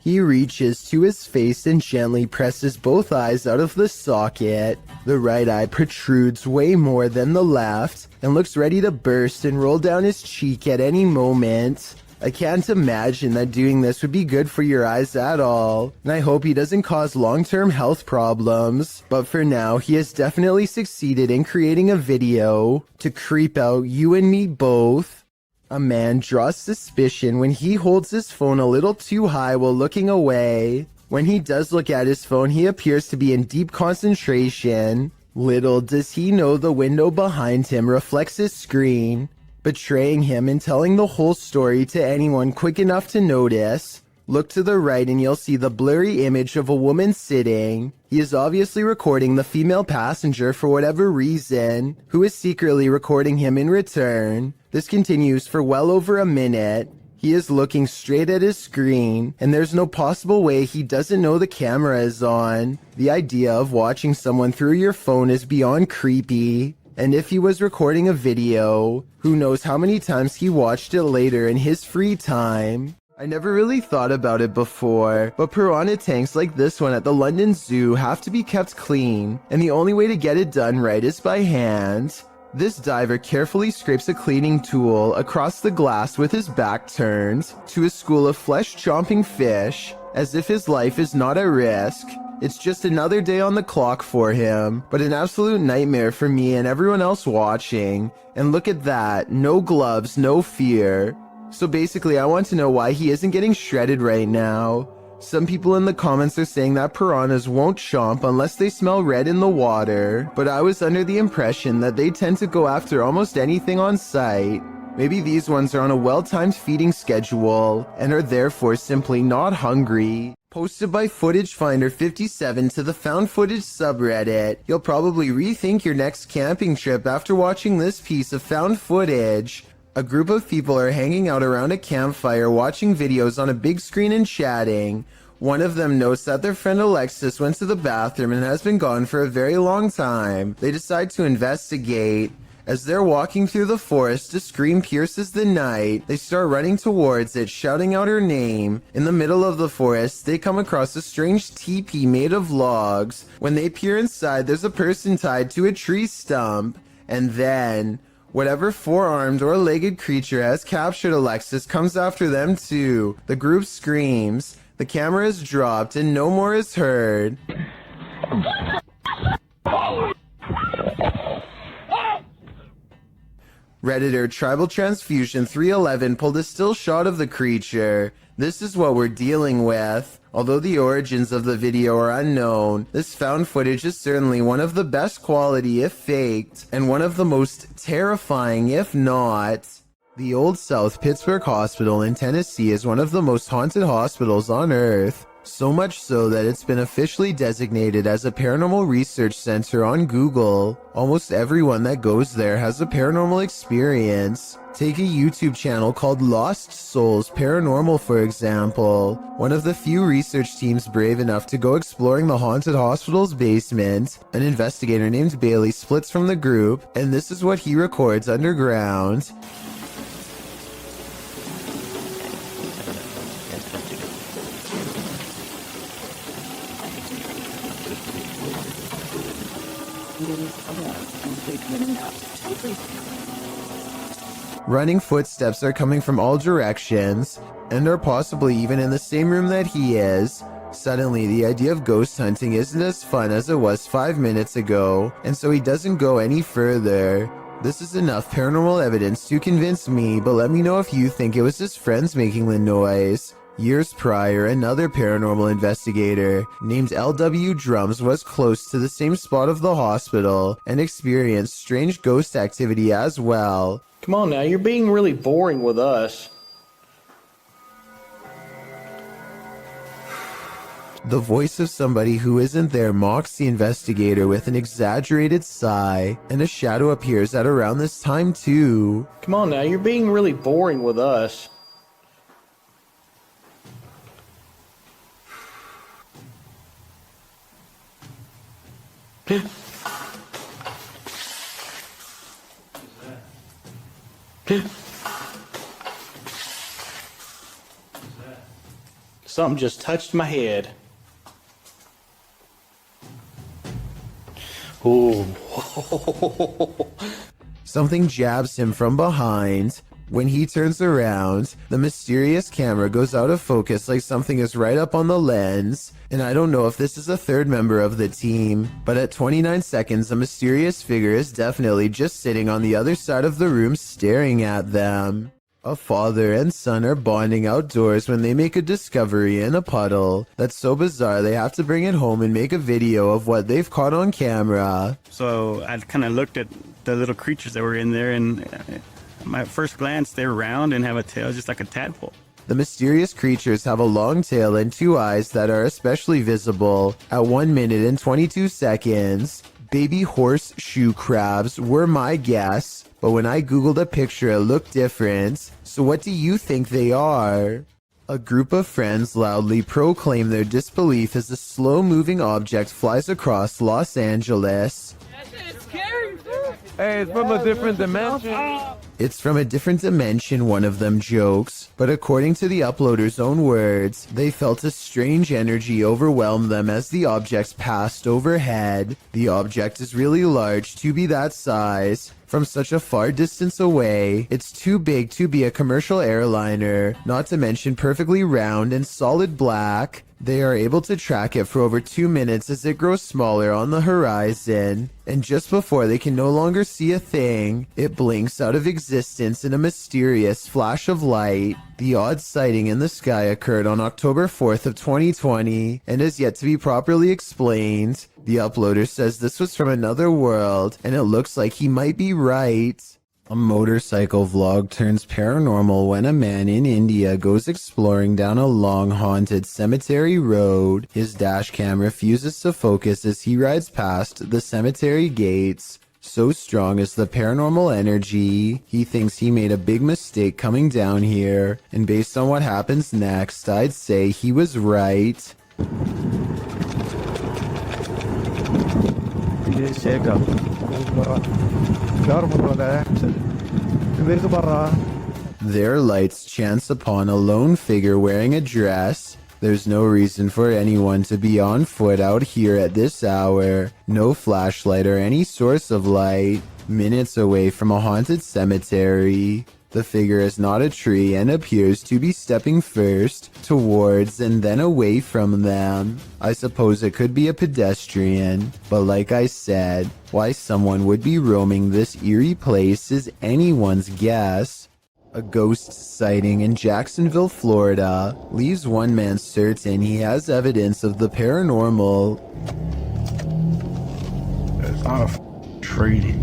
He reaches to his face and gently presses both eyes out of the socket. The right eye protrudes way more than the left, and looks ready to burst and roll down his cheek at any moment. I can't imagine that doing this would be good for your eyes at all, and I hope he doesn't cause long-term health problems. But for now, he has definitely succeeded in creating a video to creep out you and me both. A man draws suspicion when he holds his phone a little too high while looking away. When he does look at his phone, he appears to be in deep concentration. Little does he know the window behind him reflects his screen, betraying him and telling the whole story to anyone quick enough to notice. Look to the right and you'll see the blurry image of a woman sitting. He is obviously recording the female passenger for whatever reason, who is secretly recording him in return. This continues for well over a minute. He is looking straight at his screen, and there's no possible way he doesn't know the camera is on. The idea of watching someone through your phone is beyond creepy. And if he was recording a video, who knows how many times he watched it later in his free time. I never really thought about it before, but piranha tanks like this one at the London Zoo have to be kept clean, and the only way to get it done right is by hand. This diver carefully scrapes a cleaning tool across the glass with his back turned to a school of flesh-chomping fish, as if his life is not at risk. It's just another day on the clock for him, but an absolute nightmare for me and everyone else watching. And look at that, no gloves, no fear. So basically, I want to know why he isn't getting shredded right now. Some people in the comments are saying that piranhas won't chomp unless they smell red in the water, but I was under the impression that they tend to go after almost anything on sight. Maybe these ones are on a well-timed feeding schedule and are therefore simply not hungry. Posted by Footage Finder 57 to the Found Footage subreddit. You'll probably rethink your next camping trip after watching this piece of found footage. A group of people are hanging out around a campfire watching videos on a big screen and chatting. One of them notes that their friend Alexis went to the bathroom and has been gone for a very long time. They decide to investigate. As they're walking through the forest, a scream pierces the night. They start running towards it, shouting out her name. In the middle of the forest, they come across a strange teepee made of logs. When they peer inside, there's a person tied to a tree stump. And then whatever four-armed or legged creature has captured Alexis comes after them too. The group screams. The camera is dropped and no more is heard. Redditor Tribal Transfusion 311 pulled a still shot of the creature. This is what we're dealing with. Although the origins of the video are unknown, this found footage is certainly one of the best quality if faked, and one of the most terrifying if not. The Old South Pittsburgh Hospital in Tennessee is one of the most haunted hospitals on Earth. So much so that it's been officially designated as a paranormal research center on Google. Almost everyone that goes there has a paranormal experience. Take a YouTube channel called Lost Souls Paranormal, for example. One of the few research teams brave enough to go exploring the haunted hospital's basement. An investigator named Bailey splits from the group, and this is what he records underground. Running footsteps are coming from all directions, and are possibly even in the same room that he is. Suddenly, the idea of ghost hunting isn't as fun as it was 5 minutes ago, and so he doesn't go any further. This is enough paranormal evidence to convince me, but let me know if you think it was his friends making the noise. Years prior, another paranormal investigator named L.W. Drums was close to the same spot of the hospital and experienced strange ghost activity as well. Come on now, you're being really boring with us. The voice of somebody who isn't there mocks the investigator with an exaggerated sigh, and a shadow appears at around this time too. Come on now, you're being really boring with us. Something just touched my head. Ooh. Something jabs him from behind. When he turns around, the mysterious camera goes out of focus like something is right up on the lens, and I don't know if this is a third member of the team, but at 29 seconds, a mysterious figure is definitely just sitting on the other side of the room staring at them. A father and son are bonding outdoors when they make a discovery in a puddle that's so bizarre they have to bring it home and make a video of what they've caught on camera. So I kind of looked at the little creatures that were in there, and my first glance, they're round and have a tail just like a tadpole. The mysterious creatures have a long tail and two eyes that are especially visible at 1 minute and 22 seconds. Baby horseshoe crabs were my guess, but when I googled a picture it looked different. So what do you think they are? A group of friends loudly proclaim their disbelief as a slow-moving object flies across Los Angeles. Hey, it's from a different dimension. It's from a different dimension, one of them jokes, but according to the uploader's own words, they felt a strange energy overwhelm them as the objects passed overhead. The object is really large to be that size. From such a far distance away, it's too big to be a commercial airliner, not to mention perfectly round and solid black. They are able to track it for over 2 minutes as it grows smaller on the horizon, and just before they can no longer see a thing, it blinks out of existence in a mysterious flash of light. The odd sighting in the sky occurred on October 4th of 2020 and is yet to be properly explained. The uploader says this was from another world, and it looks like he might be right. A motorcycle vlog turns paranormal when a man in India goes exploring down a long haunted cemetery road. His dash cam refuses to focus as he rides past the cemetery gates. So strong is the paranormal energy, he thinks he made a big mistake coming down here, and based on what happens next, I'd say he was right. Their lights chance upon a lone figure wearing a dress. There's no reason for anyone to be on foot out here at this hour. No flashlight or any source of light. Minutes away from a haunted cemetery. The figure is not a tree and appears to be stepping first towards and then away from them. I suppose it could be a pedestrian, but like I said, why someone would be roaming this eerie place is anyone's guess. A ghost sighting in Jacksonville, Florida, leaves one man certain he has evidence of the paranormal. It's not a tree.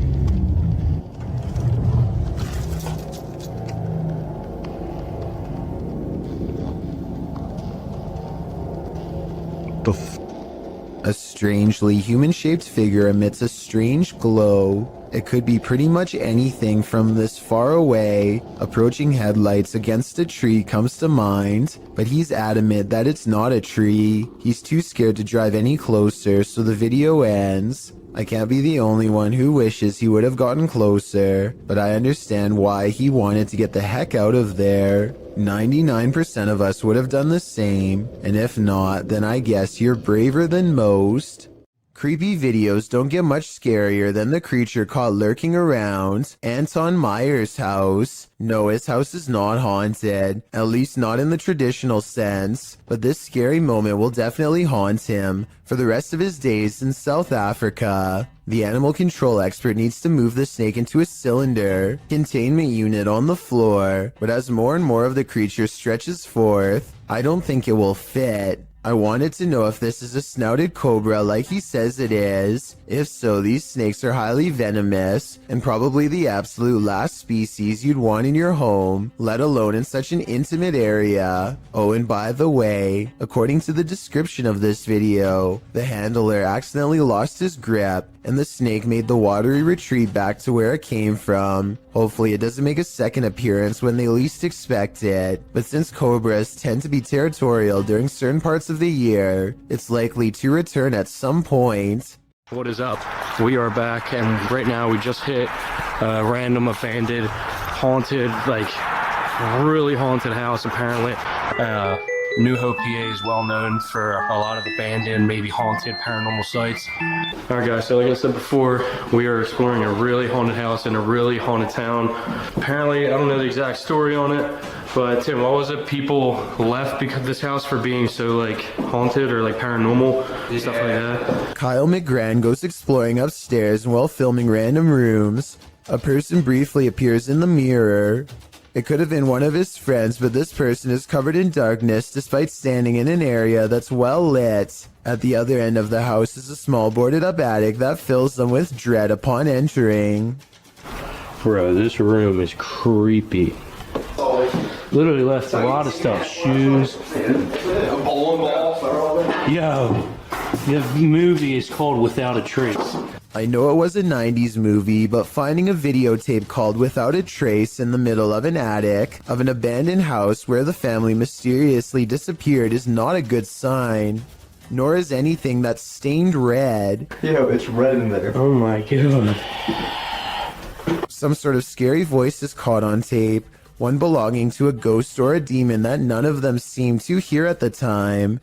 A strangely human-shaped figure emits a strange glow. It could be pretty much anything from this far away. Approaching headlights against a tree comes to mind, but he's adamant that it's not a tree. He's too scared to drive any closer, so the video ends. I can't be the only one who wishes he would have gotten closer, but I understand why he wanted to get the heck out of there. 99% of us would have done the same, and if not, then I guess you're braver than most. Creepy videos don't get much scarier than the creature caught lurking around Anton Meyer's house. No, his house is not haunted, at least not in the traditional sense, but this scary moment will definitely haunt him for the rest of his days in South Africa. The animal control expert needs to move the snake into a cylinder containment unit on the floor, but as more and more of the creature stretches forth, I don't think it will fit. I wanted to know if this is a snouted cobra like he says it is. If so, these snakes are highly venomous and probably the absolute last species you'd want in your home, let alone in such an intimate area. Oh, and by the way, according to the description of this video, the handler accidentally lost his grip and the snake made the watery retreat back to where it came from. Hopefully it doesn't make a second appearance when they least expect it, but since cobras tend to be territorial during certain parts of the year, it's likely to return at some point. What is up? We are back, and right now we just hit a random abandoned, haunted, like really haunted house apparently. New Hope, PA is well known for a lot of abandoned, maybe haunted paranormal sites. Alright guys, so like I said before, we are exploring a really haunted house in a really haunted town. Apparently, I don't know the exact story on it, but Tim, what was it? People left because of this house for being so like haunted or like paranormal, stuff like that. Kyle McGran goes exploring upstairs, and while filming random rooms, a person briefly appears in the mirror. It could have been one of his friends, but this person is covered in darkness despite standing in an area that's well lit. At the other end of the house is a small boarded up attic that fills them with dread upon entering. Bro, this room is creepy. Literally left a lot of stuff. Shoes. Yo, the movie is called Without a Trace. I know it was a 90s movie, but finding a videotape called Without a Trace in the middle of an attic of an abandoned house where the family mysteriously disappeared is not a good sign. Nor is anything that's stained red. Yo, it's red in there. Oh my god. Some sort of scary voice is caught on tape, one belonging to a ghost or a demon that none of them seemed to hear at the time.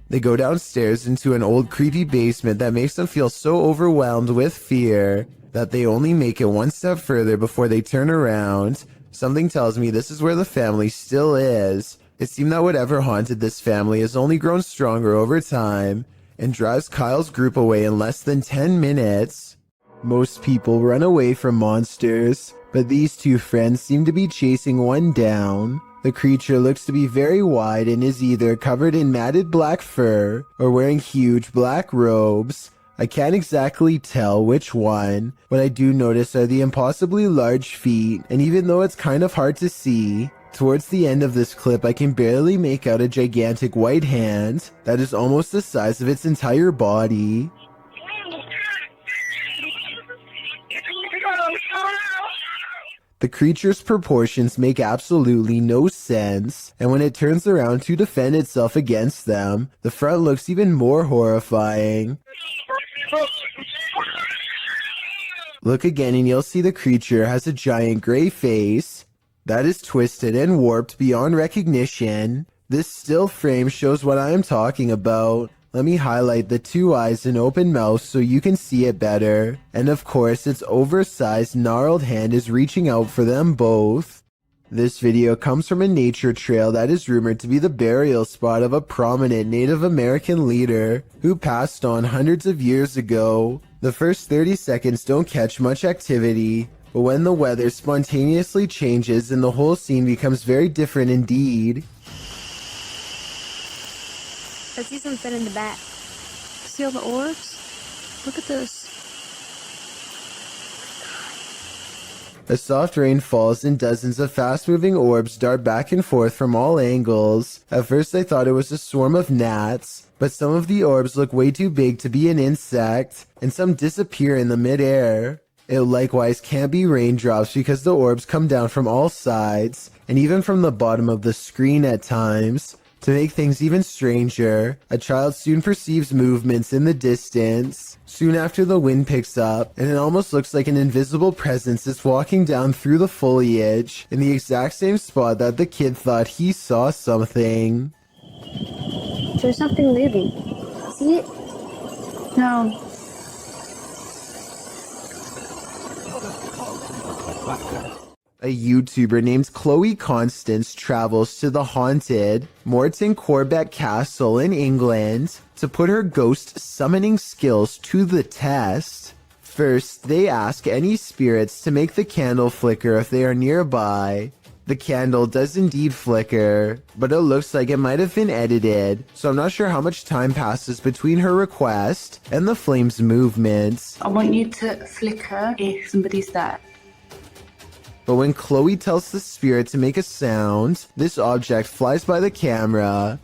They go downstairs into an old creepy basement that makes them feel so overwhelmed with fear that they only make it one step further before they turn around. Something tells me this is where the family still is. It seemed that whatever haunted this family has only grown stronger over time and drives Kyle's group away in less than 10 minutes. Most people run away from monsters, but these two friends seem to be chasing one down. The creature looks to be very wide and is either covered in matted black fur or wearing huge black robes. I can't exactly tell which one. What I do notice are the impossibly large feet, and even though it's kind of hard to see, towards the end of this clip I can barely make out a gigantic white hand that is almost the size of its entire body. The creature's proportions make absolutely no sense, and when it turns around to defend itself against them, the front looks even more horrifying. Look again and you'll see the creature has a giant gray face that is twisted and warped beyond recognition. This still frame shows what I am talking about. Let me highlight the two eyes and open mouth so you can see it better. And of course, its oversized, gnarled hand is reaching out for them both. This video comes from a nature trail that is rumored to be the burial spot of a prominent Native American leader who passed on hundreds of years ago. The first 30 seconds don't catch much activity, but when the weather spontaneously changes and the whole scene becomes very different indeed. I see something in the back. See all the orbs? Look at this. A soft rain falls and dozens of fast-moving orbs dart back and forth from all angles. At first I thought it was a swarm of gnats, but some of the orbs look way too big to be an insect, and some disappear in the mid-air. It likewise can't be raindrops because the orbs come down from all sides, and even from the bottom of the screen at times. To make things even stranger, a child soon perceives movements in the distance. Soon after, the wind picks up, and it almost looks like an invisible presence is walking down through the foliage in the exact same spot that the kid thought he saw something. There's something living. See it? No. A YouTuber named Chloe Constance travels to the haunted Morton Corbett Castle in England to put her ghost summoning skills to the test. First, they ask any spirits to make the candle flicker if they are nearby. The candle does indeed flicker, but it looks like it might have been edited, so I'm not sure how much time passes between her request and the flame's movements. I want you to flicker if somebody's there. But when Chloe tells the spirit to make a sound, this object flies by the camera.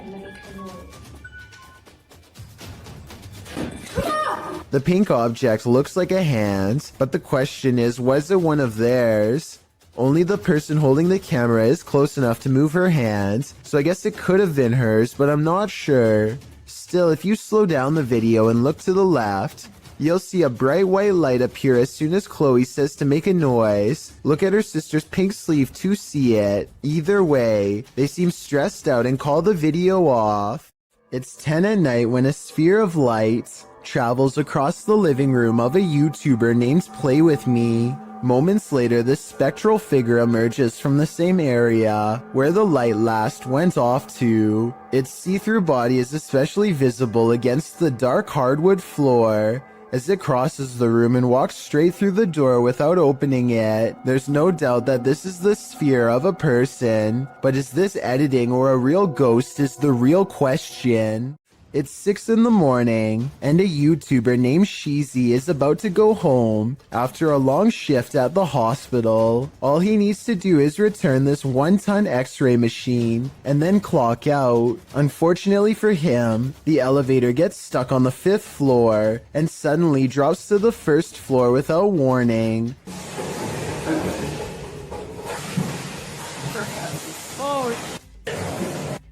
The pink object looks like a hand, but the question is, was it one of theirs? Only the person holding the camera is close enough to move her hand, so I guess it could have been hers, but I'm not sure. Still, if you slow down the video and look to the left, you'll see a bright white light appear as soon as Chloe says to make a noise. Look at her sister's pink sleeve to see it. Either way, they seem stressed out and call the video off. It's 10 at night when a sphere of light travels across the living room of a YouTuber named Play With Me. Moments later, this spectral figure emerges from the same area where the light last went off to. Its see-through body is especially visible against the dark hardwood floor. As it crosses the room and walks straight through the door without opening it, there's no doubt that this is the sphere of a person. But is this editing or a real ghost is the real question. It's 6 in the morning, and a YouTuber named Sheezy is about to go home after a long shift at the hospital. All he needs to do is return this 1-ton x-ray machine and then clock out. Unfortunately for him, the elevator gets stuck on the 5th floor and suddenly drops to the 1st floor without warning.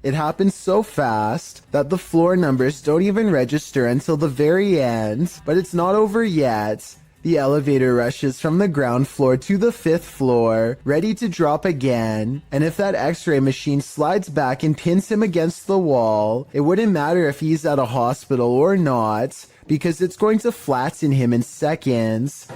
It happens so fast that the floor numbers don't even register until the very end. But it's not over yet. The elevator rushes from the ground floor to the 5th floor, ready to drop again. And if that x-ray machine slides back and pins him against the wall, it wouldn't matter if he's at a hospital or not, because it's going to flatten him in seconds.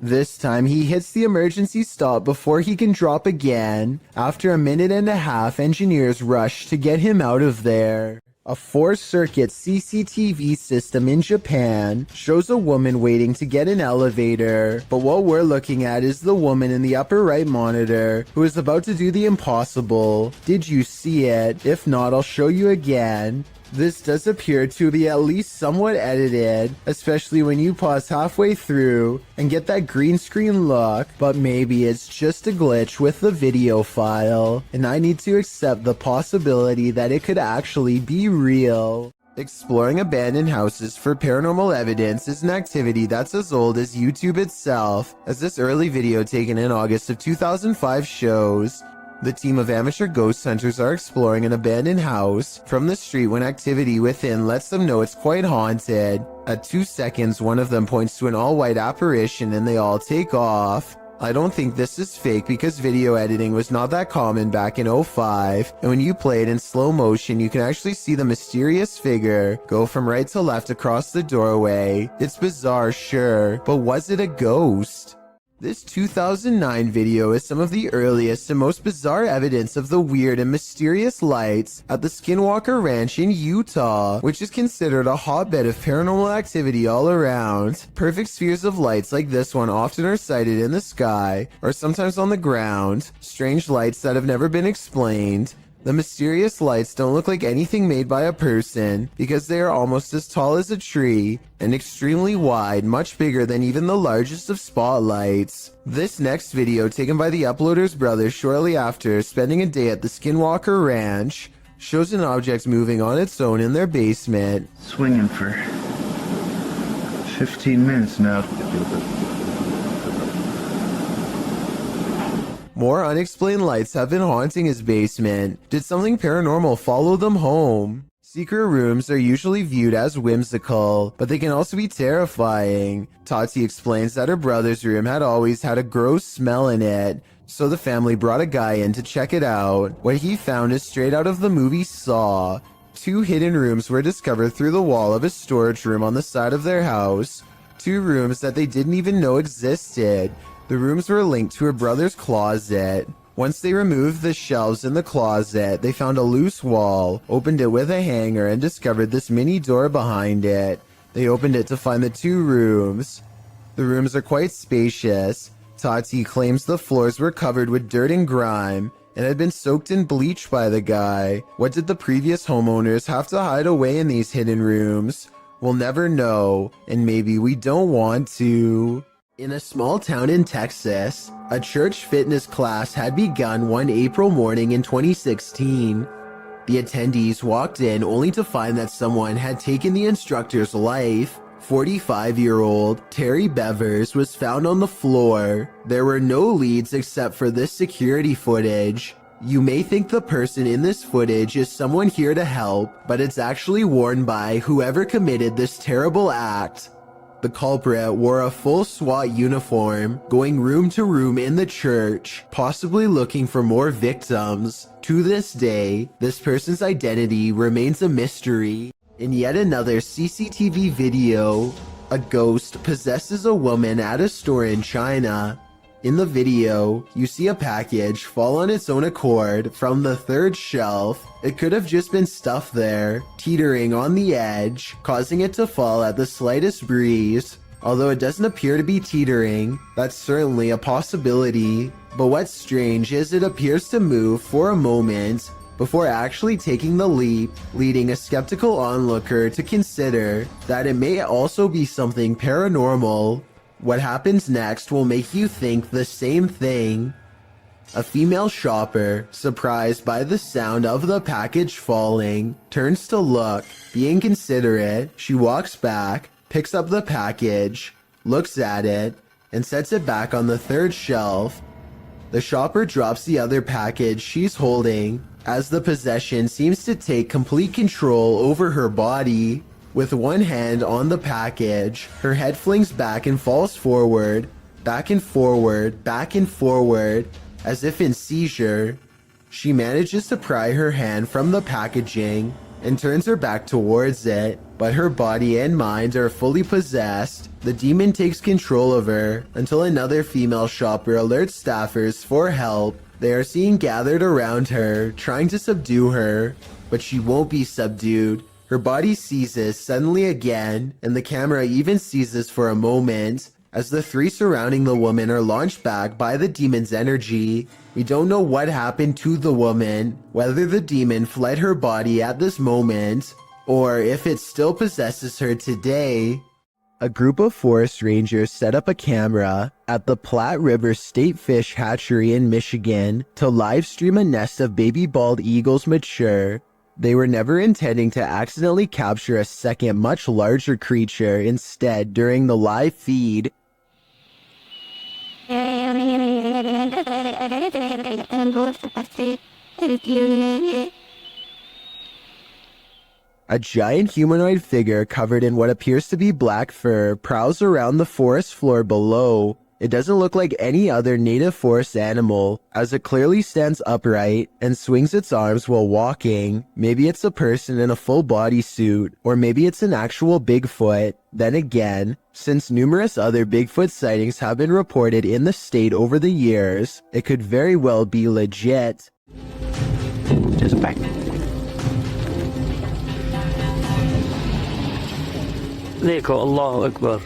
This time, he hits the emergency stop before he can drop again. After a minute and a half, engineers rush to get him out of there. A 4-circuit CCTV system in Japan shows a woman waiting to get an elevator, but what we're looking at is the woman in the upper right monitor who is about to do the impossible. Did you see it? If not, I'll show you again. This does appear to be at least somewhat edited, especially when you pause halfway through and get that green screen look, but maybe it's just a glitch with the video file, and I need to accept the possibility that it could actually be real. Exploring abandoned houses for paranormal evidence is an activity that's as old as YouTube itself, as this early video taken in August of 2005 shows. The team of amateur ghost hunters are exploring an abandoned house from the street when activity within lets them know it's quite haunted. At 2 seconds, one of them points to an all-white apparition and they all take off. I don't think this is fake because video editing was not that common back in 2005, and when you play it in slow motion, you can actually see the mysterious figure go from right to left across the doorway. It's bizarre, sure, but was it a ghost? This 2009 video is some of the earliest and most bizarre evidence of the weird and mysterious lights at the Skinwalker Ranch in Utah, which is considered a hotbed of paranormal activity all around. Perfect spheres of lights like this one often are sighted in the sky, or sometimes on the ground. Strange lights that have never been explained. The mysterious lights don't look like anything made by a person because they are almost as tall as a tree and extremely wide, much bigger than even the largest of spotlights. This next video, taken by the uploader's brother shortly after spending a day at the Skinwalker Ranch, shows an object moving on its own in their basement. Swinging for 15 minutes now. More unexplained lights have been haunting his basement. Did something paranormal follow them home? Secret rooms are usually viewed as whimsical, but they can also be terrifying. Tati explains that her brother's room had always had a gross smell in it, so the family brought a guy in to check it out. What he found is straight out of the movie Saw. 2 hidden rooms were discovered through the wall of a storage room on the side of their house. 2 rooms that they didn't even know existed. The rooms were linked to her brother's closet. Once they removed the shelves in the closet, they found a loose wall, opened it with a hanger, and discovered this mini door behind it. They opened it to find the 2 rooms. The rooms are quite spacious. Tati claims the floors were covered with dirt and grime and had been soaked in bleach by the guy. What did the previous homeowners have to hide away in these hidden rooms? We'll never know, and maybe we don't want to. In a small town in Texas, a church fitness class had begun one April morning in 2016. The attendees walked in only to find that someone had taken the instructor's life. 45-year-old Terry Bevers was found on the floor. There were no leads except for this security footage. You may think the person in this footage is someone here to help, but it's actually worn by whoever committed this terrible act. The culprit wore a full SWAT uniform, going room to room in the church, possibly looking for more victims. To this day, this person's identity remains a mystery. In yet another CCTV video, a ghost possesses a woman at a store in China. In the video, you see a package fall on its own accord from the 3rd shelf. It could have just been stuff there, teetering on the edge, causing it to fall at the slightest breeze. Although it doesn't appear to be teetering, that's certainly a possibility. But what's strange is it appears to move for a moment before actually taking the leap, leading a skeptical onlooker to consider that it may also be something paranormal. What happens next will make you think the same thing. A female shopper, surprised by the sound of the package falling, turns to look. Being considerate, she walks back, picks up the package, looks at it, and sets it back on the 3rd shelf. The shopper drops the other package she's holding, as the possession seems to take complete control over her body. With one hand on the package, her head flings back and falls forward, back and forward, back and forward, as if in seizure. She manages to pry her hand from the packaging and turns her back towards it, but her body and mind are fully possessed. The demon takes control of her until another female shopper alerts staffers for help. They are seen gathered around her, trying to subdue her, but she won't be subdued. Her body seizes suddenly again, and the camera even seizes for a moment, as the 3 surrounding the woman are launched back by the demon's energy. We don't know what happened to the woman, whether the demon fled her body at this moment, or if it still possesses her today. A group of forest rangers set up a camera at the Platte River State Fish Hatchery in Michigan to live stream a nest of baby bald eagles mature. They were never intending to accidentally capture a second much larger creature instead during the live feed. A giant humanoid figure covered in what appears to be black fur prowls around the forest floor below. It doesn't look like any other native forest animal, as it clearly stands upright and swings its arms while walking. Maybe it's a person in a full bodysuit, or maybe it's an actual Bigfoot. Then again, since numerous other Bigfoot sightings have been reported in the state over the years, it could very well be legit. Just back. Dekho, Allahu Akbar.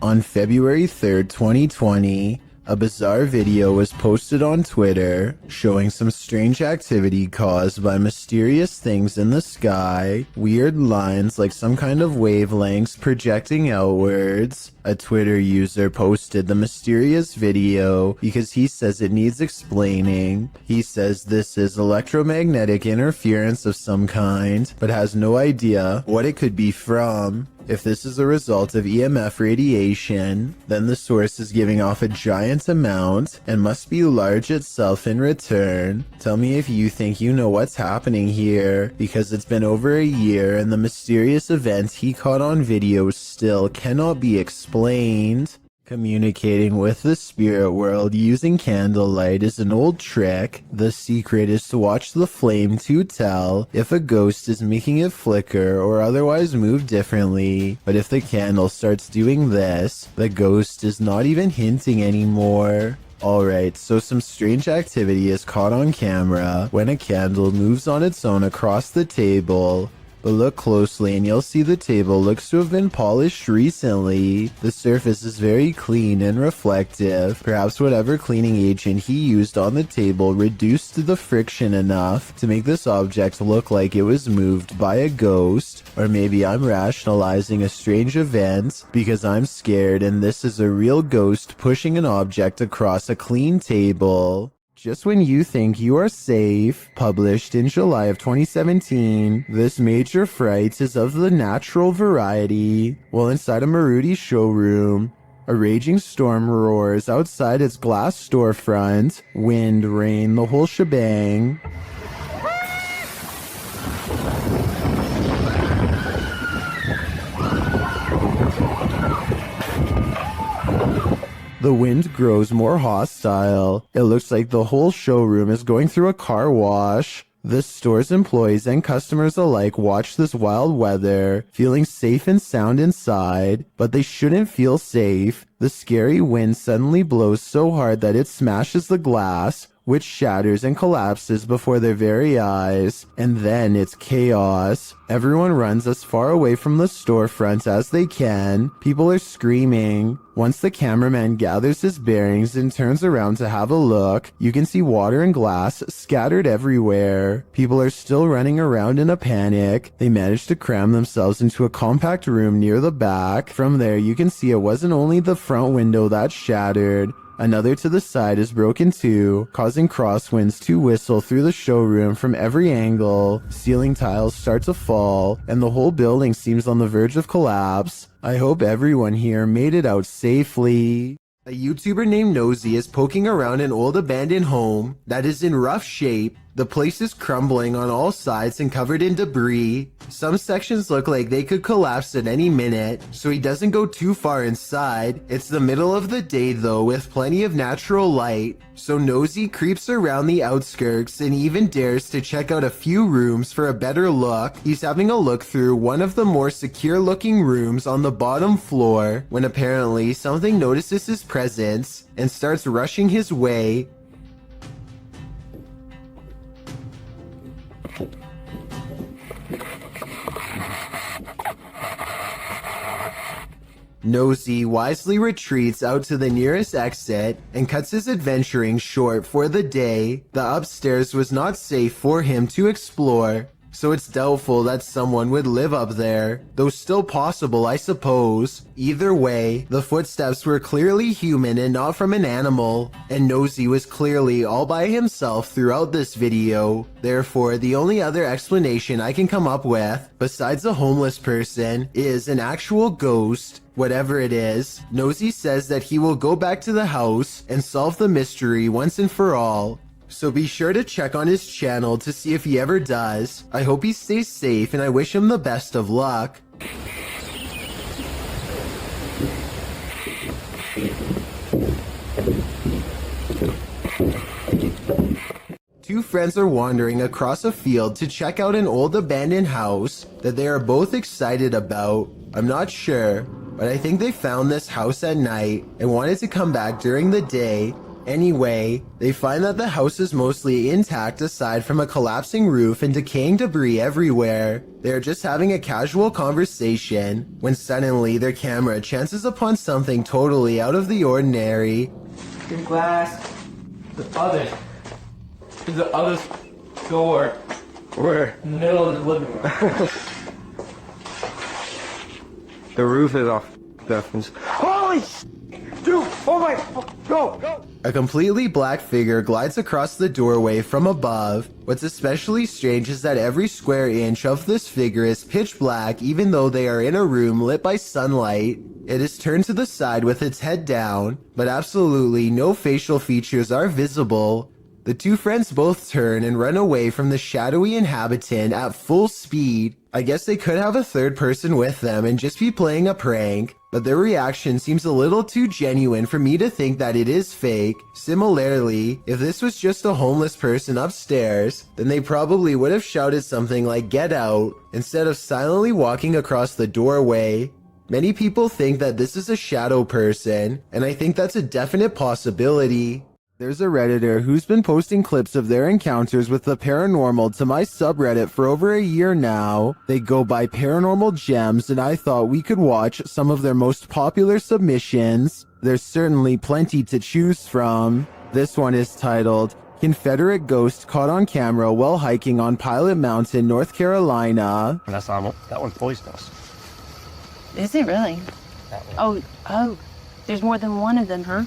On February 3rd, 2020, a bizarre video was posted on Twitter showing some strange activity caused by mysterious things in the sky, weird lines like some kind of wavelengths projecting outwards. A Twitter user posted the mysterious video because he says it needs explaining. He says this is electromagnetic interference of some kind, but has no idea what it could be from. If this is a result of EMF radiation, then the source is giving off a giant amount and must be large itself in return. Tell me if you think you know what's happening here, because it's been over a year and the mysterious event he caught on video still cannot be explained. Communicating with the spirit world using candlelight is an old trick. The secret is to watch the flame to tell if a ghost is making it flicker or otherwise move differently. But if the candle starts doing this, the ghost is not even hinting anymore. Alright, so some strange activity is caught on camera when a candle moves on its own across the table. But look closely and you'll see the table looks to have been polished recently. The surface is very clean and reflective. Perhaps whatever cleaning agent he used on the table reduced the friction enough to make this object look like it was moved by a ghost. Or maybe I'm rationalizing a strange event because I'm scared and this is a real ghost pushing an object across a clean table. Just when you think you are safe, published in July of 2017, this major fright is of the natural variety. While inside a Maruti showroom, a raging storm roars outside its glass storefront, wind, rain, the whole shebang. The wind grows more hostile. It looks like the whole showroom is going through a car wash. The store's employees and customers alike watch this wild weather, feeling safe and sound inside, but they shouldn't feel safe. The scary wind suddenly blows so hard that it smashes the glass, which shatters and collapses before their very eyes, and then it's chaos. Everyone runs as far away from the storefront as they can. People are screaming. Once the cameraman gathers his bearings and turns around to have a look, you can see water and glass scattered everywhere. People are still running around in a panic. They manage to cram themselves into a compact room near the back. From there, you can see it wasn't only the front window that shattered. Another to the side is broken too, causing crosswinds to whistle through the showroom from every angle. Ceiling tiles start to fall, and the whole building seems on the verge of collapse. I hope everyone here made it out safely. A YouTuber named Nosy is poking around an old abandoned home that is in rough shape. The place is crumbling on all sides and covered in debris. Some sections look like they could collapse at any minute, so he doesn't go too far inside. It's the middle of the day though, with plenty of natural light, so Nosy creeps around the outskirts and even dares to check out a few rooms for a better look. He's having a look through one of the more secure looking rooms on the bottom floor when apparently something notices his presence and starts rushing his way. Nosy wisely retreats out to the nearest exit and cuts his adventuring short for the day. The upstairs was not safe for him to explore, so it's doubtful that someone would live up there, though still possible, I suppose. Either way, the footsteps were clearly human and not from an animal, and Nosy was clearly all by himself throughout this video. Therefore, the only other explanation I can come up with, besides a homeless person, is an actual ghost. Whatever it is, Nosy says that he will go back to the house and solve the mystery once and for all. So be sure to check on his channel to see if he ever does. I hope he stays safe and I wish him the best of luck. Two friends are wandering across a field to check out an old abandoned house that they are both excited about. I'm not sure, but I think they found this house at night and wanted to come back during the day. Anyway, they find that the house is mostly intact aside from a collapsing roof and decaying debris everywhere. They are just having a casual conversation when suddenly their camera chances upon something totally out of the ordinary. Your glass. The other door. Where? In the middle of the living room. The roof is off. Holy dude! Oh my! Go! A completely black figure glides across the doorway from above. What's especially strange is that every square inch of this figure is pitch black even though they are in a room lit by sunlight. It is turned to the side with its head down, but absolutely no facial features are visible. The two friends both turn and run away from the shadowy inhabitant at full speed. I guess they could have a third person with them and just be playing a prank. but their reaction seems a little too genuine for me to think that it is fake. Similarly, if this was just a homeless person upstairs, then they probably would have shouted something like "get out" instead of silently walking across the doorway. Many people think that this is a shadow person, and I think that's a definite possibility. There's a Redditor who's been posting clips of their encounters with the paranormal to my subreddit for over a year now. They go by Paranormal Gems, and I thought we could watch some of their most popular submissions. There's certainly plenty to choose from. This one is titled, Confederate Ghost Caught on Camera While Hiking on Pilot Mountain, North Carolina. That one's poisonous. Is it really? Oh, there's more than one of them, huh?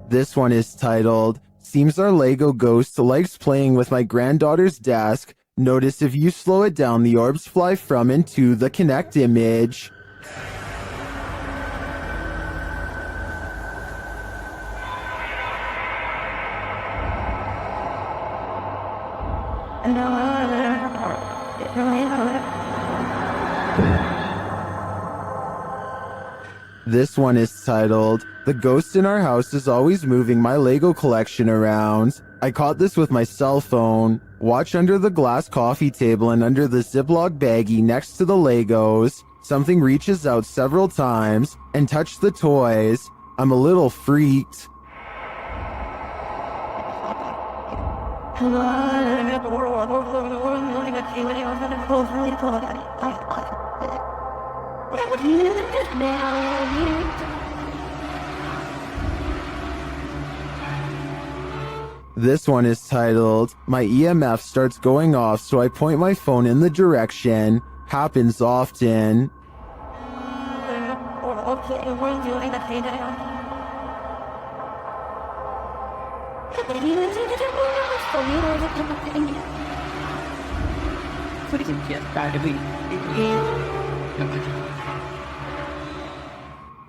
This one is titled, Seems our Lego ghost likes playing with my granddaughter's desk. Notice if you slow it down, the orbs fly from and to the Connect image. This one is titled, The Ghost in Our House is Always Moving My Lego Collection Around. I caught this with my cell phone. Watch under the glass coffee table and under the Ziploc baggie next to the Legos. Something reaches out several times and touch the toys. I'm a little freaked. This one is titled, My EMF starts going off, so I point my phone in the direction. Happens often.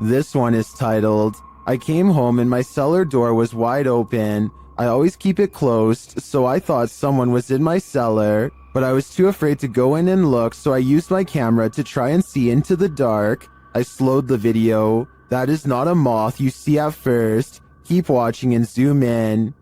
This one is titled, I came home and my cellar door was wide open. I always keep it closed, so I thought someone was in my cellar, but I was too afraid to go in and look, so I used my camera to try and see into the dark. I slowed the video. That is not a moth you see at first. Keep watching and zoom in.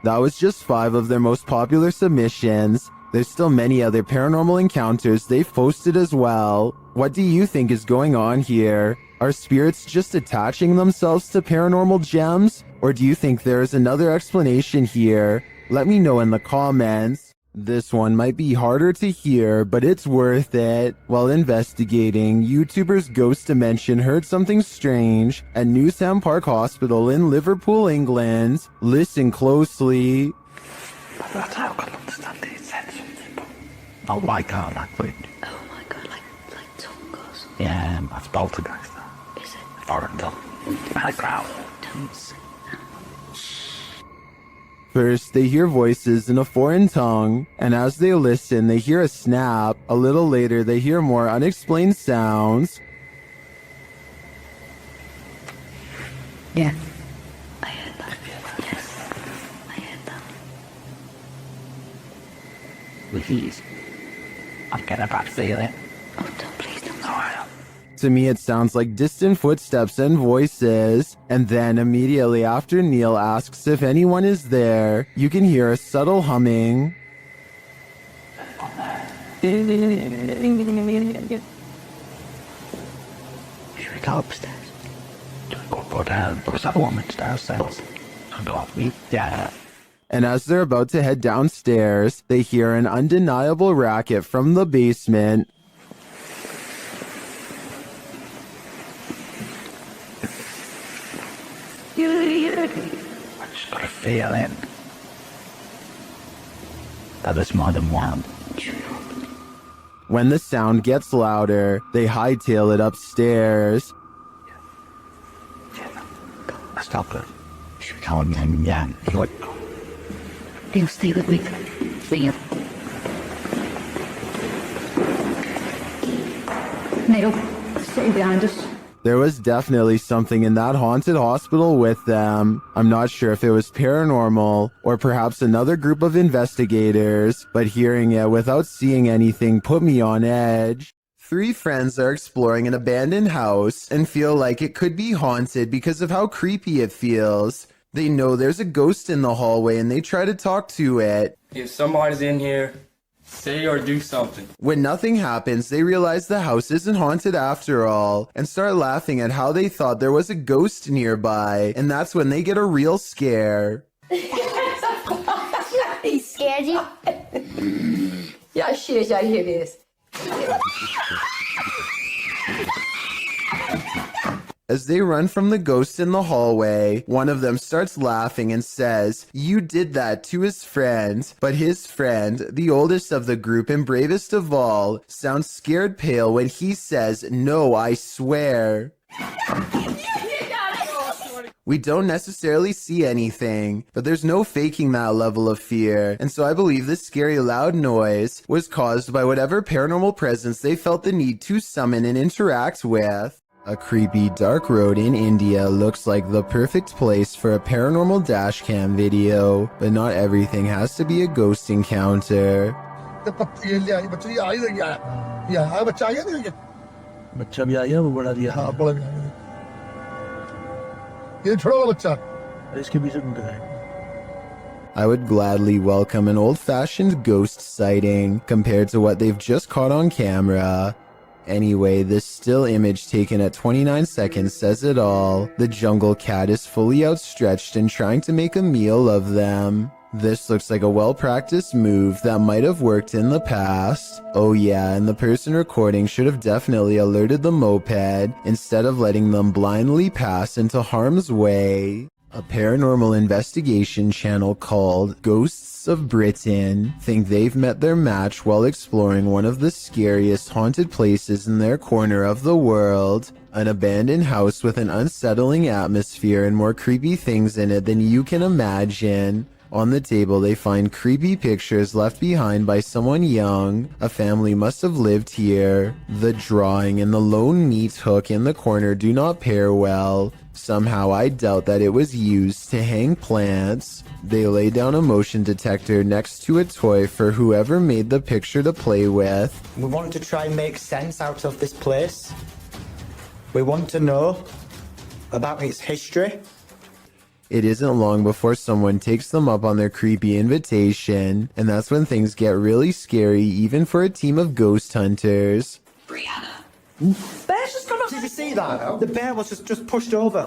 That was just 5 of their most popular submissions. There's still many other paranormal encounters they've posted as well. What do you think is going on here? Are spirits just attaching themselves to paranormal gems? Or do you think there is another explanation here? Let me know in the comments. This one might be harder to hear, but it's worth it. While investigating, YouTubers Ghost Dimension heard something strange at Newsham Park Hospital in Liverpool, England. Listen closely. Oh my god, like what? Oh my god, like tongues. Yeah, that's poltergeist. Is it? Foreign tongue. Bad crowd. Tongues. First, they hear voices in a foreign tongue, and as they listen, they hear a snap. A little later, they hear more unexplained sounds. Yeah. I heard that. Yes. I heard that. Please. I get a bad feeling. Oh, don't, please don't. No, I don't. To me, it sounds like distant footsteps and voices. And then immediately after Neil asks if anyone is there, you can hear a subtle humming. Should we go upstairs? Go down. There's that woman downstairs. I'll go up. Yeah. And as they're about to head downstairs, they hear an undeniable racket from the basement. I just got a feeling that there's more than one. When the sound gets louder, they hightail it upstairs. Let's stop it. Should we call him? Yeah. You'll stay with me. Stay here. nail sitting behind us. There was definitely something in that haunted hospital with them. I'm not sure if it was paranormal or perhaps another group of investigators, but hearing it without seeing anything put me on edge. 3 friends are exploring an abandoned house and feel like it could be haunted because of how creepy it feels. They know there's a ghost in the hallway and they try to talk to it. If somebody's in here, say or do something. When nothing happens, they realize the house isn't haunted after all and start laughing at how they thought there was a ghost nearby, and that's when they get a real scare. He scared you? Yeah, shit, I hear this. As they run from the ghost in the hallway, one of them starts laughing and says, "You did that," to his friend. But his friend, the oldest of the group and bravest of all, sounds scared pale when he says, "No, I swear." We don't necessarily see anything, but there's no faking that level of fear, and so I believe this scary loud noise was caused by whatever paranormal presence they felt the need to summon and interact with. A creepy dark road in India looks like the perfect place for a paranormal dashcam video, but not everything has to be a ghost encounter. I would gladly welcome an old-fashioned ghost sighting compared to what they've just caught on camera. Anyway, this still image taken at 29 seconds says it all. The jungle cat is fully outstretched and trying to make a meal of them. This looks like a well-practiced move that might have worked in the past. Oh yeah, and the person recording should have definitely alerted the moped instead of letting them blindly pass into harm's way. A paranormal investigation channel called Ghosts of Britain think they've met their match while exploring one of the scariest haunted places in their corner of the world. An abandoned house with an unsettling atmosphere and more creepy things in it than you can imagine. On the table, they find creepy pictures left behind by someone young. A family must have lived here. The drawing and the lone meat hook in the corner do not pair well. Somehow I doubt that it was used to hang plants. They lay down a motion detector next to a toy for whoever made the picture to play with. We want to try and make sense out of this place. We want to know about its history. It isn't long before someone takes them up on their creepy invitation, and that's when things get really scary even for a team of ghost hunters. Bear's just gone off. Did you see that? The bear was just pushed over.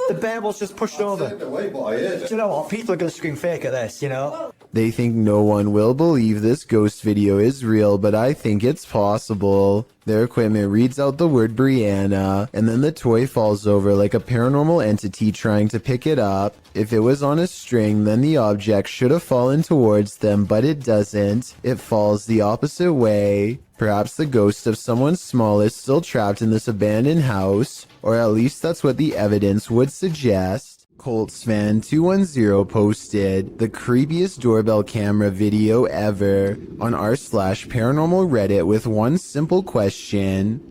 The bear was just pushed over. Do you know what? People are going to scream fake at this, you know? They think no one will believe this ghost video is real, but I think it's possible. Their equipment reads out the word Brianna, and then the toy falls over like a paranormal entity trying to pick it up. If it was on a string, then the object should have fallen towards them, but it doesn't. It falls the opposite way. Perhaps the ghost of someone small is still trapped in this abandoned house, or at least that's what the evidence would suggest. Colts fan 210 posted the creepiest doorbell camera video ever on r/paranormal Reddit with one simple question.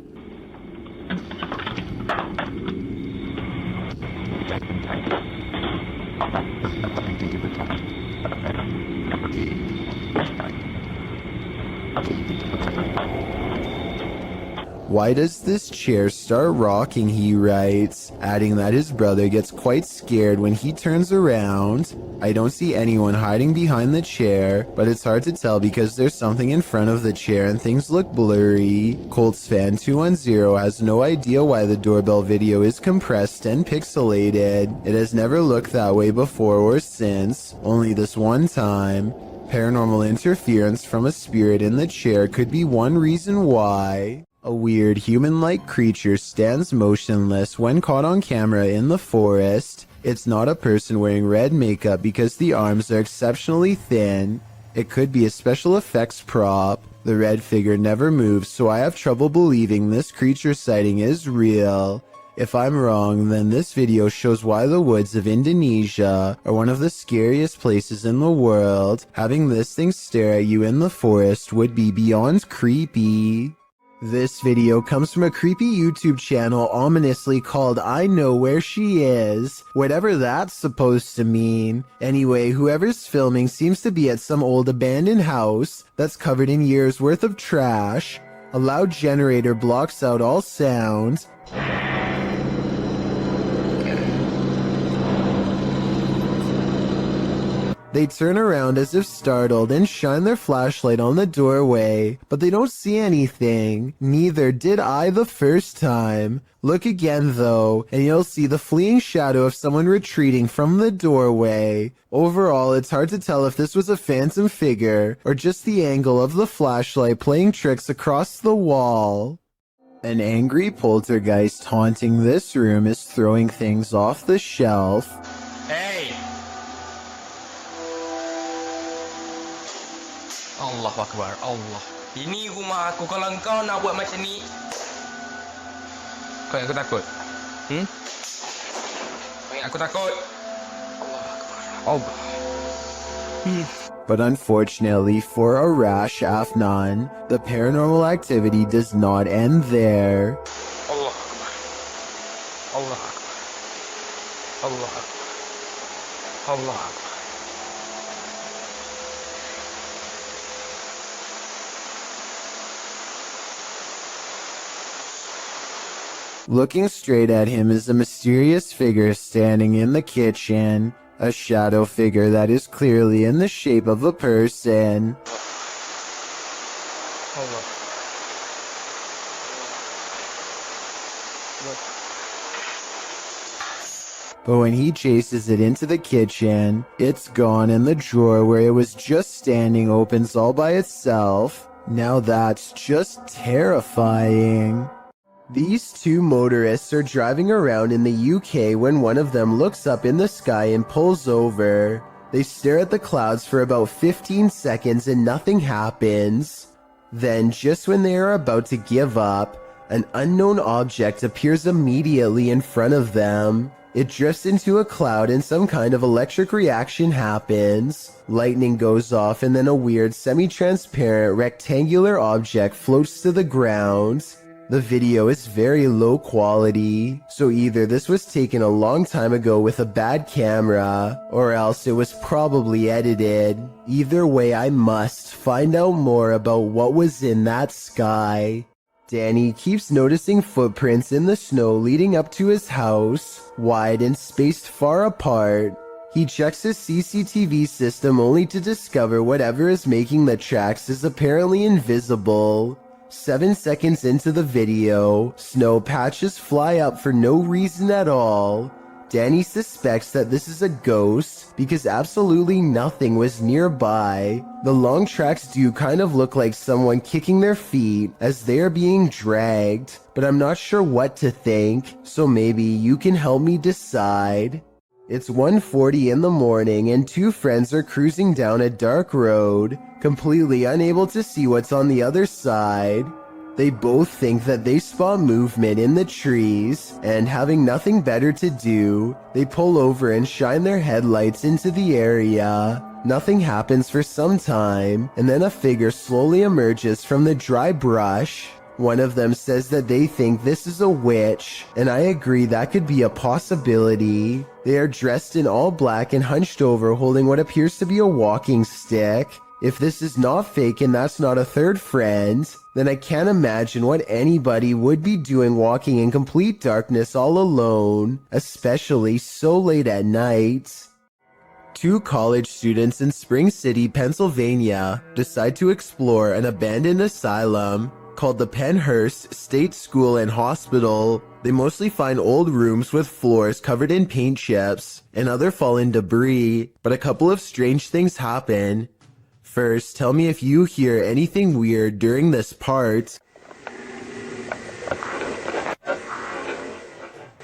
Why does this chair start rocking, he writes, adding that his brother gets quite scared when he turns around. I don't see anyone hiding behind the chair, but it's hard to tell because there's something in front of the chair and things look blurry. Colts fan 210 has no idea why the doorbell video is compressed and pixelated. It has never looked that way before or since, only this one time. Paranormal interference from a spirit in the chair could be one reason why. A weird human-like creature stands motionless when caught on camera in the forest. It's not a person wearing red makeup because the arms are exceptionally thin. It could be a special effects prop. The red figure never moves, so I have trouble believing this creature sighting is real. If I'm wrong, then this video shows why the woods of Indonesia are one of the scariest places in the world. Having this thing stare at you in the forest would be beyond creepy. This video comes from a creepy YouTube channel ominously called I Know Where She Is, whatever that's supposed to mean. Anyway, whoever's filming seems to be at some old abandoned house that's covered in years worth of trash. A loud generator blocks out all sounds. They turn around as if startled and shine their flashlight on the doorway, but they don't see anything. Neither did I the first time. Look again though, and you'll see the fleeing shadow of someone retreating from the doorway. Overall, it's hard to tell if this was a phantom figure or just the angle of the flashlight playing tricks across the wall. An angry poltergeist haunting this room is throwing things off the shelf. Hey! Allah Akbar, Allah. Ini rumah aku, kalau engkau nak buat macam ni, kau ingat aku takut? Kau ingat aku takut? Allah Akbar, Allah. But unfortunately for Arash Afnan, the paranormal activity does not end there. Allah Akbar, Allah Akbar, Allah Akbar, Allah Akbar. Looking straight at him is a mysterious figure standing in the kitchen, a shadow figure that is clearly in the shape of a person. But when he chases it into the kitchen, it's gone and the drawer where it was just standing opens all by itself. Now that's just terrifying. These two motorists are driving around in the UK when one of them looks up in the sky and pulls over. They stare at the clouds for about 15 seconds and nothing happens. Then, just when they are about to give up, an unknown object appears immediately in front of them. It drifts into a cloud and some kind of electric reaction happens. Lightning goes off and then a weird semi-transparent rectangular object floats to the ground. The video is very low quality, so either this was taken a long time ago with a bad camera, or else it was probably edited. Either way, I must find out more about what was in that sky. Danny keeps noticing footprints in the snow leading up to his house, wide and spaced far apart. He checks his CCTV system only to discover whatever is making the tracks is apparently invisible. 7 seconds into the video, snow patches fly up for no reason at all. Danny suspects that this is a ghost because absolutely nothing was nearby. The long tracks do kind of look like someone kicking their feet as they are being dragged, but I'm not sure what to think, so maybe you can help me decide. It's 1:40 in the morning and two friends are cruising down a dark road, completely unable to see what's on the other side. They both think that they spot movement in the trees, and having nothing better to do, they pull over and shine their headlights into the area. Nothing happens for some time, and then a figure slowly emerges from the dry brush. One of them says that they think this is a witch, and I agree that could be a possibility. They are dressed in all black and hunched over holding what appears to be a walking stick. If this is not fake and that's not a third friend, then I can't imagine what anybody would be doing walking in complete darkness all alone, especially so late at night. Two college students in Spring City, Pennsylvania, decide to explore an abandoned asylum called the Pennhurst State School and Hospital. They mostly find old rooms with floors covered in paint chips and other fallen debris, but a couple of strange things happen. First, tell me if you hear anything weird during this part.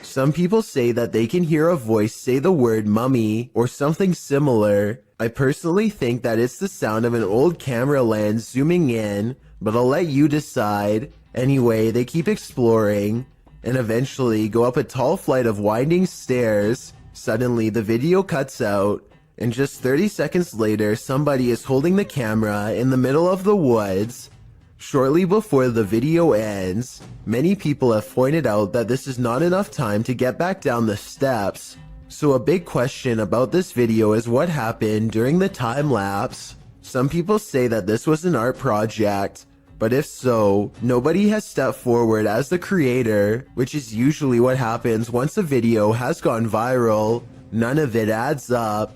Some people say that they can hear a voice say the word mummy or something similar. I personally think that it's the sound of an old camera lens zooming in, but I'll let you decide. Anyway, they keep exploring and eventually go up a tall flight of winding stairs. Suddenly, the video cuts out, and just 30 seconds later, somebody is holding the camera in the middle of the woods. Shortly before the video ends, many people have pointed out that this is not enough time to get back down the steps. So a big question about this video is what happened during the time lapse. Some people say that this was an art project, but if so, nobody has stepped forward as the creator, which is usually what happens once a video has gone viral. None of it adds up.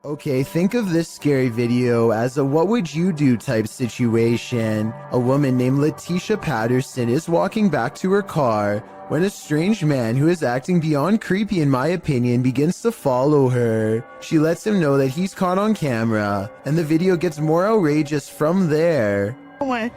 Okay, think of this scary video as a what would you do type situation. A woman named Letitia Patterson is walking back to her car when a strange man who is acting beyond creepy in my opinion begins to follow her. She lets him know that he's caught on camera, and the video gets more outrageous from there. Hold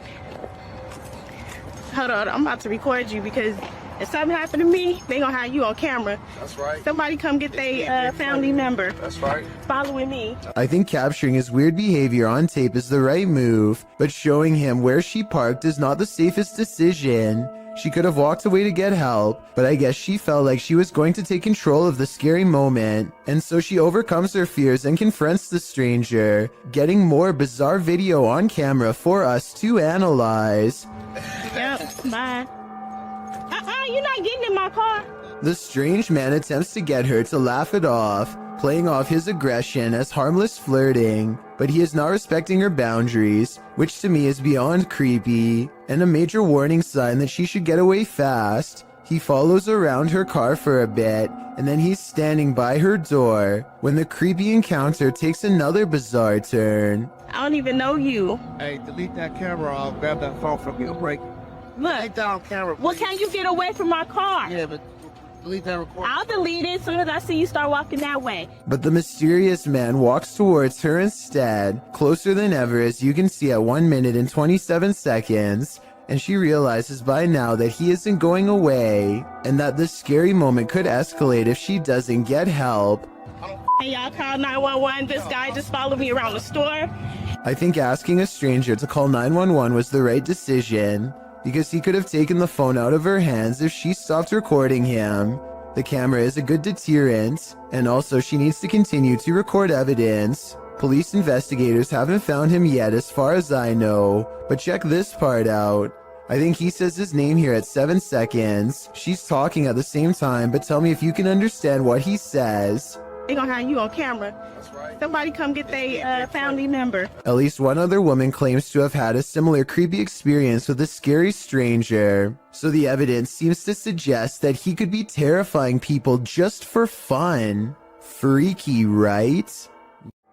on, I'm about to record you because if something happened to me, they gonna have you on camera. That's right. Somebody come get their family member. That's right. Following me. I think capturing his weird behavior on tape is the right move, but showing him where she parked is not the safest decision. She could have walked away to get help, but I guess she felt like she was going to take control of the scary moment, and so she overcomes her fears and confronts the stranger, getting more bizarre video on camera for us to analyze. Yep, bye. You're not getting in my car. The strange man attempts to get her to laugh it off, playing off his aggression as harmless flirting, but he is not respecting her boundaries, which to me is beyond creepy, and a major warning sign that she should get away fast. He follows around her car for a bit, and then he's standing by her door, when the creepy encounter takes another bizarre turn. I don't even know you. Hey, delete that camera. I'll grab that phone from you. Break. Look. Take that on camera, please. Well, can you get away from my car? Yeah, but delete that recording. I'll delete it as soon as I see you start walking that way. But the mysterious man walks towards her instead, closer than ever as you can see at 1 minute and 27 seconds, and she realizes by now that he isn't going away, and that this scary moment could escalate if she doesn't get help. Hey, y'all call 911. This guy just followed me around the store. I think asking a stranger to call 911 was the right decision, because he could have taken the phone out of her hands if she stopped recording him. The camera is a good deterrent, and also she needs to continue to record evidence. Police investigators haven't found him yet as far as I know, but check this part out. I think he says his name here at 7 seconds. She's talking at the same time, but tell me if you can understand what he says. They gonna have you on camera. That's right. Somebody come get their family member. At least one other woman claims to have had a similar creepy experience with a scary stranger, so the evidence seems to suggest that he could be terrifying people just for fun. Freaky, right?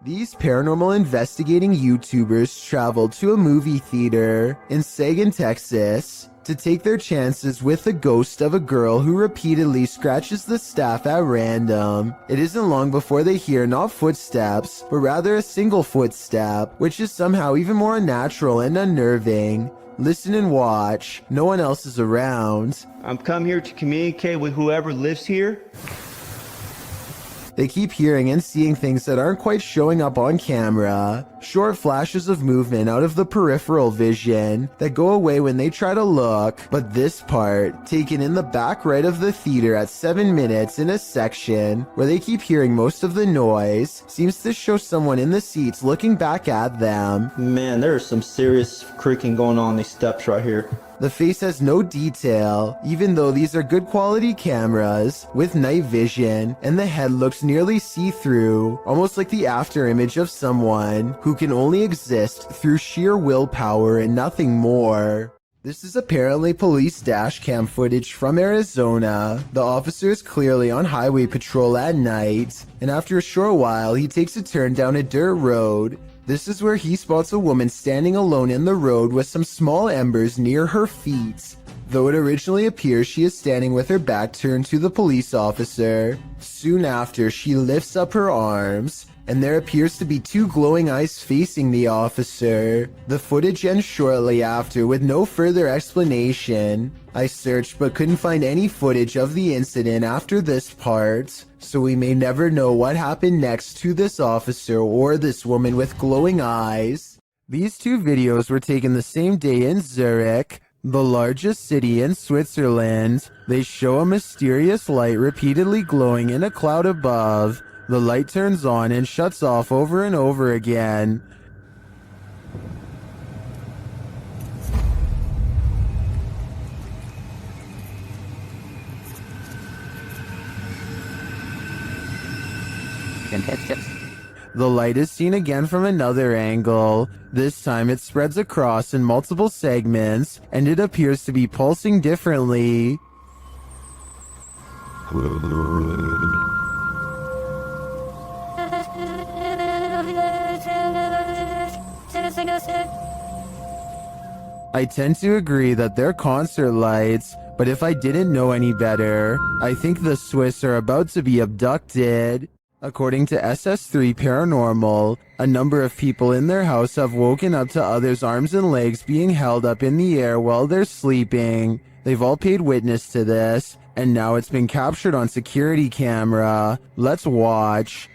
These paranormal investigating YouTubers traveled to a movie theater in Sagan, Texas, to take their chances with the ghost of a girl who repeatedly scratches the staff at random. It isn't long before they hear not footsteps, but rather a single footstep, which is somehow even more unnatural and unnerving. Listen and watch. No one else is around. I'm come here to communicate with whoever lives here. They keep hearing and seeing things that aren't quite showing up on camera. Short flashes of movement out of the peripheral vision that go away when they try to look. But this part, taken in the back right of the theater at 7 minutes in a section where they keep hearing most of the noise, seems to show someone in the seats looking back at them. Man, there's some serious creaking going on these steps right here. The face has no detail, even though these are good quality cameras with night vision, and the head looks nearly see-through, almost like the after image of someone who can only exist through sheer willpower and nothing more. This is apparently police dash cam footage from Arizona. The officer is clearly on highway patrol at night, and after a short while, he takes a turn down a dirt road. This is where he spots a woman standing alone in the road with some small embers near her feet. Though it originally appears she is standing with her back turned to the police officer. Soon after, she lifts up her arms, and there appears to be two glowing eyes facing the officer. The footage ends shortly after with no further explanation. I searched but couldn't find any footage of the incident after this part, so we may never know what happened next to this officer or this woman with glowing eyes. These two videos were taken the same day in Zurich, the largest city in Switzerland. They show a mysterious light repeatedly glowing in a cloud above. The light turns on and shuts off over and over again. The light is seen again from another angle. This time it spreads across in multiple segments, and it appears to be pulsing differently. I tend to agree that they're concert lights, but if I didn't know any better, I think the Swiss are about to be abducted. According to SS3 Paranormal, a number of people in their house have woken up to others' arms and legs being held up in the air while they're sleeping. They've all paid witness to this, and now it's been captured on security camera. Let's watch.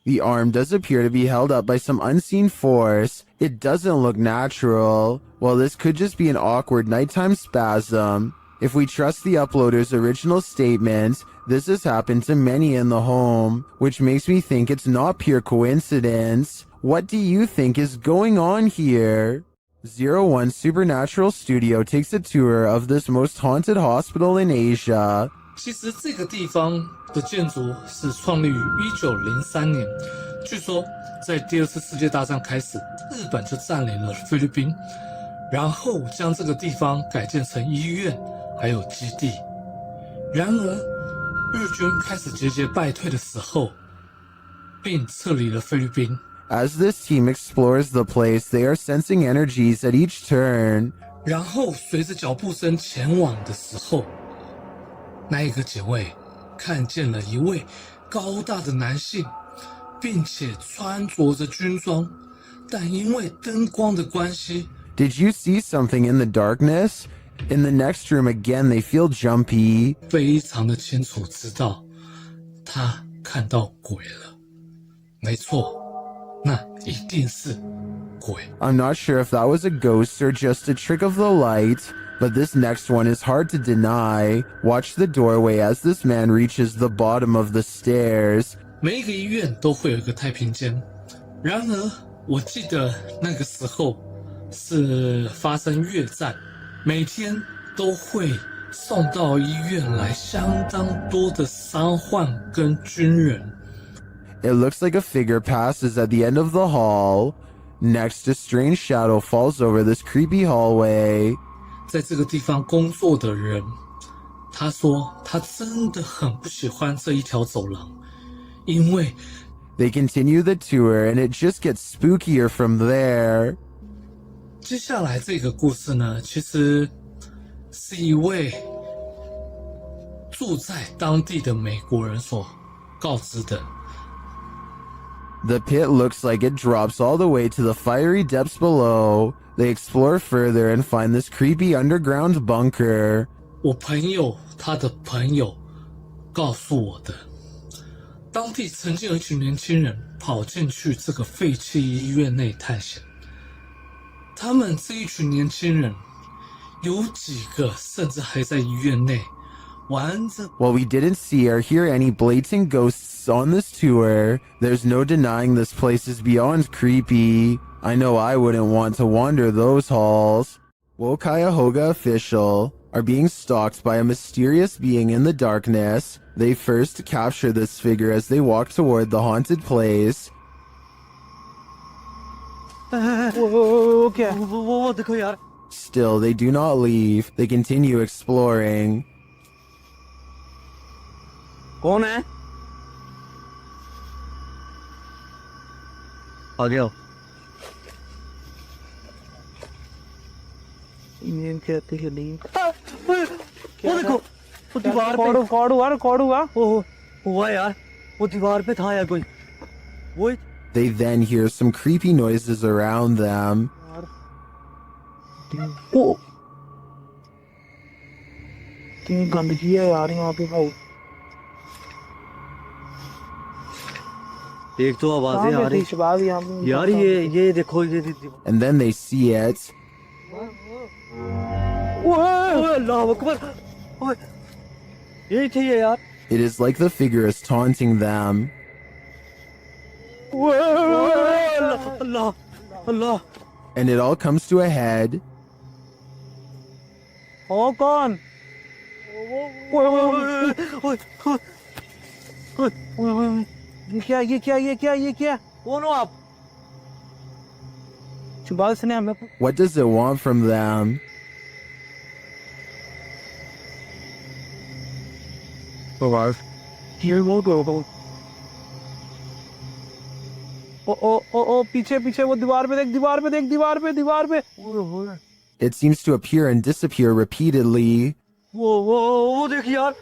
The arm does appear to be held up by some unseen force. It doesn't look natural. Well, this could just be an awkward nighttime spasm. If we trust the uploader's original statement, this has happened to many in the home, which makes me think it's not pure coincidence. What do you think is going on here? 01 Supernatural Studio takes a tour of this most haunted hospital in Asia. 其实这个地方的建筑是创立于1903年，据说在第二次世界大战开始，日本就占领了菲律宾，然后将这个地方改建成医院还有基地。然而，日军开始节节败退的时候，并撤离了菲律宾。As this team explores the place, they are sensing energies at each turn. 然后随着脚步声前往的时候，那一个警卫看见了一位高大的男性，并且穿着着军装，但因为灯光的关系 Did you see something in the darkness? In the next room again, they feel jumpy. 非常的清楚知道他看到鬼了。没错，那一定是鬼。 I'm not sure if that was a ghost or just a trick of the light, but this next one is hard to deny. Watch the doorway as this man reaches the bottom of the stairs. 每一个医院都会有一个太平间，然而我记得那个时候是发生越战，每天都会送到医院来相当多的伤患跟军人。 It looks like a figure passes at the end of the hall. Next, a strange shadow falls over this creepy hallway. 在这个地方工作的人，他说他真的很不喜欢这一条走廊，因为 They continue the tour and it just gets spookier from there. 接下来这个故事呢，其实是一位住在当地的美国人所告知的。 The pit looks like it drops all the way to the fiery depths below. They explore further and find this creepy underground bunker. 我朋友他的朋友告诉我的，当地曾经有一群年轻人跑进去这个废弃医院内探险。他们这一群年轻人，有几个甚至还在医院内玩着。 While we didn't see or hear any blatant ghosts on this tour, there's no denying this place is beyond creepy. I know I wouldn't want to wander those halls. Cuyahoga official are being stalked by a mysterious being in the darkness. They first capture this figure as they walk toward the haunted place. Still, they do not leave. They continue exploring. कौन है? आगे आओ। नींद कहते हैं नींद। वो देखो, वो दीवार पे रिकॉर्ड हुआ। ओह, हुआ यार, वो दीवार पे था यार कोई। वो They then hear some creepy noises around them. ओ, कितनी गंदगी है यार यहाँ पे भाई। एक तो आवाजें आ रही यार ये देखो ये And then they see it. अल्लाह अकबर यही थी ये यार It is like the figure is taunting them. Allah, Allah. And it all comes to a head. Oh, कौन? ये क्या? कौन हो आप? बात सुने हमें. What does it want from them? Here we go. ओ पीछे वो दीवार पे. It seems to appear and disappear repeatedly, वो देख यार.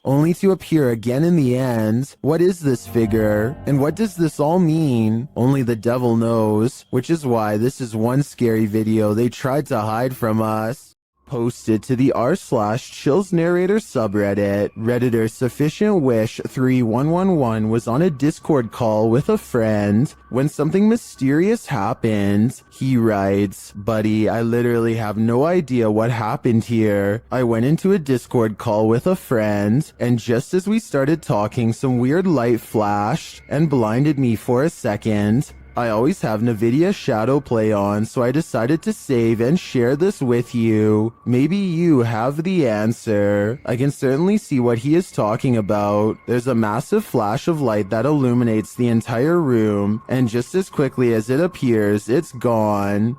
only to appear again in the end. What is this figure? And what does this all mean? Only the devil knows, which is why this is one scary video they tried to hide from us. Posted to the r/chills narrator subreddit, Redditor Sufficient Wish 3111 was on a Discord call with a friend when something mysterious happened. He writes, "Buddy, I literally have no idea what happened here. I went into a Discord call with a friend, and just as we started talking, some weird light flashed and blinded me for a second. I always have NVIDIA Shadow Play on, so I decided to save and share this with you. Maybe you have the answer." I can certainly see what he is talking about. There's a massive flash of light that illuminates the entire room, and just as quickly as it appears, it's gone.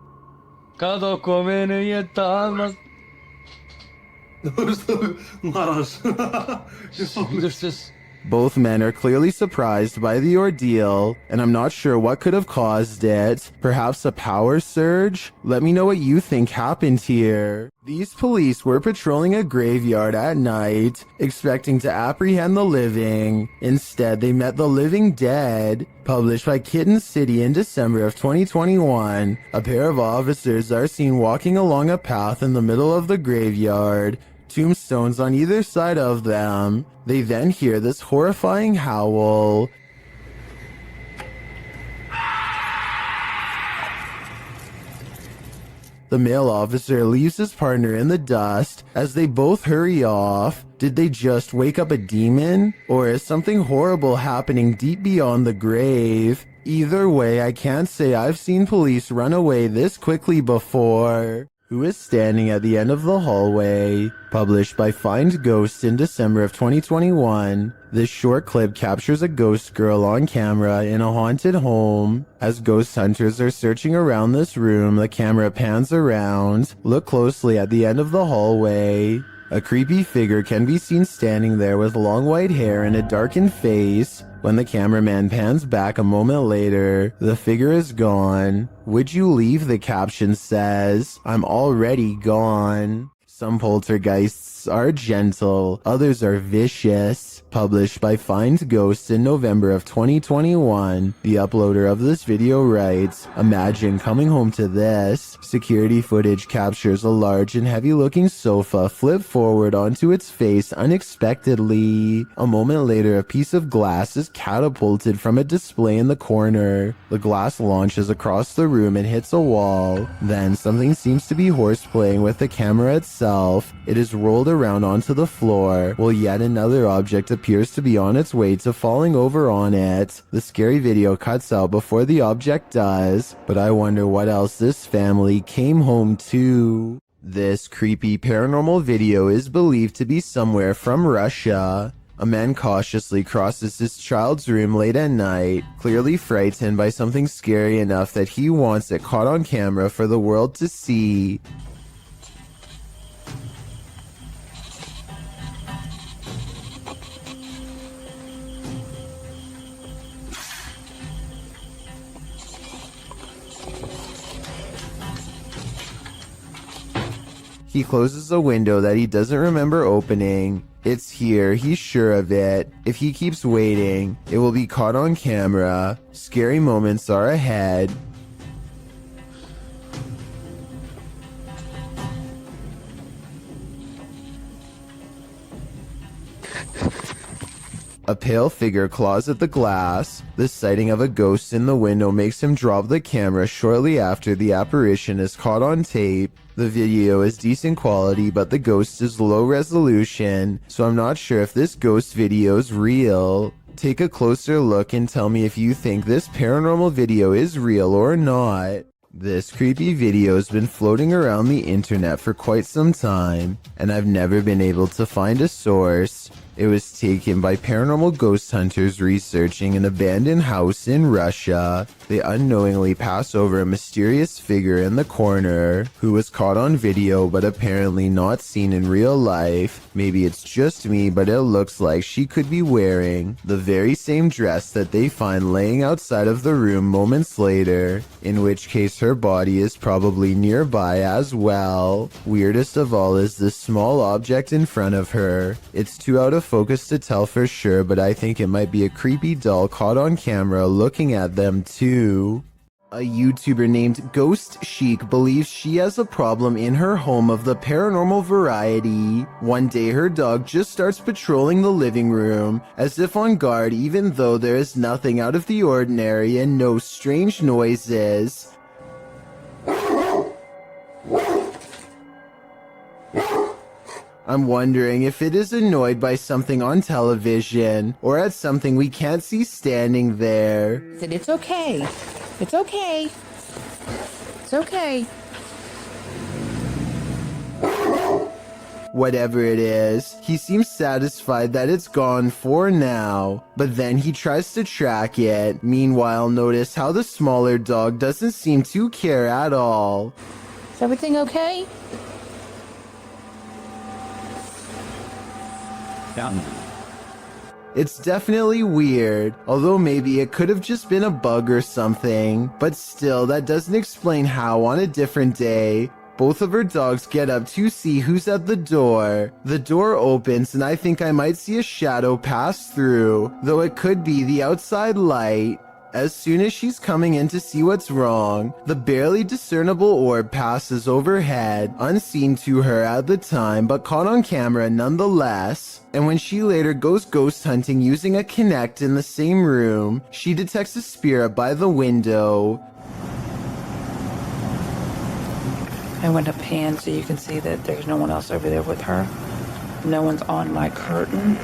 Both men are clearly surprised by the ordeal, and I'm not sure what could have caused it. Perhaps a power surge? Let me know what you think happened here. These police were patrolling a graveyard at night, expecting to apprehend the living. Instead, they met the living dead. Published by Kitten City in December of 2021, a pair of officers are seen walking along a path in the middle of the graveyard, tombstones on either side of them. They then hear this horrifying howl. The male officer leaves his partner in the dust as they both hurry off. Did they just wake up a demon? Or is something horrible happening deep beyond the grave? Either way, I can't say I've seen police run away this quickly before. Who is standing at the end of the hallway? Published by Find Ghosts in December of 2021. This short clip captures a ghost girl on camera in a haunted home. As ghost hunters are searching around this room, the camera pans around. Look closely at the end of the hallway. A creepy figure can be seen standing there with long white hair and a darkened face. When the cameraman pans back a moment later, the figure is gone. "Would you leave?" the caption says. "I'm already gone." Some poltergeists are gentle, others are vicious. Published by Find Ghosts in November of 2021, the uploader of this video writes, "Imagine coming home to this." Security footage captures a large and heavy-looking sofa flip forward onto its face unexpectedly. A moment later, a piece of glass is catapulted from a display in the corner. The glass launches across the room and hits a wall. Then something seems to be horseplaying with the camera itself. It is rolled around onto the floor, while yet another object appears to be on its way to falling over on it. The scary video cuts out before the object does, but I wonder what else this family came home to. This creepy paranormal video is believed to be somewhere from Russia. A man cautiously crosses his child's room late at night, clearly frightened by something scary enough that he wants it caught on camera for the world to see. He closes a window that he doesn't remember opening. It's here, he's sure of it. If he keeps waiting, it will be caught on camera. Scary moments are ahead. A pale figure claws at the glass. The sighting of a ghost in the window makes him drop the camera shortly after the apparition is caught on tape. The video is decent quality, but the ghost is low resolution, so I'm not sure if this ghost video is real. Take a closer look and tell me if you think this paranormal video is real or not. This creepy video has been floating around the internet for quite some time, and I've never been able to find a source. It was taken by paranormal ghost hunters researching an abandoned house in Russia. They unknowingly pass over a mysterious figure in the corner who was caught on video but apparently not seen in real life. Maybe it's just me, but it looks like she could be wearing the very same dress that they find laying outside of the room moments later, in which case her body is probably nearby as well. Weirdest of all is this small object in front of her. It's too out of focus to tell for sure, but I think it might be a creepy doll caught on camera looking at them too. A YouTuber named Ghost Chic believes she has a problem in her home of the paranormal variety. One day her dog just starts patrolling the living room, as if on guard even though there is nothing out of the ordinary and no strange noises. I'm wondering if it is annoyed by something on television, or at something we can't see standing there. Said it's okay. It's okay. It's okay. Whatever it is, he seems satisfied that it's gone for now, but then he tries to track it. Meanwhile, notice how the smaller dog doesn't seem to care at all. Is everything okay? It's definitely weird, although maybe it could have just been a bug or something, but still that doesn't explain how on a different day, both of her dogs get up to see who's at the door. The door opens and I think I might see a shadow pass through, though it could be the outside light. As soon as she's coming in to see what's wrong, the barely discernible orb passes overhead, unseen to her at the time, but caught on camera nonetheless. And when she later goes ghost hunting using a Kinect in the same room, she detects a spirit by the window. I went up hand so you can see that there's no one else over there with her. No one's on my curtain.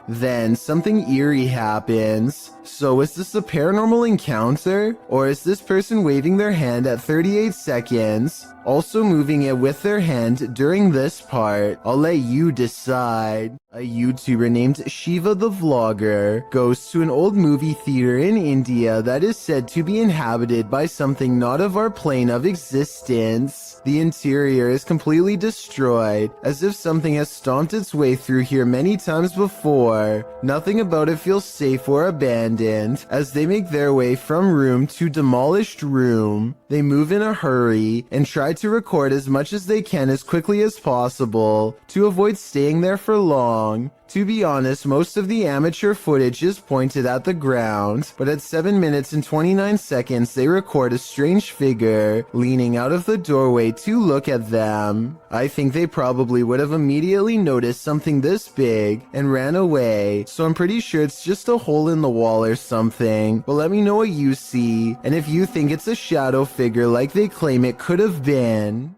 Then something eerie happens. So is this a paranormal encounter? Or is this person waving their hand at 38 seconds, also moving it with their hand during this part? I'll let you decide. A YouTuber named Shiva the Vlogger goes to an old movie theater in India that is said to be inhabited by something not of our plane of existence. The interior is completely destroyed, as if something has stomped its way through here many times before. Nothing about it feels safe or abandoned, as they make their way from room to demolished room. They move in a hurry and try to record as much as they can as quickly as possible to avoid staying there for long. To be honest, most of the amateur footage is pointed at the ground, but at 7 minutes and 29 seconds they record a strange figure leaning out of the doorway to look at them. I think they probably would have immediately noticed something this big and ran away, so I'm pretty sure it's just a hole in the wall or something. But let me know what you see, and if you think it's a shadow figure like they claim it could have been.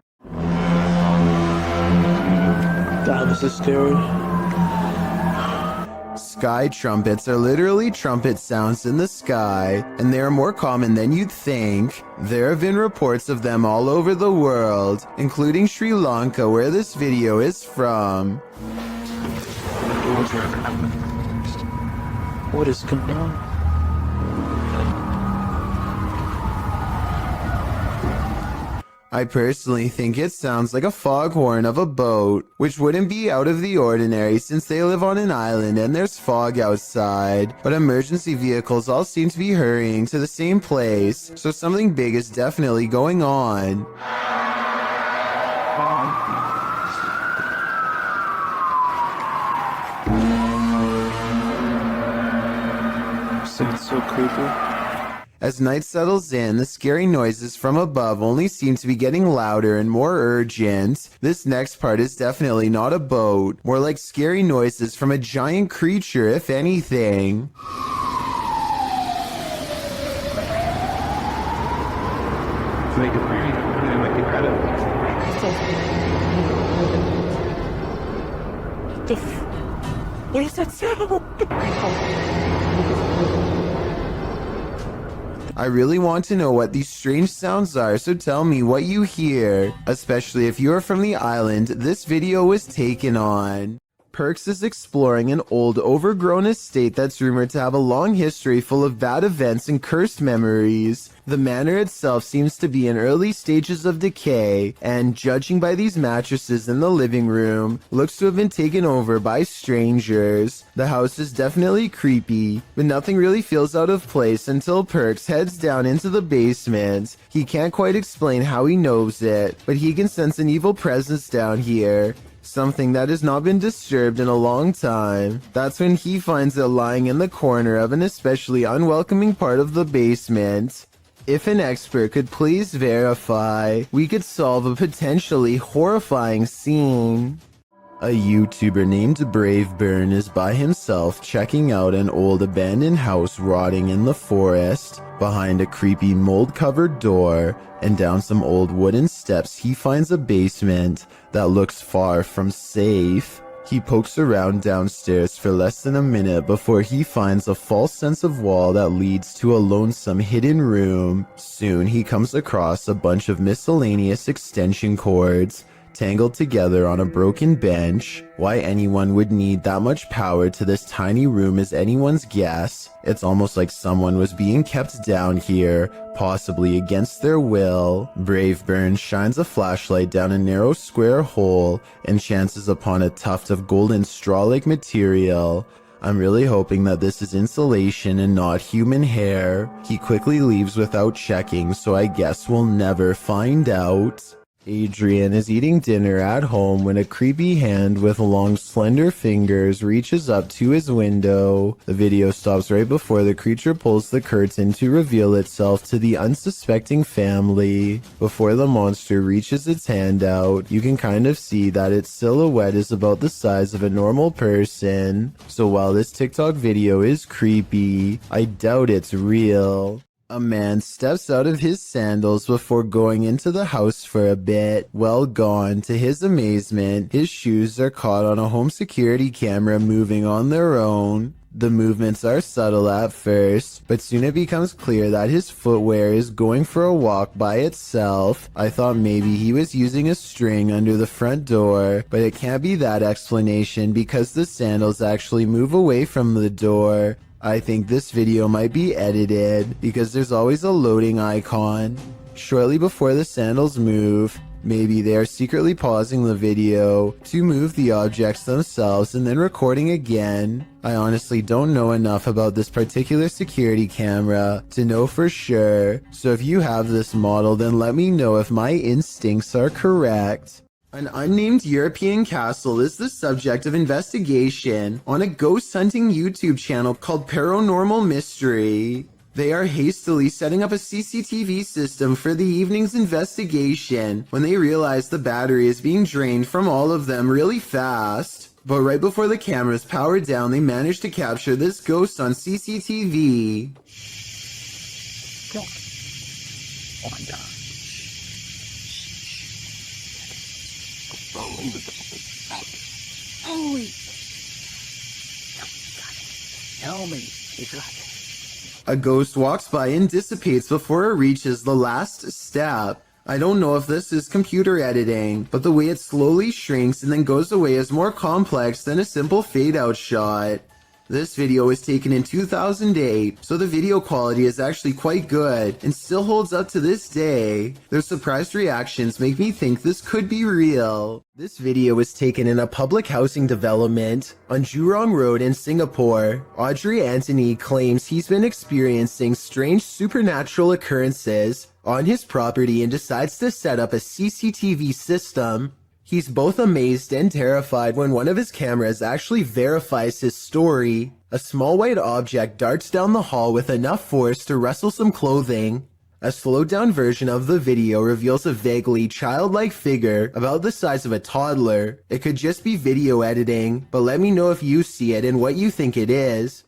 That was so scary. Sky trumpets are literally trumpet sounds in the sky, and they are more common than you'd think. There have been reports of them all over the world, including Sri Lanka, where this video is from. What is going on? I personally think it sounds like a foghorn of a boat, which wouldn't be out of the ordinary since they live on an island and there's fog outside. But emergency vehicles all seem to be hurrying to the same place, so something big is definitely going on. It's so creepy. As night settles in, the scary noises from above only seem to be getting louder and more urgent. This next part is definitely not a boat, more like scary noises from a giant creature, if anything. What is that sound? I really want to know what these strange sounds are, so tell me what you hear. Especially if you're from the island this video was taken on. Perks is exploring an old, overgrown estate that's rumored to have a long history full of bad events and cursed memories. The manor itself seems to be in early stages of decay, and judging by these mattresses in the living room, looks to have been taken over by strangers. The house is definitely creepy, but nothing really feels out of place until Perks heads down into the basement. He can't quite explain how he knows it, but he can sense an evil presence down here. Something that has not been disturbed in a long time. That's when he finds it lying in the corner of an especially unwelcoming part of the basement. If an expert could please verify, we could solve a potentially horrifying scene. A YouTuber named Brave Burn is by himself checking out an old abandoned house rotting in the forest. Behind a creepy mold-covered door and down some old wooden steps, he finds a basement that looks far from safe. He pokes around downstairs for less than a minute before he finds a false sense of wall that leads to a lonesome hidden room. Soon he comes across a bunch of miscellaneous extension cords tangled together on a broken bench. Why anyone would need that much power to this tiny room is anyone's guess. It's almost like someone was being kept down here, possibly against their will. Brave Burn shines a flashlight down a narrow square hole and chances upon a tuft of golden straw-like material. I'm really hoping that this is insulation and not human hair. He quickly leaves without checking, so I guess we'll never find out. Adrian is eating dinner at home when a creepy hand with long slender fingers reaches up to his window. The video stops right before the creature pulls the curtain to reveal itself to the unsuspecting family. Before the monster reaches its hand out, you can kind of see that its silhouette is about the size of a normal person. So while this TikTok video is creepy, I doubt it's real. A man steps out of his sandals before going into the house for a bit. Well gone. To his amazement, his shoes are caught on a home security camera moving on their own. The movements are subtle at first, but soon it becomes clear that his footwear is going for a walk by itself. I thought maybe he was using a string under the front door, but it can't be that explanation because the sandals actually move away from the door. I think this video might be edited because there's always a loading icon. Shortly before the sandals move, maybe they are secretly pausing the video to move the objects themselves and then recording again. I honestly don't know enough about this particular security camera to know for sure, so if you have this model then let me know if my instincts are correct. An unnamed European castle is the subject of investigation on a ghost hunting YouTube channel called Paranormal Mystery. They are hastily setting up a CCTV system for the evening's investigation when they realize the battery is being drained from all of them really fast. But right before the cameras power down, they manage to capture this ghost on CCTV. Oh my God. Holy! Tell me. You got it. A ghost walks by and dissipates before it reaches the last step. I don't know if this is computer editing, but the way it slowly shrinks and then goes away is more complex than a simple fade-out shot. This video was taken in 2008, so the video quality is actually quite good and still holds up to this day. Their surprised reactions make me think this could be real. This video was taken in a public housing development on Jurong Road in Singapore. Audrey Anthony claims he's been experiencing strange supernatural occurrences on his property and decides to set up a CCTV system. He's both amazed and terrified when one of his cameras actually verifies his story. A small white object darts down the hall with enough force to wrestle some clothing. A slowed down version of the video reveals a vaguely childlike figure about the size of a toddler. It could just be video editing, but let me know if you see it and what you think it is.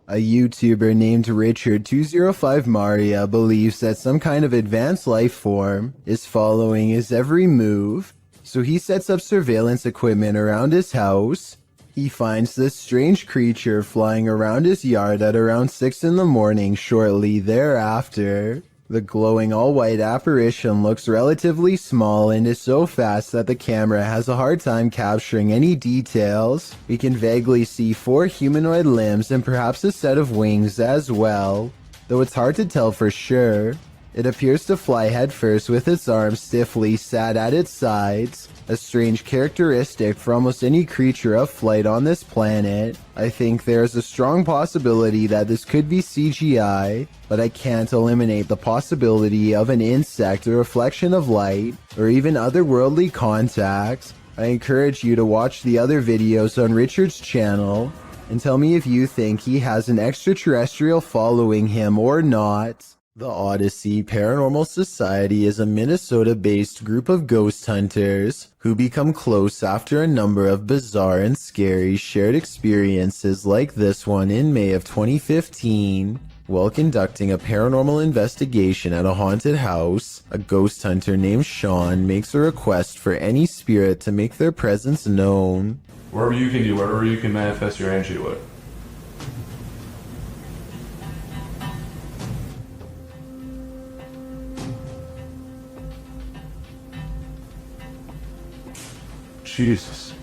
A YouTuber named Richard205Maria believes that some kind of advanced life form is following his every move. So he sets up surveillance equipment around his house. He finds this strange creature flying around his yard at around 6 in the morning shortly thereafter. The glowing all-white apparition looks relatively small and is so fast that the camera has a hard time capturing any details. We can vaguely see 4 humanoid limbs and perhaps a set of wings as well, though it's hard to tell for sure. It appears to fly headfirst with its arms stiffly sat at its sides, a strange characteristic for almost any creature of flight on this planet. I think there is a strong possibility that this could be CGI, but I can't eliminate the possibility of an insect, a reflection of light, or even otherworldly contact. I encourage you to watch the other videos on Richard's channel and tell me if you think he has an extraterrestrial following him or not. The Odyssey Paranormal Society is a Minnesota-based group of ghost hunters who become close after a number of bizarre and scary shared experiences like this one in May of 2015. While conducting a paranormal investigation at a haunted house, a ghost hunter named Sean makes a request for any spirit to make their presence known. Wherever you can do, wherever you can manifest your energy with. Jesus.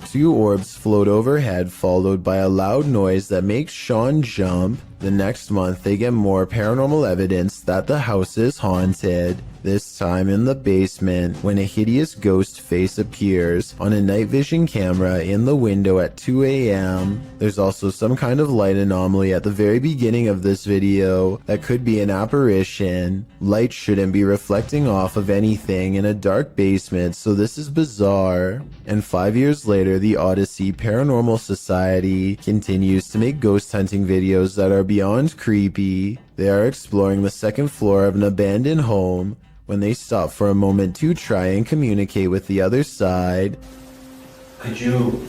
2 orbs float overhead, followed by a loud noise that makes Sean jump. The next month, they get more paranormal evidence that the house is haunted, this time in the basement, when a hideous ghost face appears on a night vision camera in the window at 2 a.m. There's also some kind of light anomaly at the very beginning of this video that could be an apparition. Light shouldn't be reflecting off of anything in a dark basement, so this is bizarre. And 5 years later, the Odyssey Paranormal Society continues to make ghost hunting videos that are beyond creepy. They are exploring the second floor of an abandoned home when they stop for a moment to try and communicate with the other side. Could you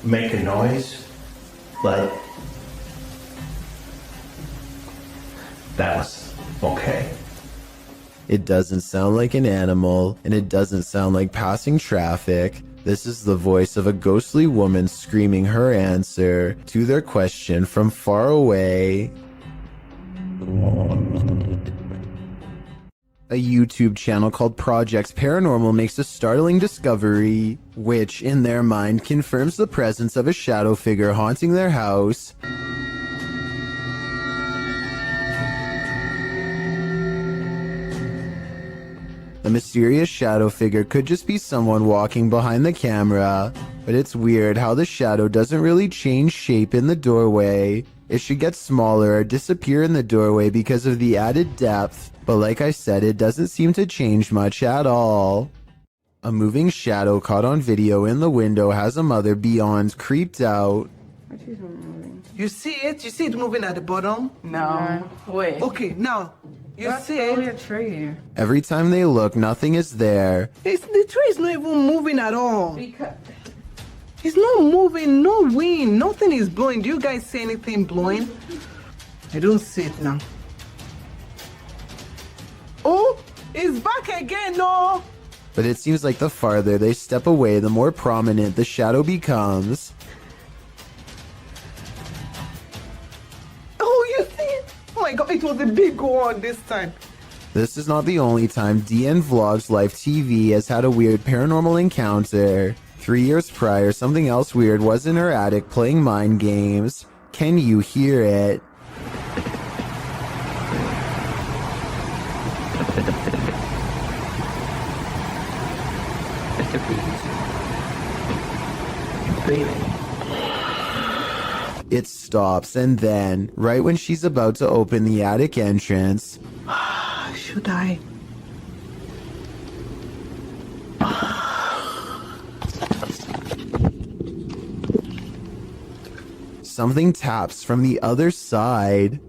make a noise? Like, that was okay. It doesn't sound like an animal, and it doesn't sound like passing traffic. This is the voice of a ghostly woman screaming her answer to their question from far away. A YouTube channel called Project Paranormal makes a startling discovery, which, in their mind, confirms the presence of a shadow figure haunting their house. The mysterious shadow figure could just be someone walking behind the camera, but it's weird how the shadow doesn't really change shape in the doorway. It should get smaller or disappear in the doorway because of the added depth, but like I said, it doesn't seem to change much at all. A moving shadow caught on video in the window has a mother beyond creeped out. You see it? You see it moving at the bottom? No. Wait. Okay, now. You That's see only it? a tree. Every time they look, nothing is there. The tree is not even moving at all. Because It's not moving, no wind, nothing is blowing. Do you guys see anything blowing? I don't see it now. Oh, it's back again, no! But it seems like the farther they step away, the more prominent the shadow becomes. Oh, you see it? Oh my god, it was a big one this time. This is not the only time DN Vlogs Live TV has had a weird paranormal encounter. 3 years prior, something else weird was in her attic playing mind games. Can you hear it? It stops, and then, right when she's about to open the attic entrance, should I? something taps from the other side.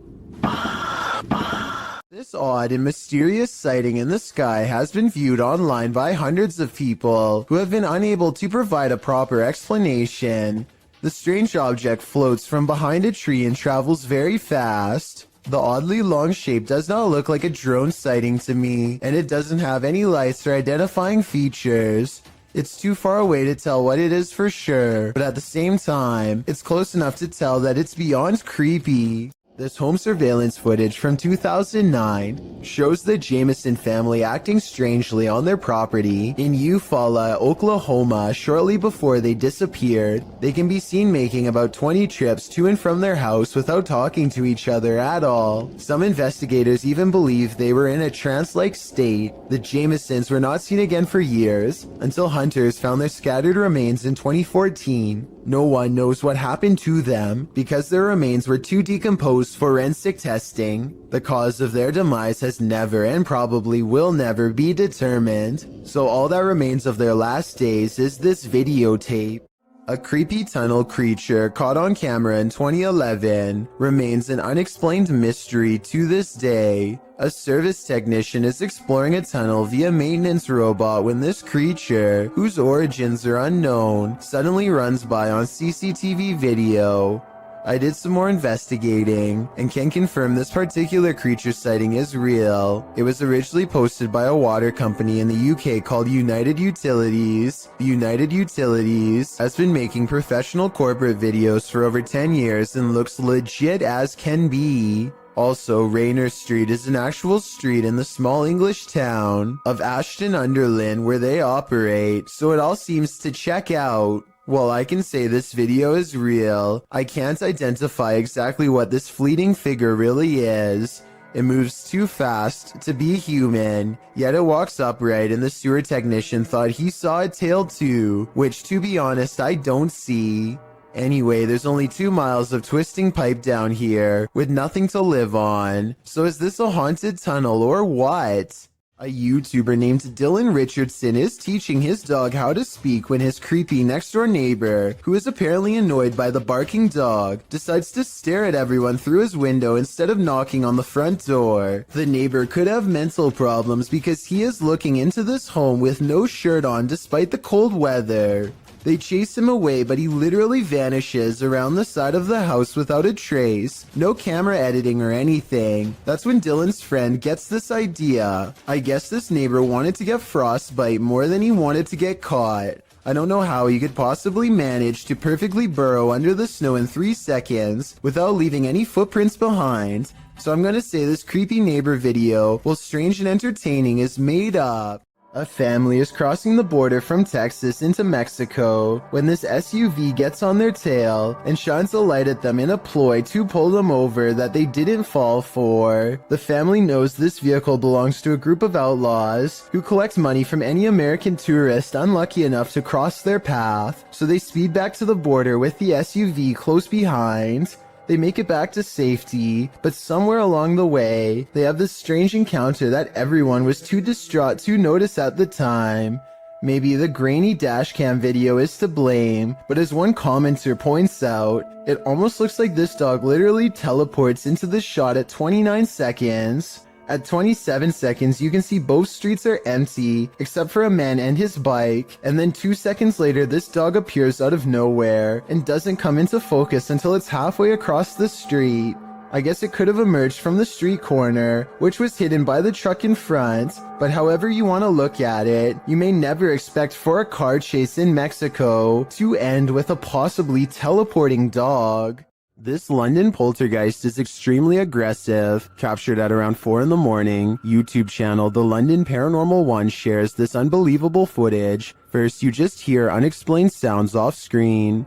This odd and mysterious sighting in the sky has been viewed online by hundreds of people who have been unable to provide a proper explanation. The strange object floats from behind a tree and travels very fast. The oddly long shape does not look like a drone sighting to me, and it doesn't have any lights or identifying features. It's too far away to tell what it is for sure, but at the same time, it's close enough to tell that it's beyond creepy. This home surveillance footage from 2009 shows the Jameson family acting strangely on their property in Eufaula, Oklahoma shortly before they disappeared. They can be seen making about 20 trips to and from their house without talking to each other at all. Some investigators even believe they were in a trance-like state. The Jamesons were not seen again for years until hunters found their scattered remains in 2014. No one knows what happened to them because their remains were too decomposed for forensic testing. The cause of their demise has never and probably will never be determined, so all that remains of their last days is this videotape. A creepy tunnel creature caught on camera in 2011 remains an unexplained mystery to this day. A service technician is exploring a tunnel via maintenance robot when this creature, whose origins are unknown, suddenly runs by on CCTV video. I did some more investigating and can confirm this particular creature sighting is real. It was originally posted by a water company in the UK called United Utilities. United Utilities has been making professional corporate videos for over 10 years and looks legit as can be. Also, Rayner Street is an actual street in the small English town of Ashton-under-Lyne where they operate, so it all seems to check out. While I can say this video is real, I can't identify exactly what this fleeting figure really is. It moves too fast to be human, yet it walks upright and the sewer technician thought he saw a tail too, which to be honest I don't see. Anyway, there's only 2 miles of twisting pipe down here, with nothing to live on. So is this a haunted tunnel or what? A YouTuber named Dylan Richardson is teaching his dog how to speak when his creepy next-door neighbor, who is apparently annoyed by the barking dog, decides to stare at everyone through his window instead of knocking on the front door. The neighbor could have mental problems because he is looking into this home with no shirt on despite the cold weather. They chase him away, but he literally vanishes around the side of the house without a trace. No camera editing or anything. That's when Dylan's friend gets this idea. I guess this neighbor wanted to get frostbite more than he wanted to get caught. I don't know how he could possibly manage to perfectly burrow under the snow in 3 seconds without leaving any footprints behind. So I'm gonna say this creepy neighbor video, while strange and entertaining, is made up. A family is crossing the border from Texas into Mexico when this SUV gets on their tail and shines a light at them in a ploy to pull them over that they didn't fall for. The family knows this vehicle belongs to a group of outlaws who collect money from any American tourist unlucky enough to cross their path, so they speed back to the border with the SUV close behind. They make it back to safety, but somewhere along the way, they have this strange encounter that everyone was too distraught to notice at the time. Maybe the grainy dashcam video is to blame, but as one commenter points out, it almost looks like this dog literally teleports into the shot at 29 seconds. At 27 seconds, you can see both streets are empty, except for a man and his bike, and then 2 seconds later, this dog appears out of nowhere, and doesn't come into focus until it's halfway across the street. I guess it could have emerged from the street corner, which was hidden by the truck in front, but however you want to look at it, you may never expect for a car chase in Mexico to end with a possibly teleporting dog. This London poltergeist is extremely aggressive. Captured at around 4 in the morning, YouTube channel The London Paranormal 1 shares this unbelievable footage. First, you just hear unexplained sounds off screen.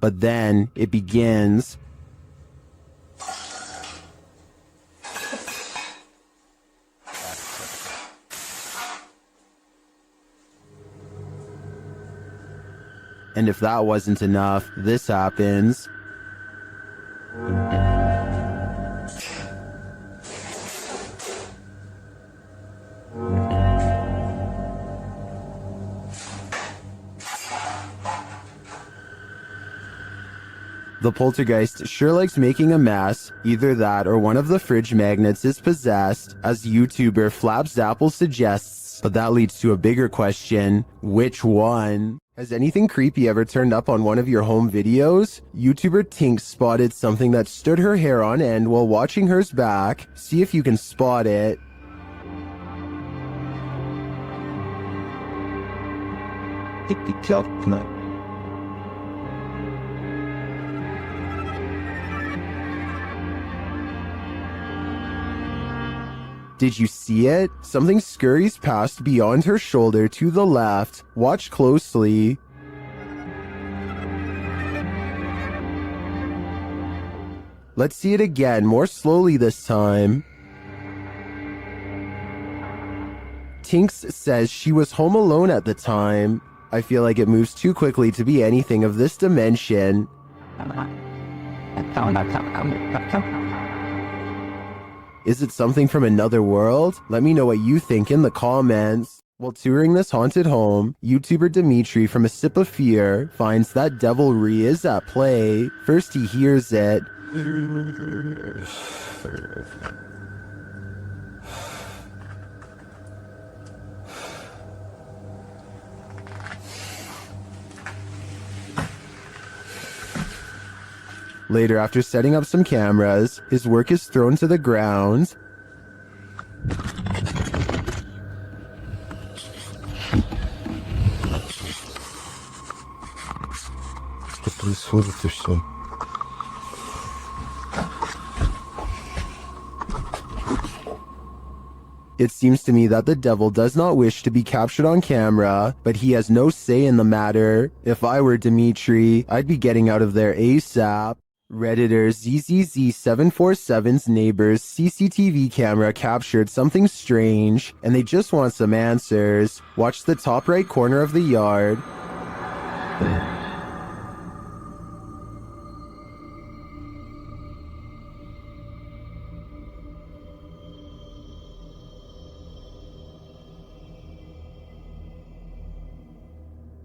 But then, it begins. And if that wasn't enough, this happens. The poltergeist sure likes making a mess. Either that or one of the fridge magnets is possessed, as YouTuber Flabs Apple suggests. But that leads to a bigger question: which one? Has anything creepy ever turned up on one of your home videos? YouTuber Tink spotted something that stood her hair on end while watching hers back. See if you can spot it. Did you see it? Something scurries past beyond her shoulder to the left. Watch closely. Let's see it again, more slowly this time. Tinks says she was home alone at the time. I feel like it moves too quickly to be anything of this dimension. Is it something from another world? Let me know what you think in the comments. While touring this haunted home, YouTuber Dimitri from A Sip of Fear finds that devilry is at play. First he hears it. Later, after setting up some cameras, his work is thrown to the ground. Что происходит и все? It seems to me that the devil does not wish to be captured on camera, but he has no say in the matter. If I were Dimitri, I'd be getting out of there ASAP. Redditor ZZZ747's neighbor's CCTV camera captured something strange, and they just want some answers. Watch the top right corner of the yard.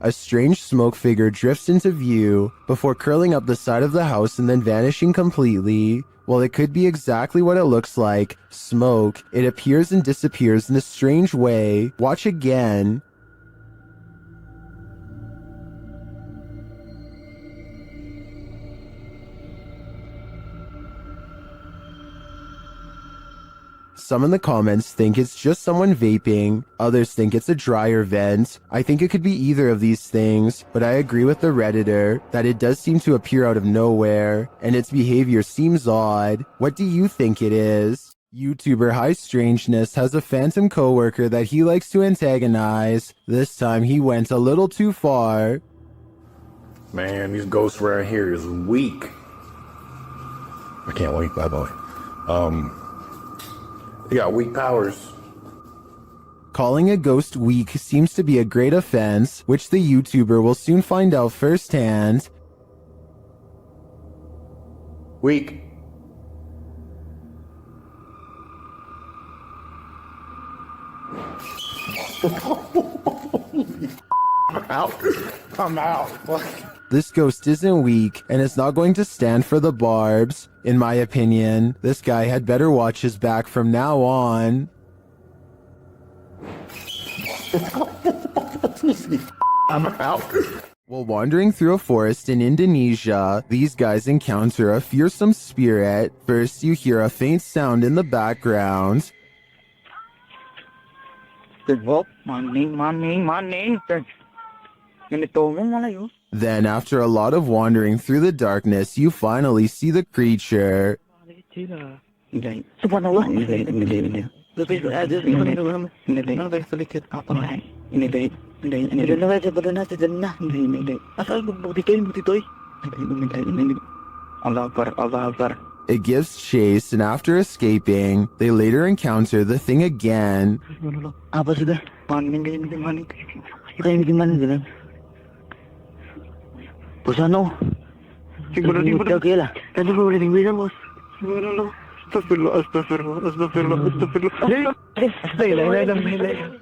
A strange smoke figure drifts into view before curling up the side of the house and then vanishing completely. While it could be exactly what it looks like, smoke, it appears and disappears in a strange way. Watch again. Some in the comments think it's just someone vaping, others think it's a dryer vent. I think it could be either of these things, but I agree with the Redditor that it does seem to appear out of nowhere, and its behavior seems odd. What do you think it is? YouTuber High Strangeness has a phantom coworker that he likes to antagonize. This time he went a little too far. Man, these ghosts around here is weak. I can't wait, by the way. They got weak powers. Calling a ghost weak seems to be a great offense, which the YouTuber will soon find out firsthand. Weak. I'm out. I'm out. This ghost isn't weak, and it's not going to stand for the barbs. In my opinion, this guy had better watch his back from now on. I'm out. While wandering through a forest in Indonesia, these guys encounter a fearsome spirit. First, you hear a faint sound in the background. Then, after a lot of wandering through the darkness, you finally see the creature. It gives chase, and after escaping, they later encounter the thing again.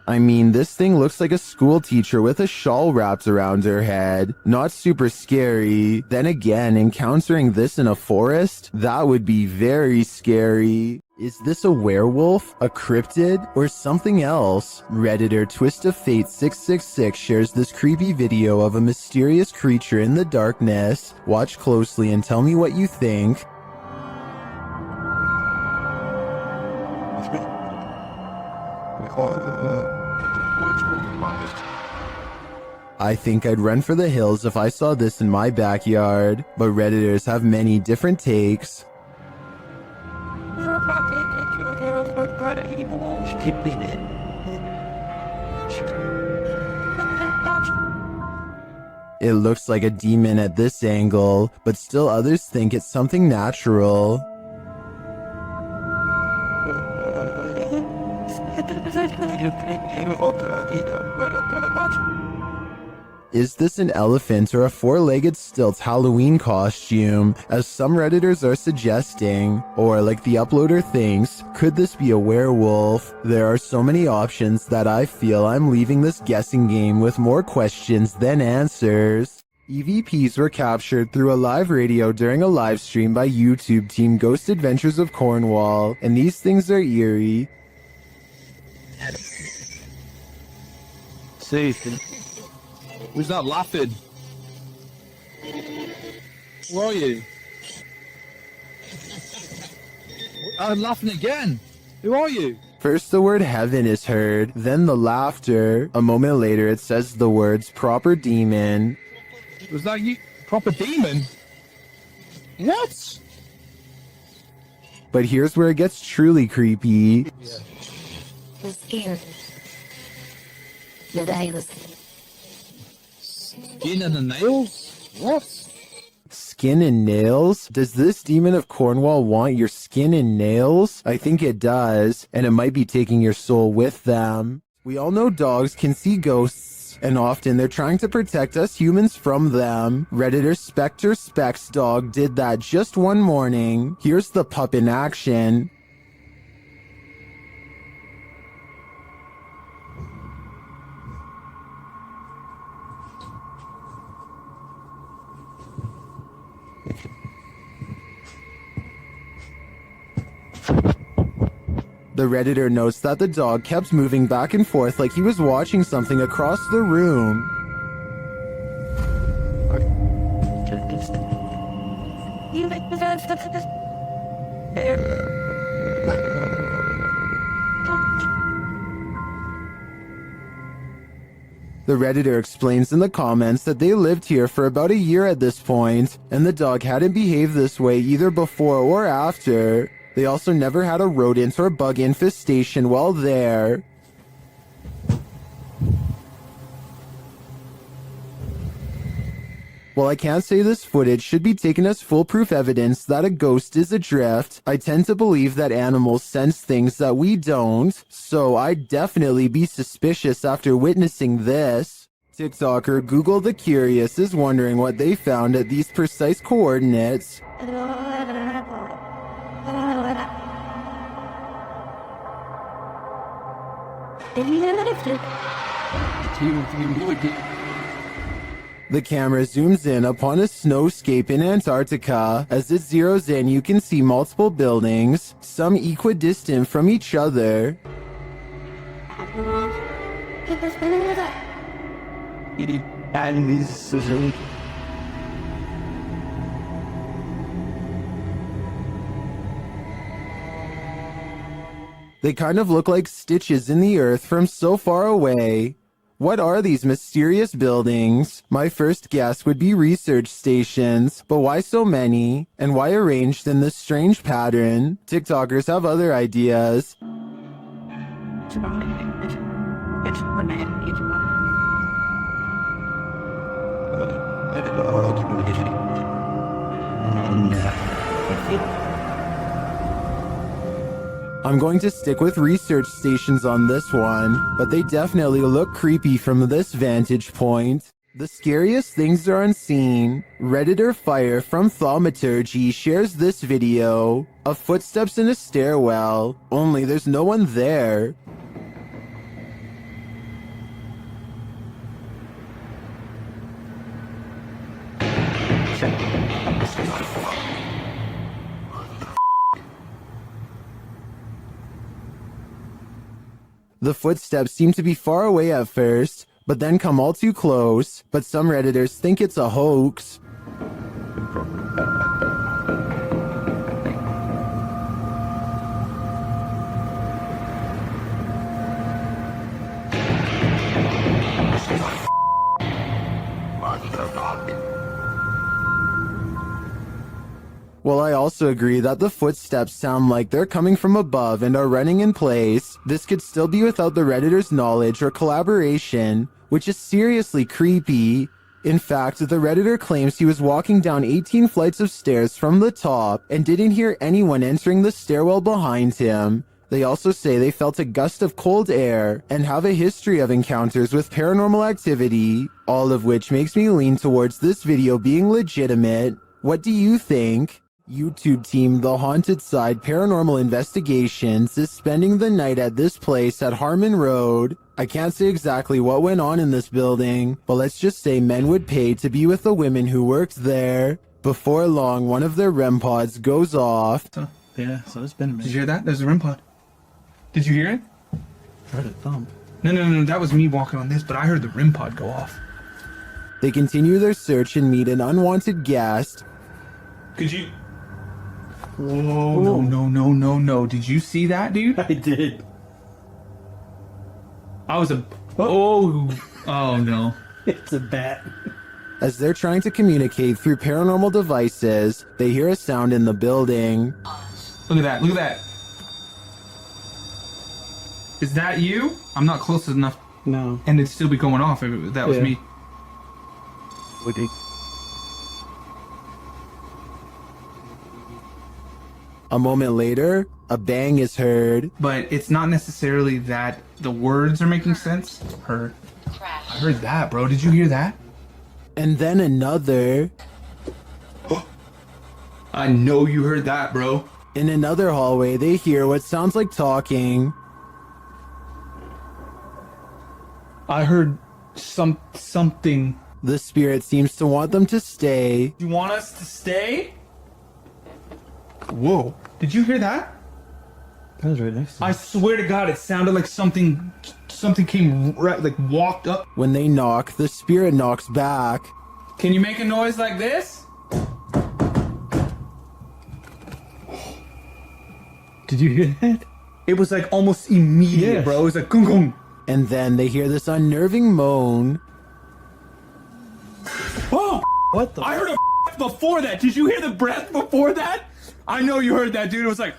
I mean, this thing looks like a school teacher with a shawl wrapped around her head. Not super scary. Then again, encountering this in a forest, that would be very scary. Is this a werewolf, a cryptid, or something else? Redditor Twist of Fate 666 shares this creepy video of a mysterious creature in the darkness. Watch closely and tell me what you think. I think I'd run for the hills if I saw this in my backyard, but Redditors have many different takes. It looks like a demon at this angle, but still others think it's something natural. Is this an elephant or a four-legged stilt Halloween costume, as some Redditors are suggesting? Or, like the uploader thinks, could this be a werewolf? There are so many options that I feel I'm leaving this guessing game with more questions than answers. EVPs were captured through a live radio during a live stream by YouTube team Ghost Adventures of Cornwall, and these things are eerie. Safe. Who's not laughing? Where are you? I'm laughing again. Who are you? First the word heaven is heard, then the laughter. A moment later it says the words proper demon. Was that you? Proper demon? What? But here's where it gets truly creepy. The skin. The nails. Skin and the nails? What? Skin and nails? Does this demon of Cornwall want your skin and nails? I think it does, and it might be taking your soul with them. We all know dogs can see ghosts, and often they're trying to protect us humans from them. Redditor Spectre Specs Dog did that just one morning. Here's the pup in action. The Redditor notes that the dog kept moving back and forth like he was watching something across the room. The Redditor explains in the comments that they lived here for about a year at this point, and the dog hadn't behaved this way either before or after. They also never had a rodent or bug infestation while there. While I can't say this footage should be taken as foolproof evidence that a ghost is adrift, I tend to believe that animals sense things that we don't, so I'd definitely be suspicious after witnessing this. TikToker Google the Curious is wondering what they found at these precise coordinates. The camera zooms in upon a snowscape in Antarctica. As it zeroes in, you can see multiple buildings, some equidistant from each other. They kind of look like stitches in the earth from so far away. What are these mysterious buildings? My first guess would be research stations, but why so many? And why arranged in this strange pattern? TikTokers have other ideas. I'm going to stick with research stations on this one, but they definitely look creepy from this vantage point. The scariest things are unseen. Redditor Fire from Thaumaturgy shares this video of footsteps in a stairwell, only there's no one there. The footsteps seem to be far away at first, but then come all too close, but some Redditors think it's a hoax. While I also agree that the footsteps sound like they're coming from above and are running in place, this could still be without the Redditor's knowledge or collaboration, which is seriously creepy. In fact, the Redditor claims he was walking down 18 flights of stairs from the top and didn't hear anyone entering the stairwell behind him. They also say they felt a gust of cold air and have a history of encounters with paranormal activity, all of which makes me lean towards this video being legitimate. What do you think? YouTube team The Haunted Side Paranormal Investigations is spending the night at this place at Harmon Road. I can't say exactly what went on in this building, but let's just say men would pay to be with the women who worked there. Before long, one of their REM pods goes off. Yeah, so it's been a minute. Did you hear that? There's a REM pod. Did you hear it? I heard a thump. No, that was me walking on this, but I heard the REM pod go off. They continue their search and meet an unwanted guest. Could you... Whoa, no. Did you see that, dude? I did. I was a... Oh no. It's a bat. As they're trying to communicate through paranormal devices, they hear a sound in the building. Look at that. Is that you? I'm not close enough. No. And it'd still be going off if that was me. Woody. A moment later, a bang is heard. But it's not necessarily that the words are making sense. I heard that, bro. Did you hear that? And then another. I know you heard that, bro. In another hallway, they hear what sounds like talking. I heard something. The spirit seems to want them to stay. You want us to stay? Whoa. Did you hear that? That was right next to me. I swear to God, it sounded like something came right, like walked up. When they knock, the spirit knocks back. Can you make a noise like this? Did you hear that? It was like almost immediate, bro. It was like gung gung. And then they hear this unnerving moan. Oh! What the? I heard a before that. Did you hear the breath before that? I know you heard that, dude. It was like...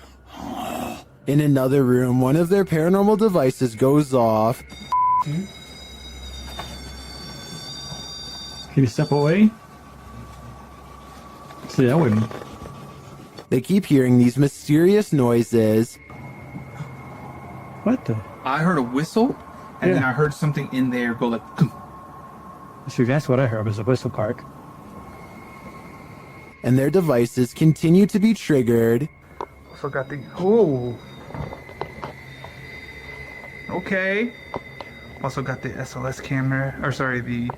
In another room, one of their paranormal devices goes off. Can you step away? See, I wouldn't. They keep hearing these mysterious noises. What the? I heard a whistle, and then I heard something in there go like... See, that's what I heard, was a whistle park. And their devices continue to be triggered. Forgot the... Oh. Okay. Also got the SLS camera, or sorry, the...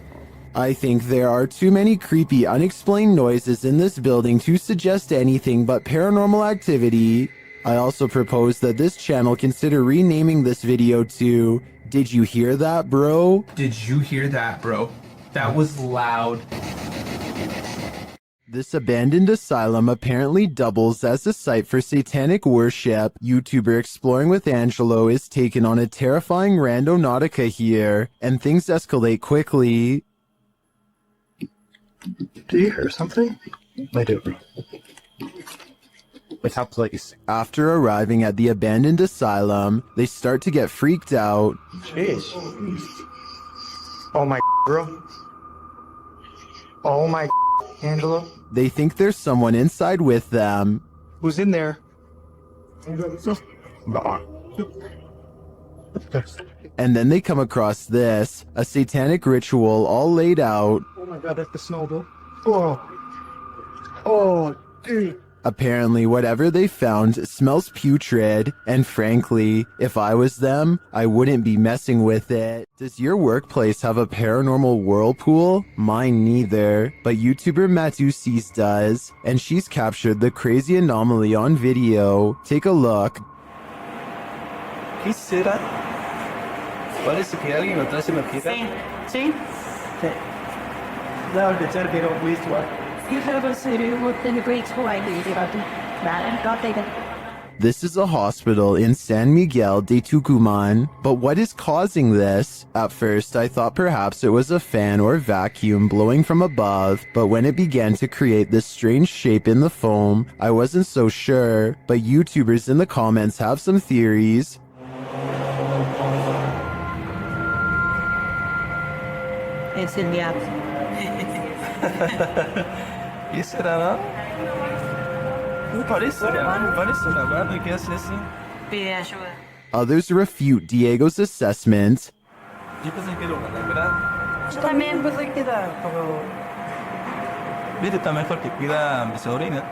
I think there are too many creepy, unexplained noises in this building to suggest anything but paranormal activity. I also propose that this channel consider renaming this video to Did You Hear That, Bro? Did you hear that, bro? That was loud. This abandoned asylum apparently doubles as a site for satanic worship. YouTuber Exploring with Angelo is taken on a terrifying randonautica here, and things escalate quickly. Do you hear something? I do. It's a place. After arriving at the abandoned asylum, they start to get freaked out. Jeez. Oh my bro. Oh my Angelo. They think there's someone inside with them. Who's in there? And then they come across this, a satanic ritual all laid out. Oh my god, that's the snowball. Oh, dude. Apparently, whatever they found smells putrid, and frankly, if I was them, I wouldn't be messing with it. Does your workplace have a paranormal whirlpool? Mine neither, but YouTuber Matusis does, and she's captured the crazy anomaly on video. Take a look. Can you see that? Parece que alguien lo está haciendo quitar. Sí. No, the tell they don't waste one. You have a city within the great school idea about that. Got taken. This is a hospital in San Miguel de Tucumán, but what is causing this? At first, I thought perhaps it was a fan or vacuum blowing from above, but when it began to create this strange shape in the foam, I wasn't so sure, but YouTubers in the comments have some theories. It's in the app. Isso era não? Parece, agora que assim. Yeah, sure. Others refute Diego's assessment. Yo pensé que era una verdad. Yo también pensé que era como... Viste, está mejor que cuida a mi sobrina.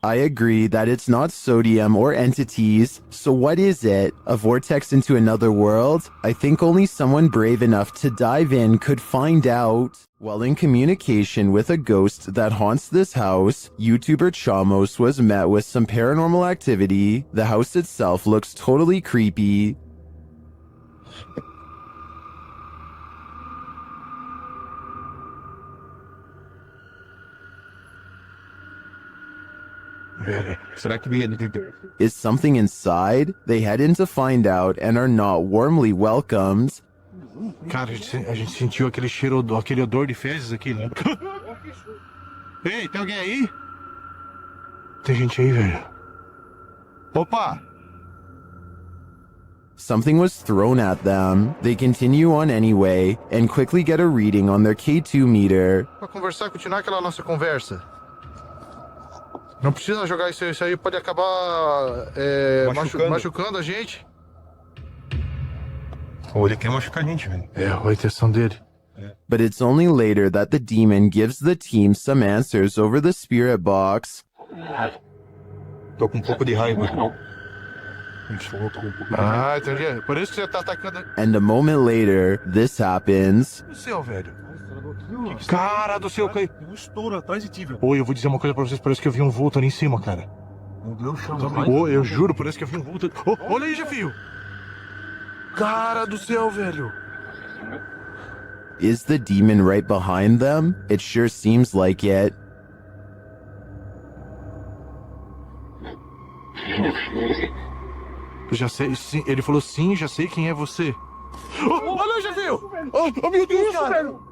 I agree that it's not sodium or entities, so what is it? A vortex into another world? I think only someone brave enough to dive in could find out. While in communication with a ghost that haunts this house, YouTuber Chamos was met with some paranormal activity. The house itself looks totally creepy. Será que vinha de... Is something inside? They head in to find out and are not warmly welcomed. Cara, a gente sentiu aquele cheiro, aquele odor de fezes aqui, né? Ei, tem alguém aí? Tem gente aí, velho. Opa! Something was thrown at them. They continue on anyway and quickly get a reading on their K2 meter. Pra conversar, continuar aquela nossa conversa. Não precisa jogar isso aí pode acabar machucando a gente. Ou ele quer machucar a gente, velho. É, a intenção dele. But it's only later that the demon gives the team some answers over the spirit box. Tô com um pouco de raiva. Ah, entendi. Por isso que você tá atacando. And a moment later, this happens. O céu, velho. Cara do céu, caiu. Um estouro atrás de ti, velho. Oi, eu vou dizer uma coisa pra vocês, parece que eu vi um vulto ali em cima, cara. Meu Deus, chama. Oi, eu juro, parece que eu vi um vulto. Oh, olha aí, Jefio. Cara do céu, velho. Is the demon right behind them? It sure seems like it. Já sei, sim, ele falou sim, já sei quem é você. Oh, olha, Jefio. Oh, meu Deus, velho.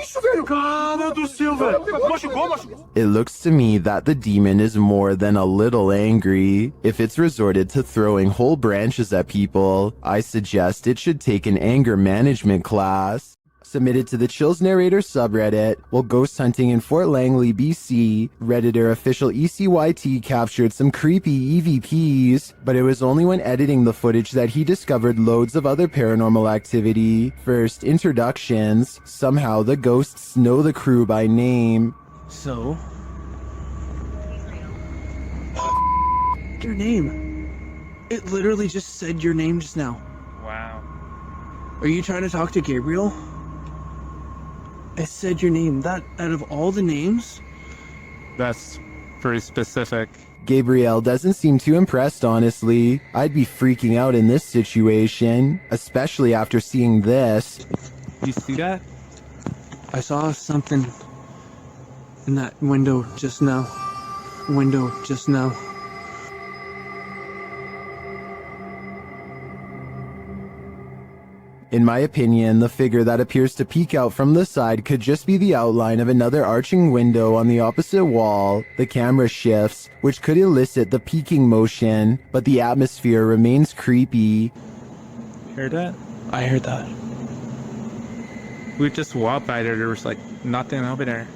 Isso, velho! Cara do céu, velho! Machucou. It looks to me that the demon is more than a little angry. If it's resorted to throwing whole branches at people, I suggest it should take an anger management class. Submitted to the Chills Narrator subreddit, while ghost hunting in Fort Langley, BC, Redditor official ECYT captured some creepy EVPs, but it was only when editing the footage that he discovered loads of other paranormal activity. First, introductions. Somehow the ghosts know the crew by name. So? Your name. It literally just said your name just now. Wow. Are you trying to talk to Gabriel? I said your name. That, out of all the names? That's pretty specific. Gabriel doesn't seem too impressed, honestly. I'd be freaking out in this situation, especially after seeing this. You see that? I saw something in that window just now. In my opinion, the figure that appears to peek out from the side could just be the outline of another arching window on the opposite wall. The camera shifts, which could elicit the peeking motion, but the atmosphere remains creepy. Heard that? I heard that. We just walked by there was like nothing over there.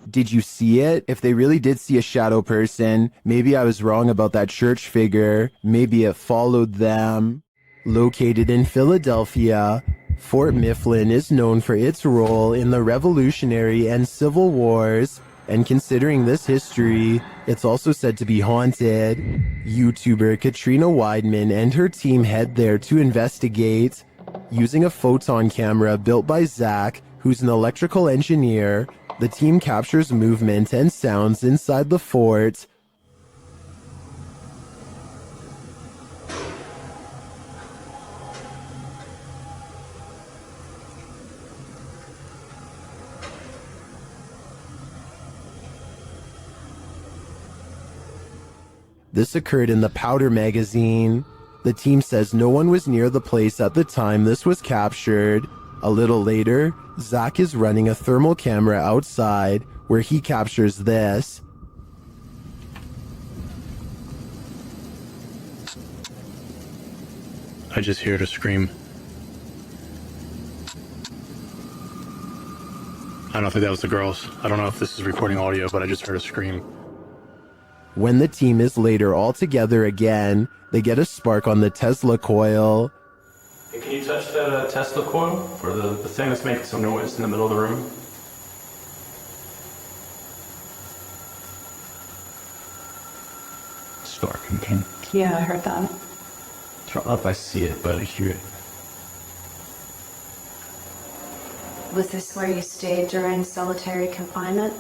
Did you see it? If they really did see a shadow person, maybe I was wrong about that church figure. Maybe it followed them. Located in Philadelphia, Fort Mifflin is known for its role in the Revolutionary and Civil Wars, and considering this history, it's also said to be haunted. YouTuber Katrina Weidman and her team head there to investigate. Using a photon camera built by Zach, who's an electrical engineer, The team captures movement and sounds inside the fort. This occurred in the Powder magazine. The team says no one was near the place at the time this was captured. A little later, Zach is running a thermal camera outside where he captures this. I just heard a scream. I don't think that was the girls. I don't know if this is recording audio, but I just heard a scream. When the team is later all together again, they get a spark on the Tesla coil. Hey, can you touch that Tesla coil for the thing that's making some noise in the middle of the room? Stork again. Yeah, I heard that. I don't know if I see it, but I hear it. Was this where you stayed during solitary confinement?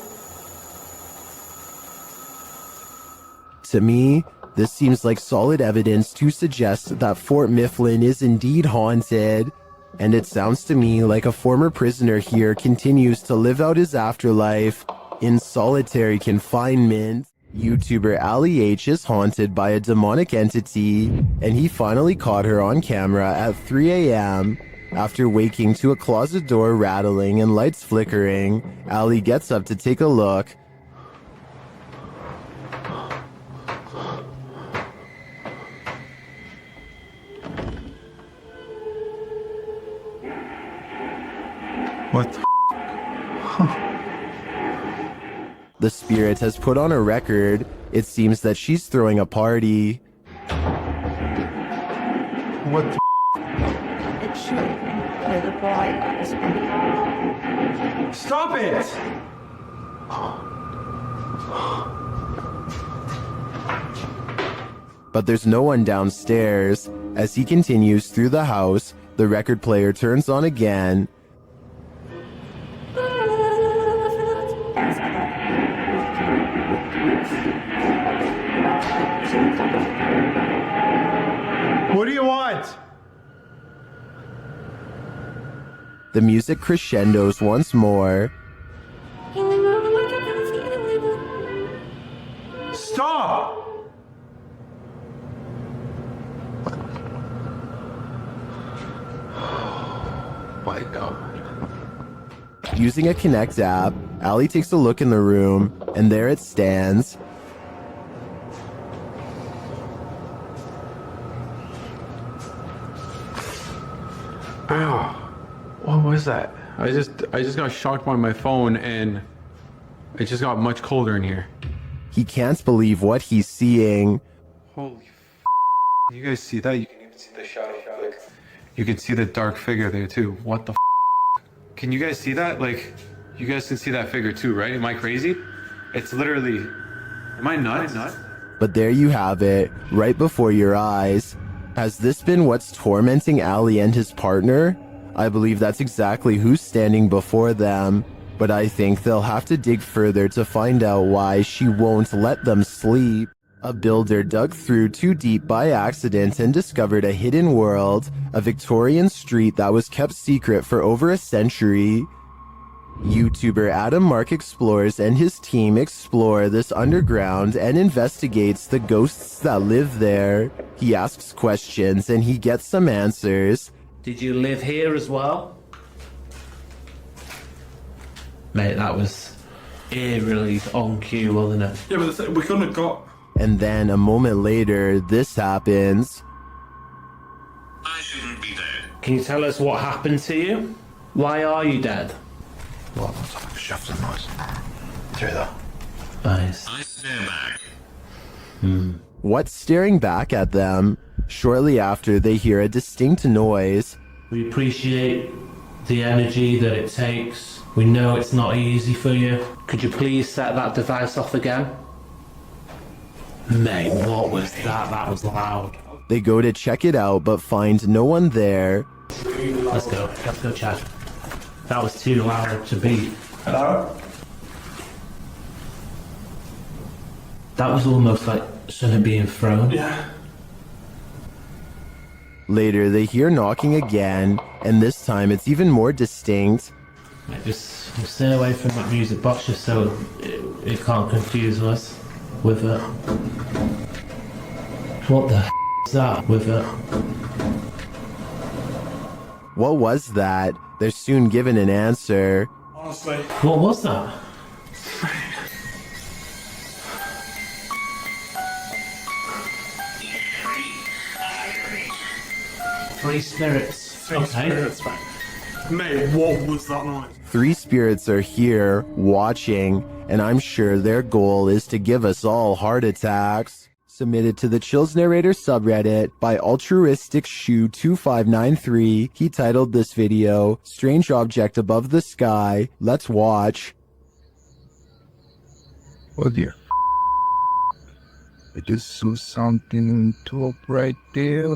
To me, this seems like solid evidence to suggest that Fort Mifflin is indeed haunted, and it sounds to me like a former prisoner here continues to live out his afterlife in solitary confinement. YouTuber Ali H is haunted by a demonic entity, and he finally caught her on camera at 3 a.m. After waking to a closet door rattling and lights flickering, Ali gets up to take a look. What the The spirit has put on a record. It seems that she's throwing a party. What the It should play the boy. Stop it! But there's no one downstairs. As he continues through the house, the record player turns on again. What do you want? The music crescendos once more. Stop! My God. Using a Connect app, Ali takes a look in the room, and there it stands. Ow. What was that? I just got shocked by my phone and it just got much colder in here. He can't believe what he's seeing. Holy You guys see that? You can even see the shadow. Like, you can see the dark figure there too. What the Can you guys see that? Like, you guys can see that figure too, right? Am I crazy? It's literally... Am I nuts? But there you have it, right before your eyes. Has this been what's tormenting Ali and his partner? I believe that's exactly who's standing before them, but I think they'll have to dig further to find out why she won't let them sleep. A builder dug through too deep by accident and discovered a hidden world, a Victorian street that was kept secret for over a century. YouTuber Adam Mark Explores and his team explore this underground and investigates the ghosts that live there. He asks questions and he gets some answers. Did you live here as well? Mate, that was eerily on cue, wasn't it? Yeah, but we couldn't have got... And then a moment later, this happens. Can you tell us what happened to you? Why are you dead? Well, that's like a shaft of noise. Through that. Nice. I stare back. What's staring back at them? Shortly after, they hear a distinct noise. We appreciate the energy that it takes. We know it's not easy for you. Could you please set that device off again? Mate, what was that? That was loud. They go to check it out, but find no one there. Let's go check. That was too loud to beat. Hello? That was almost like something being thrown. Yeah. Later, they hear knocking again, and this time it's even more distinct. Like, just stay away from that music box just so it can't confuse us with it. What the is that with it? What was that? They're soon given an answer. Honestly. What was that? Three spirits. Three spirits, man. Mate, what was that noise? 3 spirits are here, watching, and I'm sure their goal is to give us all heart attacks. Submitted to the Chills Narrator subreddit by Altruistic Shoe 2593. He titled this video, Strange Object Above the Sky. Let's watch. Oh dear. I just saw something on top right there.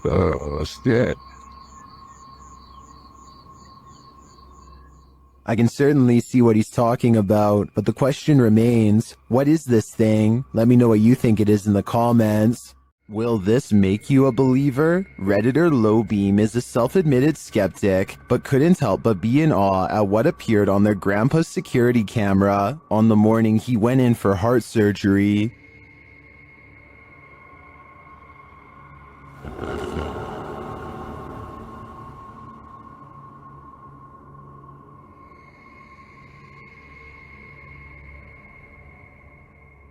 What's that? I can certainly see what he's talking about, but the question remains, what is this thing? Let me know what you think it is in the comments. Will this make you a believer? Redditor Lowbeam is a self-admitted skeptic, but couldn't help but be in awe at what appeared on their grandpa's security camera on the morning he went in for heart surgery.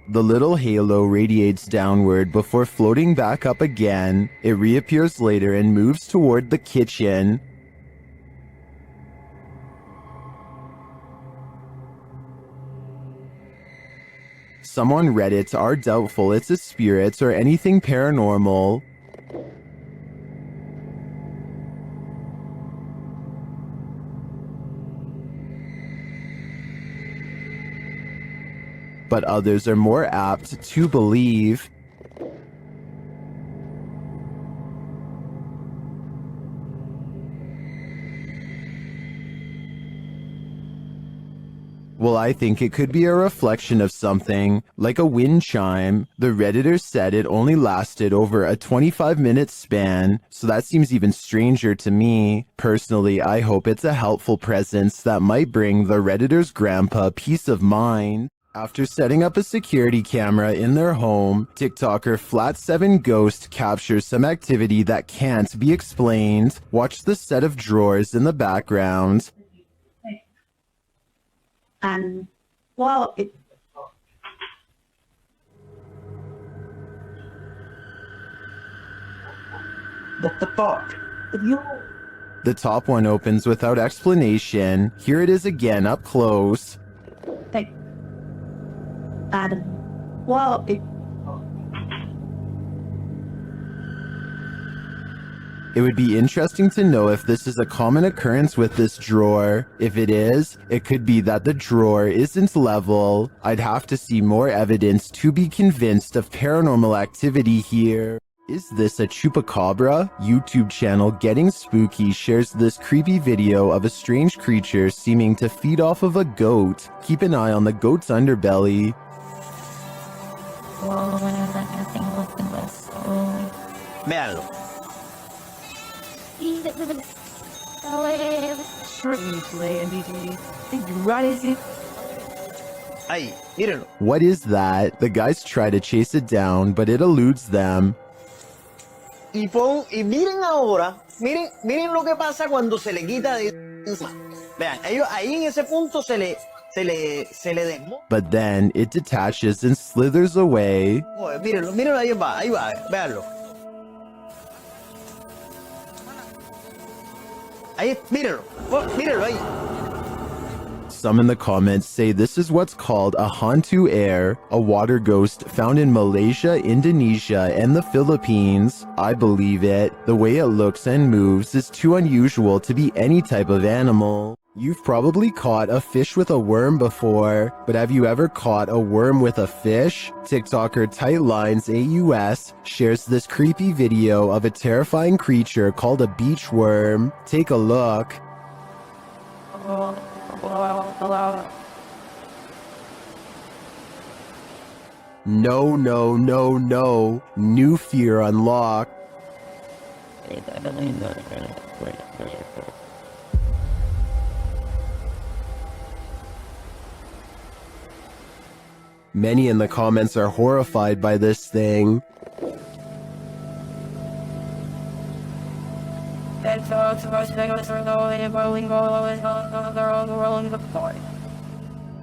The little halo radiates downward before floating back up again. It reappears later and moves toward the kitchen. Some on Reddit are doubtful it's a spirit or anything paranormal. But others are more apt to believe. Well, I think it could be a reflection of something, like a wind chime. The Redditor said it only lasted over a 25-minute span, so that seems even stranger to me. Personally, I hope it's a helpful presence that might bring the Redditor's grandpa peace of mind. After setting up a security camera in their home, TikToker Flat7 Ghost captures some activity that can't be explained. Watch the set of drawers in the background. And well, What the fuck? The top one opens without explanation. Here it is again up close. and well, It would be interesting to know if this is a common occurrence with this drawer. If it is, it could be that the drawer isn't level. I'd have to see more evidence to be convinced of paranormal activity here. Is this a chupacabra? YouTube channel Getting Spooky shares this creepy video of a strange creature seeming to feed off of a goat. Keep an eye on the goat's underbelly. Véanlo. Ahí, mírenlo. What is that? The guys try to chase it down, but it eludes them. Y miren ahora, miren lo que pasa cuando se le quita de... Vean, ellos ahí en ese punto se le desmonta. But then it detaches and slithers away. Joder, mírenlo, ahí va, véanlo. Ahí, mírenlo ahí. Some in the comments say this is what's called a hantu air, a water ghost found in Malaysia, Indonesia, and the Philippines. I believe it. The way it looks and moves is too unusual to be any type of animal. You've probably caught a fish with a worm before, but have you ever caught a worm with a fish? TikToker Tightlines AUS shares this creepy video of a terrifying creature called a beach worm. Take a look. No, no, no, no. New fear unlocked. Many in the comments are horrified by this thing.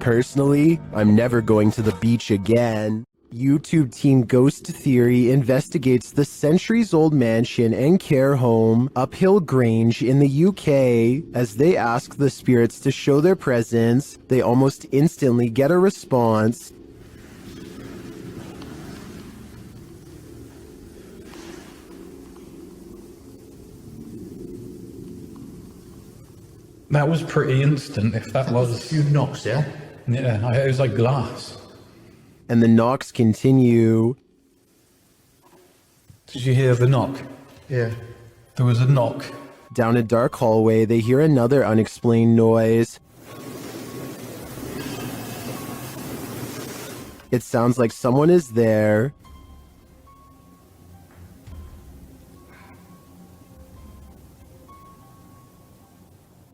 Personally, I'm never going to the beach again. YouTube team Ghost Theory investigates the centuries-old mansion and care home Uphill Grange in the UK. As they ask the spirits to show their presence, they almost instantly get a response. That was pretty instant, if that was. A few knocks, yeah? Yeah, it was like glass. And the knocks continue. Did you hear the knock? Yeah. There was a knock. Down a dark hallway, they hear another unexplained noise. It sounds like someone is there.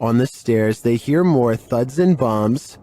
On the stairs, they hear more thuds and bumps.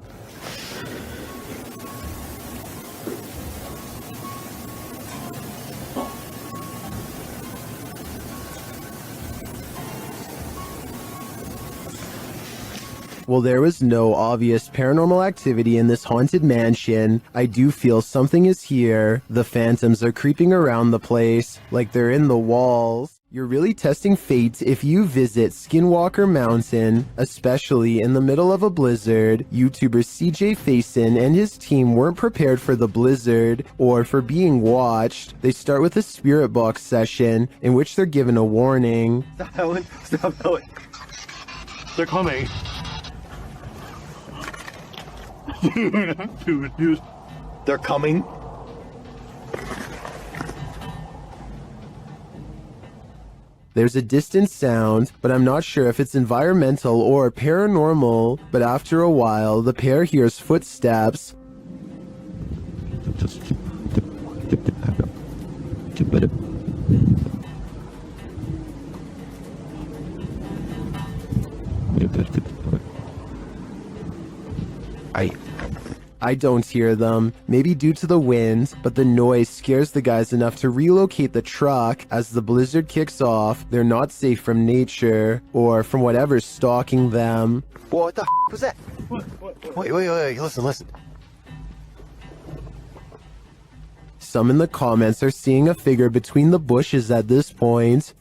While there was no obvious paranormal activity in this haunted mansion, I do feel something is here. The phantoms are creeping around the place, like they're in the walls. You're really testing fate if you visit Skinwalker Mountain, especially in the middle of a blizzard. YouTuber CJ Faison and his team weren't prepared for the blizzard or for being watched. They start with a spirit box session in which they're given a warning. Stop Helen. Stop Helen. They're coming. Dude. They're coming. There's a distant sound, but I'm not sure if it's environmental or paranormal. But after a while, the pair hears footsteps. I don't hear them, maybe due to the wind, but the noise scares the guys enough to relocate the truck. As the blizzard kicks off, they're not safe from nature or from whatever's stalking them. What the was that? Wait, listen. Some in the comments are seeing a figure between the bushes at this point.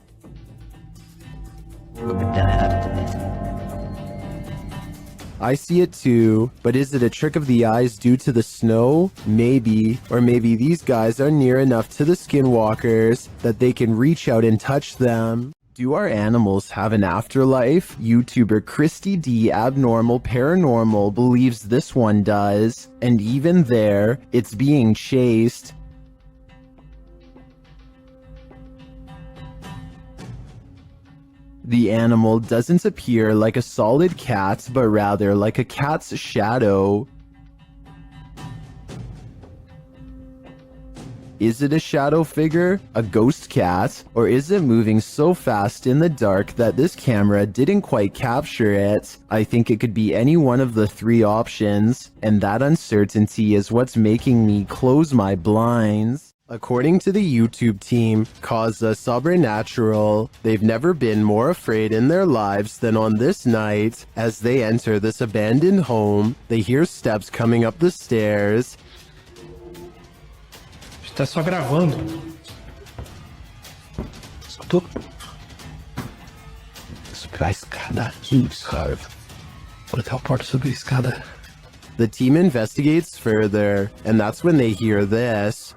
I see it too, but is it a trick of the eyes due to the snow? Maybe. Or maybe these guys are near enough to the skinwalkers that they can reach out and touch them. Do our animals have an afterlife? YouTuber Christy D Abnormal Paranormal believes this one does. And even there, it's being chased. The animal doesn't appear like a solid cat, but rather like a cat's shadow. Is it a shadow figure, a ghost cat, or is it moving so fast in the dark that this camera didn't quite capture it? I think it could be any one of the three options, and that uncertainty is what's making me close my blinds. According to the YouTube team, Causa Sobrenatural, they've never been more afraid in their lives than on this night. As they enter this abandoned home, they hear steps coming up the stairs. Está só gravando. Escutou? Subir a escada. Cara. Vou até a porta subir a escada. The team investigates further, and that's when they hear this.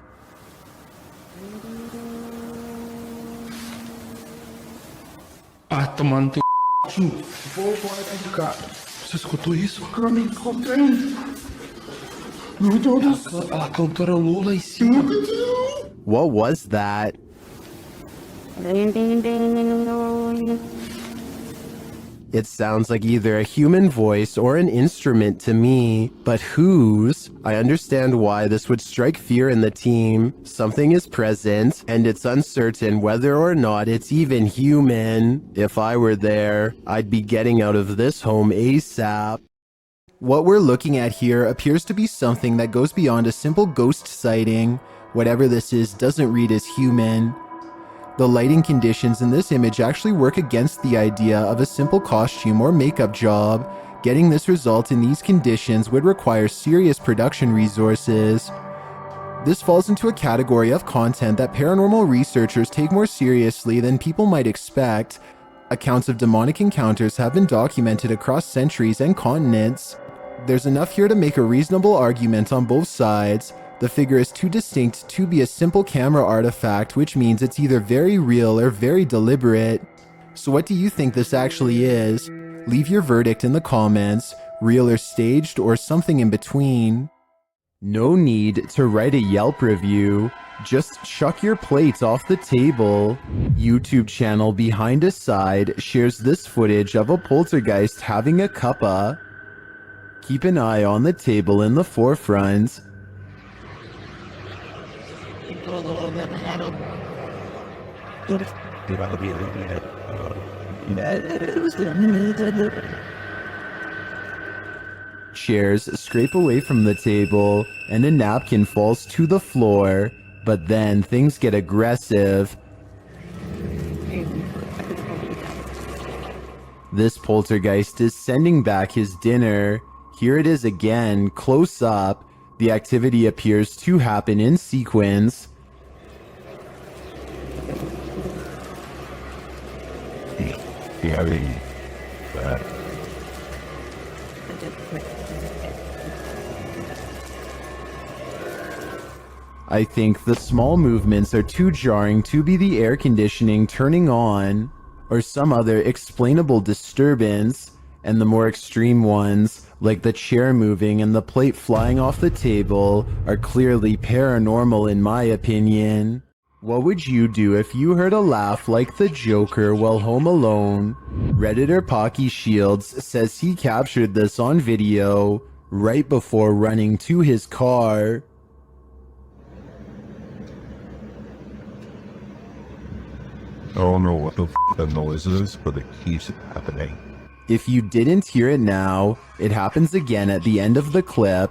Ah, tomando teu vou embora dentro, cara. Você escutou isso? Eu me encontrei. Meu Deus do céu. A cantora Lula em cima. What was that? It sounds like either a human voice or an instrument to me, but whose? I understand why this would strike fear in the team. Something is present, and it's uncertain whether or not it's even human. If I were there, I'd be getting out of this home ASAP. What we're looking at here appears to be something that goes beyond a simple ghost sighting. Whatever this is doesn't read as human. The lighting conditions in this image actually work against the idea of a simple costume or makeup job. Getting this result in these conditions would require serious production resources. This falls into a category of content that paranormal researchers take more seriously than people might expect. Accounts of demonic encounters have been documented across centuries and continents. There's enough here to make a reasonable argument on both sides. The figure is too distinct to be a simple camera artifact, which means it's either very real or very deliberate. So what do you think this actually is? Leave your verdict in the comments, real or staged or something in between. No need to write a Yelp review, just chuck your plates off the table. YouTube channel Behind a Side shares this footage of a poltergeist having a cuppa. Keep an eye on the table in the forefront. Chairs scrape away from the table, and a napkin falls to the floor, but then things get aggressive. This poltergeist is sending back his dinner. Here it is again, close up. The activity appears to happen in sequence. I think the small movements are too jarring to be the air conditioning turning on, or some other explainable disturbance, and the more extreme ones, like the chair moving and the plate flying off the table, are clearly paranormal in my opinion. What would you do if you heard a laugh like the Joker while home alone? Redditor Pocky Shields says he captured this on video right before running to his car. I don't know what the that noise is, but it keeps happening. If you didn't hear it now, it happens again at the end of the clip.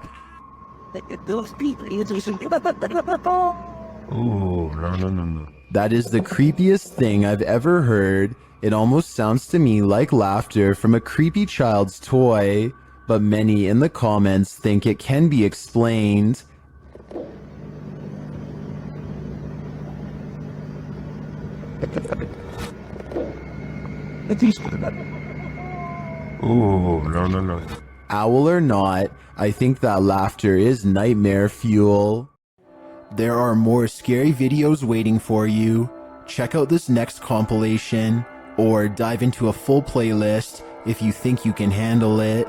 Oh, no. That is the creepiest thing I've ever heard. It almost sounds to me like laughter from a creepy child's toy, but many in the comments think it can be explained. Oh, no. Owl or not, I think that laughter is nightmare fuel. There are more scary videos waiting for you. Check out this next compilation, or dive into a full playlist if you think you can handle it.